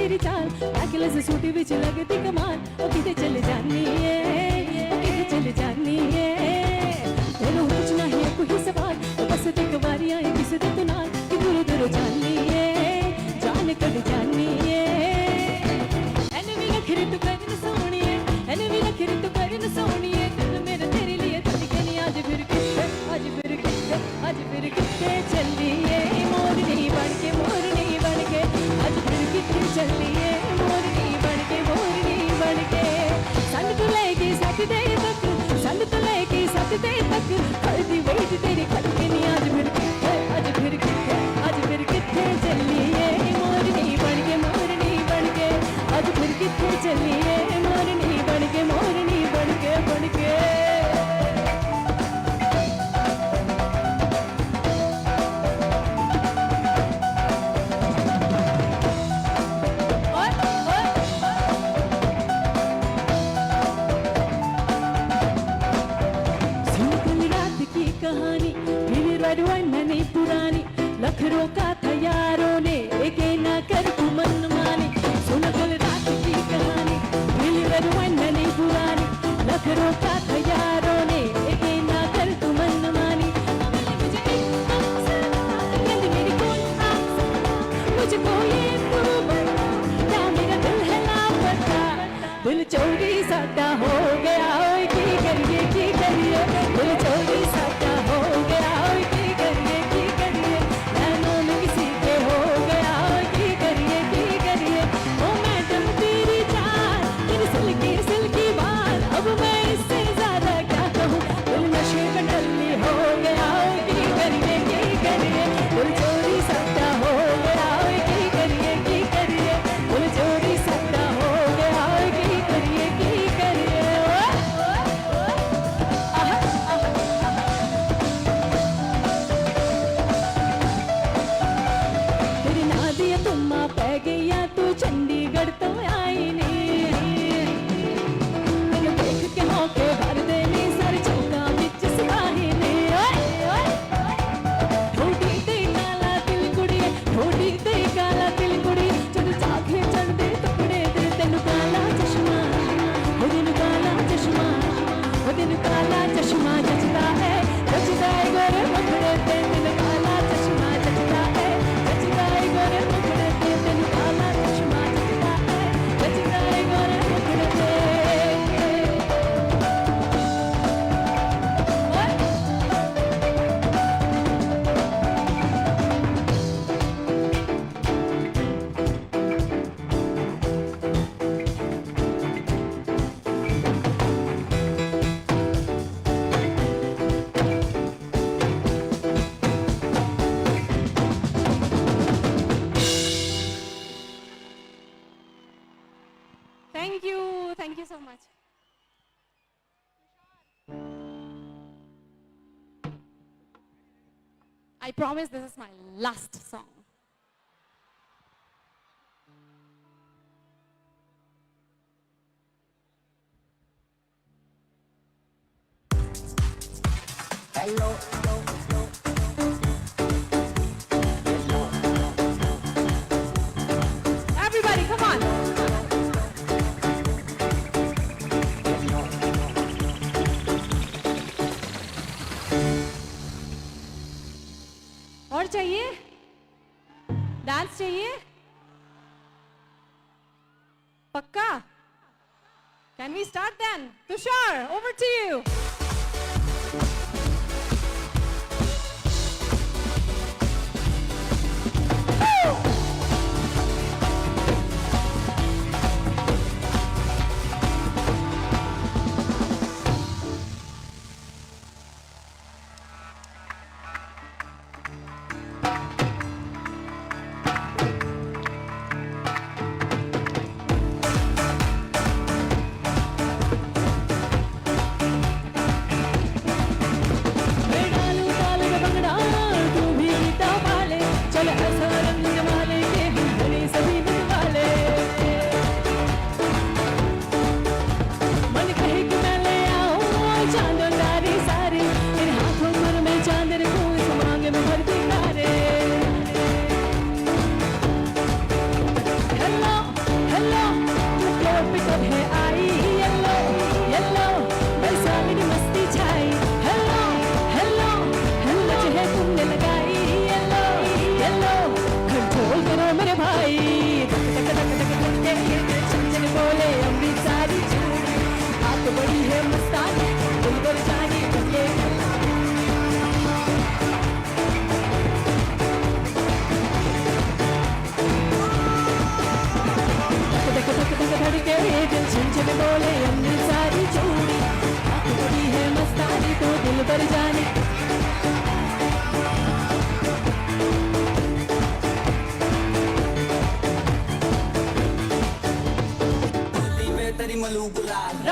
Speaker 8: तेरी चाल नेकलेस सूटी विच लगदी कमाल ओ किते चले जानी है ओ किते चले जानी है तेरे होच ना है कोई सवाल ओ बस एक बारी आए किस दे तू नाल कि दूर दूर जानी है जान कद जानी है एने भी नखरे तू कर न सोनी है एने भी नखरे तू कर न सोनी है दिल मेरा तेरे लिए धड़के नहीं आज फिर किथे आज फिर किथे आज फिर किथे चली है मोरनी बन के आज फिर किथे चली है मोरनी बन के संग तो लेके सटदे तक संग तो लेके सटदे तक करदी वेट तेरी खड़के नहीं आज फिर किथे आज फिर किथे आज फिर किथे चली है मोरनी बन के आज फिर किथे चली है मोरनी बन के कहानी फिर रड़वनी पुरानी लखरों का था यारों ने एक ना कर तू मन मानी सुन कल रात की कहानी फिर रड़वनी पुरानी लखरों का था यारों ने एक ना कर तू मन मानी मुझको ये तू बता क्या मेरा दिल है लापता दिल चोरी साटा हो गया ओए की करिए दिल चोरी साटा हो गया ओए की करिए नैनों में किसी के हो गया ओए की करिए ओ मैडम तेरी जान तेरी सिल्की बाल अब मैं इससे ज्यादा क्या कहूँ दिल नशे का टल्ली हो गया ओए की करिए दिल चोरी साटा हो गया ओए की करिए दिल चोरी साटा हो गया ओए की करिए तेरी नादिया तुम्मा पै गया तू चंडीगढ़ तो आई नहीं तेन देख के मौके भर देने सर चौका विच सिपाही ने ठोडी ते काला तिल कुड़िए ठोडी ते काला तिल कुड़िए जद चाखे चढ़दे टुकड़े ते तेनु काला चश्मा ओ तेनु काला चश्मा ओ तेनु काला चश्मा जचदा है गोरे मुखड़े ते तेनु काला चश्मा जचदा है गोरे मुखड़े ते तेनु काला चश्मा जचदा है गोरे मुखड़े ते Thank you so much. I promise this is my last song. Everybody, come on. और चाहिए डांस चाहिए पक्का Can we start then? Tushar, over to you.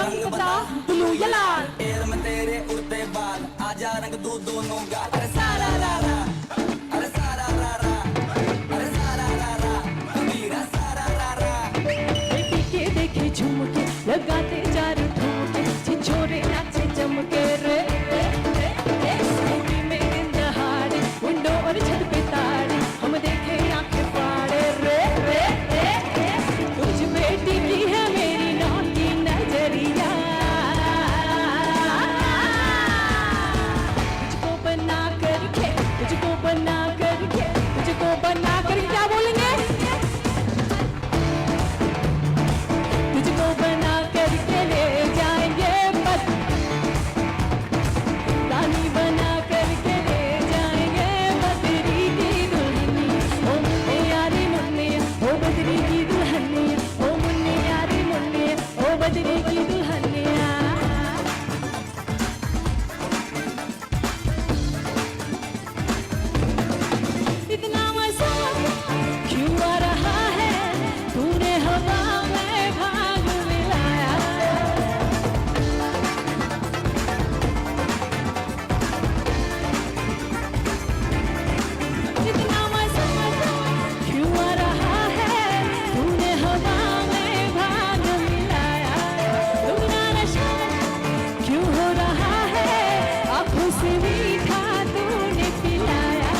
Speaker 8: रंग बता ब्लू या लाल
Speaker 9: एर में तेरे उड़ते बाल आजा रंग दो दोनों गाल अरे सारा रा रा अरे सारा रा रा अरे सारा रा रा मेरा सारा रा रा
Speaker 8: बेटी के देखे झुमके लगाते चारों ठुमके छिछोरे नाचे चमके रे स्कूटी में दिन दहाड़े विंडो और छत पे तारे हम देखे आंखें फाड़े रे तुझ बेटी की है मेरी नौकी नजरिया तुझको बना करके तुझको बना करके तुझको बना करके क्या बोलेंगे तुझको बना करके ले जाएंगे बस रानी बना करके ले जाएंगे बदरी की दुल्हनिया ओ मुन्ने यारी मुन्ने ओ बदरी की दुल्हनिया ओ मुन्ने यारी मुन्ने ओ बदरी की दुल्हनिया इतना मजा क्यों आ रहा है तूने हवा में भाग मिलाया इतना मजा क्यों आ रहा है तूने हवा में भाग मिलाया तुमरा नशा क्यों हो रहा है आंखों से मीठा तूने पिलाया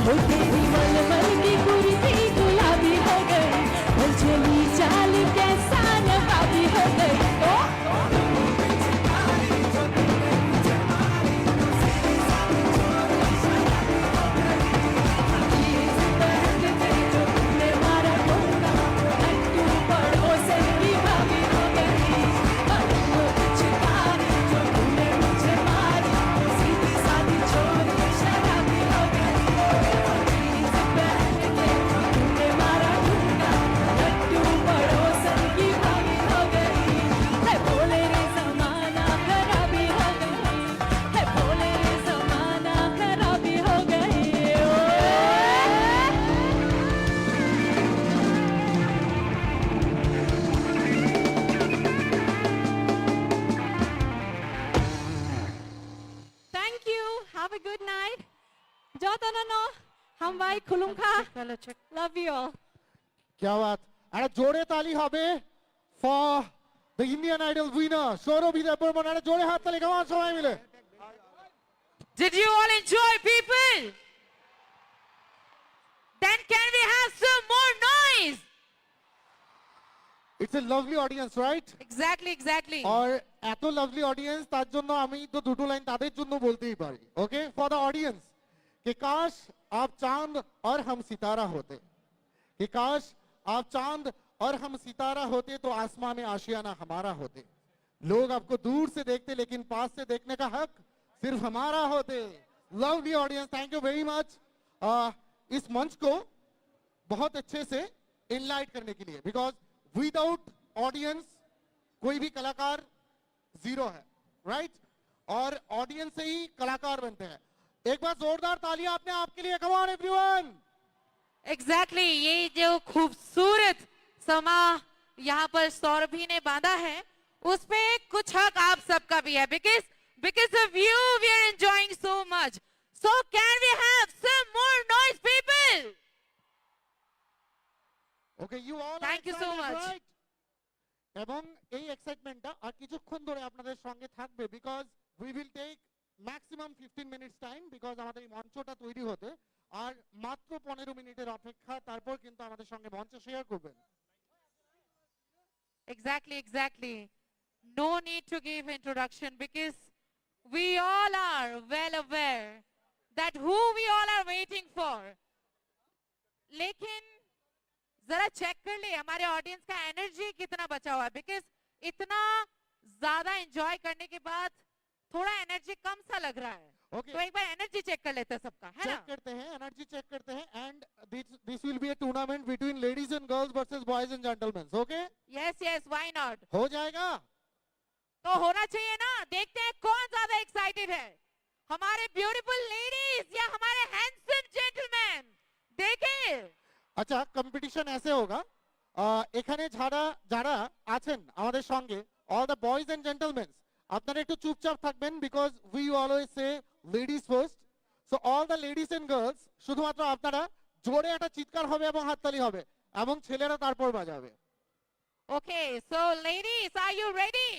Speaker 8: हो तेरी मलमल की कुर्ती गुलाबी हो गई वो चली चाल कैसा नवाबी हो गई ओ तूने मारा धोखा तू पड़ोसन की भाभी हो गई वो चितारी जो तूने मुझे मारी सीधी सादी छोड़ के शराबी हो गई तूने मारा धोखा तू पड़ोसन की भाभी हो गई है बोले रे जमाना खराबी हो गई है बोले रे जमाना खराबी हो गई Thank you. Have a good night. Jotanono, हम भाई खुलुमखा. Love you all.
Speaker 2: क्या बात একটা জোরে তালি হবে for the Indian idol winner Sourav Debbarman একটা জোরে হাত তালি কেমন সবাই মিলে
Speaker 4: Did you all enjoy, people? Then can we have some more noise?
Speaker 2: It's a lovely audience right
Speaker 4: Exactly, exactly.
Speaker 2: और এত লাভলি অডিয়েন্স তার জন্য আমি তো দুটো লাইন তাদের জন্য বলতেই পারি ওকে ফর দ্য অডিয়েंस कि काश आप चांद और हम सितारा होते कि काश आप चांद और हम सितारा होते तो आसमां में आशियाना हमारा होते लोग आपको दूर से देखते लेकिन पास से देखने का हक सिर्फ हमारा होते lovely audience thank you very much इस मंच को बहुत अच्छे से इनलाइट करने के लिए बिकॉज विदाउट ऑडियंस कोई भी कलाकार जीरो है राइट और ऑडियंस से ही कलाकार बनते हैं एक बार जोरदार तालियां आपने आपके लिए कम ऑन एवरीवन
Speaker 4: एग्जैक्टली ये जो खूबसूरत समा यहाँ पर सौरभी ने बांधा है उस पे कुछ हक आप सबका भी है because of you we are enjoying so much. So can we have some more noise, people?
Speaker 2: Okay, you all
Speaker 4: Thank you so much.
Speaker 2: right? এবং এই এক্সাইটমেন্টটা আর কিছুক্ষণ ধরে আপনাদের সঙ্গে থাকবে because we will take maximum 15 minutes time because আমাদের এই মঞ্চটা তৈরি হতে আর মাত্র 15 মিনিটের অপেক্ষা তারপর কিন্তু আমাদের সঙ্গে মঞ্চ শেয়ার করবেন
Speaker 4: Exactly. No need to give introduction because we all are well aware that who we all are waiting for. लेकिन जरा चेक कर ले हमारे ऑडियंस का एनर्जी कितना बचा हुआ है बिकॉज इतना ज्यादा एंजॉय करने के बाद थोड़ा एनर्जी कम सा लग रहा है
Speaker 2: Okay.
Speaker 4: तो एक बार एनर्जी चेक कर लेते हैं सबका है ना
Speaker 2: चेक करते हैं एनर्जी चेक करते हैं and this will be a tournament between ladies and girls versus boys and gentleman okay
Speaker 4: yes why not
Speaker 2: हो जाएगा
Speaker 4: तो होना चाहिए ना देखते हैं कौन ज्यादा एक्साइटेड है हमारे ब्यूटीफुल लेडीज या हमारे हैंडसम जेंटलमैन देखें
Speaker 2: আচ্ছা কম্পিটিশন এসে হোগা এখানে যারা যারা আছেন আমাদের সঙ্গে all the boys and gentlemen, আপনারা একটু চুপচাপ থাকবেন because we always say ladies first. So all the ladies and girls, শুধুমাত্র আপনারা জোরে একটা চিৎকার হবে এবং হাততালি হবে এবং ছেলেরা তারপর বাজাবে।
Speaker 4: Okay, so ladies, are you ready?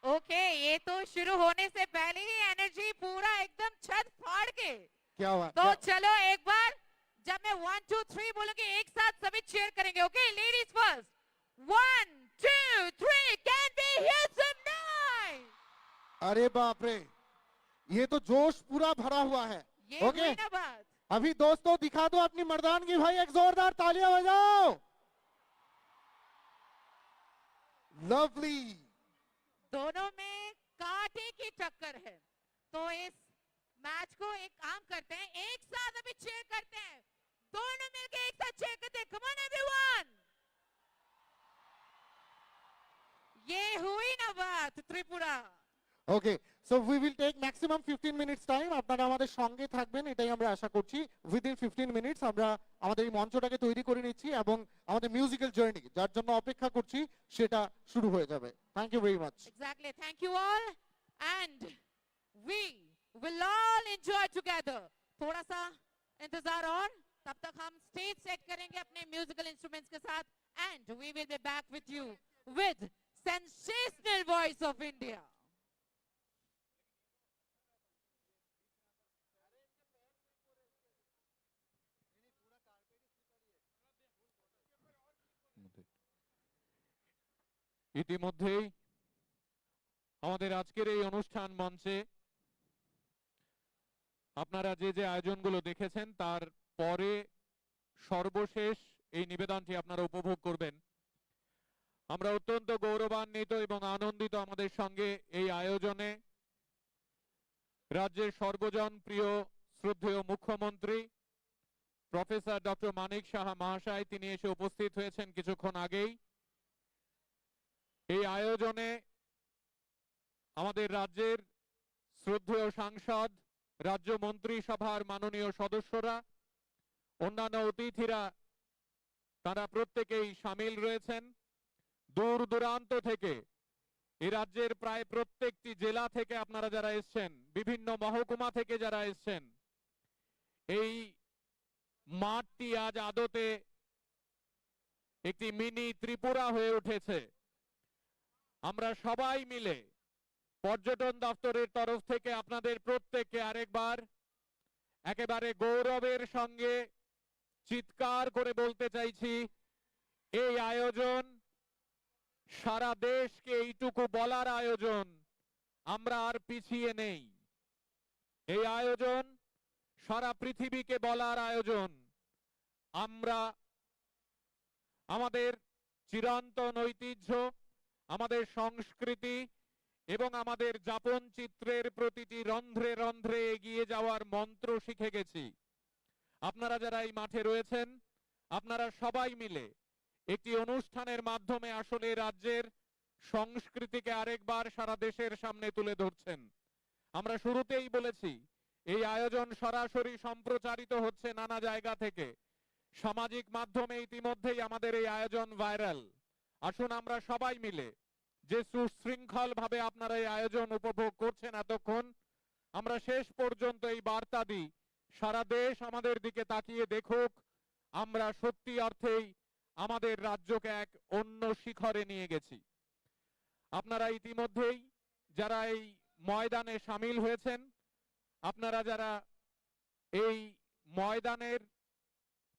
Speaker 4: Okay, ये तो शुरू होने से पहले ही एनर्जी पूरा एकदम छत फाड़ के।
Speaker 2: क्या हुआ?
Speaker 4: तो चलो एक बार जब मैं 1 2 3 बोलूंगी एक साथ सभी चीयर करेंगे। Okay, ladies first. 1 2 3, can we hear some noise?
Speaker 2: अरे बाप रे, ये तो जोश पूरा भरा हुआ है।
Speaker 4: ये
Speaker 2: ओके,
Speaker 4: हुई ना बात।
Speaker 2: अभी दोस्तों दिखा दो अपनी मर्दानगी भाई, एक जोरदार तालियां बजाओ। लवली।
Speaker 4: दोनों में कांटे की टक्कर है, तो इस मैच को एक काम करते हैं, एक साथ अभी चीयर करते हैं, दोनों मिलके एक साथ चीयर करते हैं। कम ऑन एवरीवन, ये हुई ना बात Tripura.
Speaker 2: Okay, so we will take maximum 15 minutes time. আপনারা আমাদের সঙ্গে থাকবেন এটাই আমরা আশা করছি। উইদিন 15 মিনিটস আমরা আমাদের এই মঞ্চটাকে তৈরি করে নিচ্ছি এবং আমাদের মিউজিক্যাল জার্নি যার জন্য অপেক্ষা করছি সেটা শুরু হয়ে যাবে। Thank you very much.
Speaker 4: Exactly, thank you all, and we will all enjoy together. थोड़ा सा इंतजार और तब तक हम स्टेज सेट करेंगे अपने म्यूजिकल इंस्ट्रूमेंट्स के साथ, and we will be back with you with sensational voice of India.
Speaker 3: ইতিমধ্যেই আমাদের আজকের এই অনুষ্ঠান মঞ্চে আপনারা যে যে আয়োজনগুলো দেখেছেন তার পরে সর্বশেষ এই নিবেদনটি আপনারা উপভোগ করবেন। আমরা অত্যন্ত গৌরবান্বিত এবং আনন্দিত আমাদের সঙ্গে এই আয়োজনে রাজ্যের সর্বজন প্রিয় শ্রদ্ধেয় মুখ্যমন্ত্রী প্রফেসর ডক্টর মানিক সাহা মহাশয় তিনি এসে উপস্থিত হয়েছেন কিছুক্ষণ আগেই। এই আয়োজনে আমাদের রাজ্যের শ্রদ্ধেয় সাংসদ, রাজ্য মন্ত্রিসভার মাননীয় সদস্যরা, অন্যান্য অতিথিরা তারা প্রত্যেকেই শামিল রয়েছেন। দূর দূরান্ত থেকে এই রাজ্যের প্রায় প্রত্যেকটি জেলা থেকে আপনারা যারা এসছেন, বিভিন্ন মহকুমা থেকে যারা এসছেন, এই মাঠটি আজ আদতে একটি মিনি ত্রিপুরা হয়ে উঠেছে। আমরা সবাই মিলে পর্যটন দপ্তরের তরফ থেকে আপনাদের প্রত্যেককে আরেকবার একেবারে গৌরবের সঙ্গে চিৎকার করে বলতে চাইছি, এই আয়োজন সারা দেশকে এইটুকু বলার আয়োজন, আমরা আর পিছিয়ে নেই। এই আয়োজন সারা পৃথিবীকে বলার আয়োজন, আমরা আমাদের চিরন্তন ঐতিহ্য, আমাদের সংস্কৃতি এবং আমাদের যাপন চিত্রের প্রতিটি রন্ধ্রে রন্ধ্রে এগিয়ে যাওয়ার মন্ত্র শিখে গেছি। আপনারা যারা এই মাঠে রয়েছেন, আপনারা সবাই মিলে একটি অনুষ্ঠানের মাধ্যমে আসলে রাজ্যের সংস্কৃতিকে আরেকবার সারা দেশের সামনে তুলে ধরছেন। আমরা শুরুতেই বলেছি এই আয়োজন সরাসরি সম্প্রচারিত হচ্ছে নানা জায়গা থেকে। সামাজিক মাধ্যমে ইতিমধ্যেই আমাদের এই আয়োজন ভাইরাল। আসুন আমরা সবাই মিলে যে সুশৃঙ্খল ভাবে আপনারা এই আয়োজন উপভোগ করছেন এতক্ষণ, আমরা শেষ পর্যন্ত এই বার্তা দিই, সারা দেশ আমাদের দিকে তাকিয়ে দেখুক, আমরা সত্যি অর্থেই আমাদের রাজ্যকে এক অন্য শিখরে নিয়ে গেছি। আপনারা ইতিমধ্যেই যারা এই ময়দানে শামিল হয়েছেন, আপনারা যারা এই ময়দানের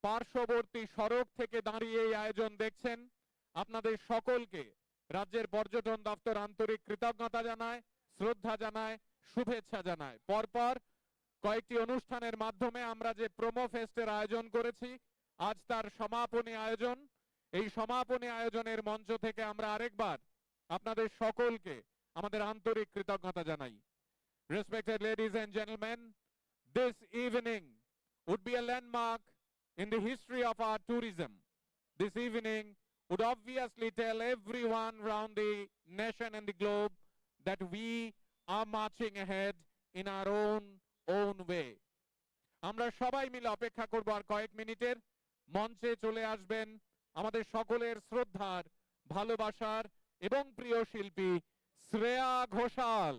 Speaker 3: পার্শ্ববর্তী সড়ক থেকে দাঁড়িয়ে এই আয়োজন দেখছেন, আপনাদের সকলকে রাজ্যের পর্যটন দপ্তর আন্তরিক কৃতজ্ঞতা জানায়, শ্রদ্ধা জানায়, শুভেচ্ছা জানায়। পরপর কয়েকটি অনুষ্ঠানের মাধ্যমে আমরা যে প্রোমো ফেস্টের আয়োজন করেছি, আজ তার সমাপনী আয়োজন। এই সমাপনী আয়োজনের মঞ্চ থেকে আমরা আরেকবার আপনাদের সকলকে আমাদের আন্তরিক কৃতজ্ঞতা জানাই। Respected ladies and gentlemen, this evening would be a landmark in the history of our tourism. This evening would obviously tell everyone around the nation and the globe that we are marching ahead in our own way. আমরা সবাই মিলে অপেক্ষা করব আর কয়েক মিনিটের। মঞ্চে চলে আসবেন আমাদের সকলের শ্রদ্ধার ভালোবাসার এবং প্রিয় শিল্পী শ্রেয়া ঘোষাল।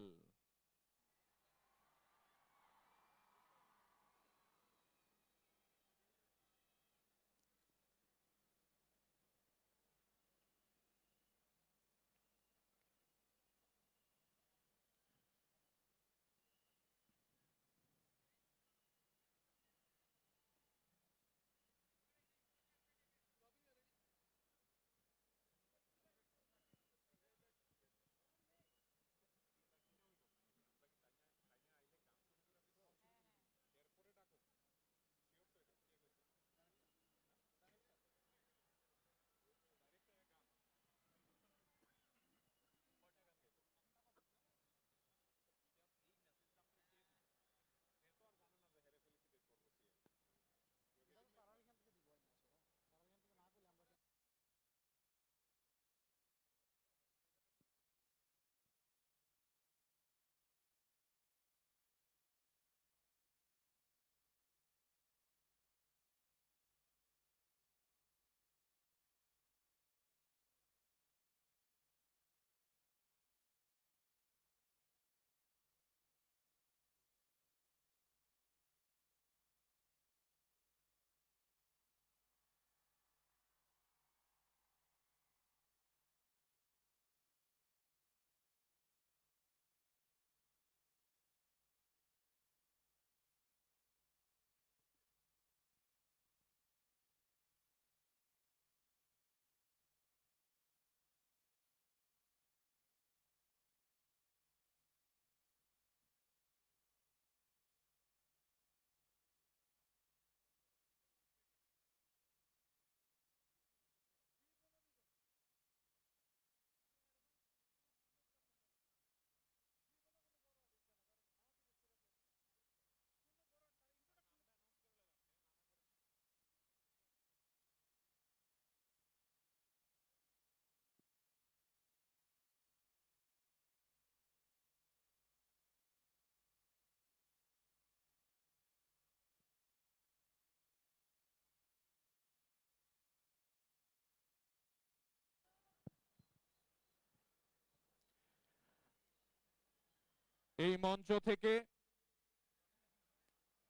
Speaker 3: এই মঞ্চ থেকে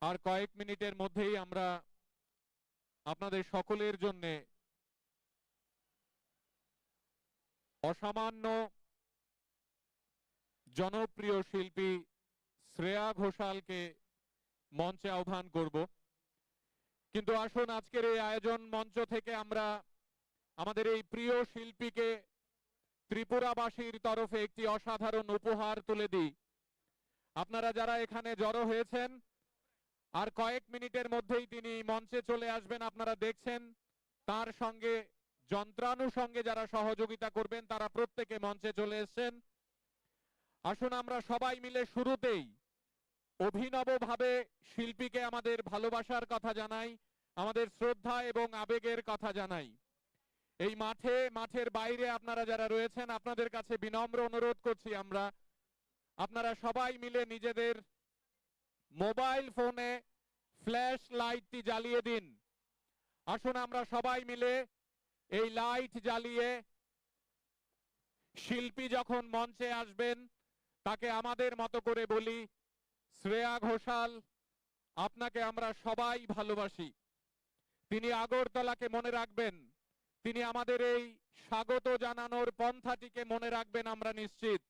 Speaker 3: আর কয়েক মিনিটের মধ্যেই আমরা আপনাদের সকলের জন্য অসামান্য জনপ্রিয় শিল্পী শ্রেয়া ঘোষালকে মঞ্চে আহ্বান করব। কিন্তু আসুন আজকের এই আয়োজন মঞ্চ থেকে আমরা আমাদের এই প্রিয় শিল্পীকে ত্রিপুরাবাসীর তরফে একটি অসাধারণ উপহার তুলে দিই। আপনারা যারা এখানে জড়ো হয়েছেন, আর কয়েক মিনিটের মধ্যেই তিনি মঞ্চে চলে আসবেন। আপনারা দেখছেন তার সঙ্গে যন্ত্রানুষঙ্গে যারা সহযোগিতা করবেন তারা প্রত্যেকে মঞ্চে চলে এসেছেন। আসুন আমরা সবাই মিলে শুরুতেই অভিনবভাবে শিল্পীকে আমাদের ভালোবাসার কথা জানাই, আমাদের শ্রদ্ধা এবং আবেগের কথা জানাই। এই মাঠের বাইরে আপনারা যারা রয়েছেন আপনাদের কাছে বিনম্র অনুরোধ করছি আপনারা সবাই মিলে নিজেদের মোবাইল ফোনে ফ্ল্যাশ লাইটটি জ্বালিয়ে দিন। আসুন আমরা সবাই মিলে এই লাইট জ্বালিয়ে শিল্পী যখন মঞ্চে আসবেন তাকে আমাদের মতো করে বলি, শ্রেয়া ঘোষাল, আপনাকে আমরা সবাই ভালোবাসি। তিনি আগরতলাকে মনে রাখবেন, তিনি আমাদের এই স্বাগত জানানোর পন্থাটিকে মনে রাখবেন আমরা নিশ্চিত।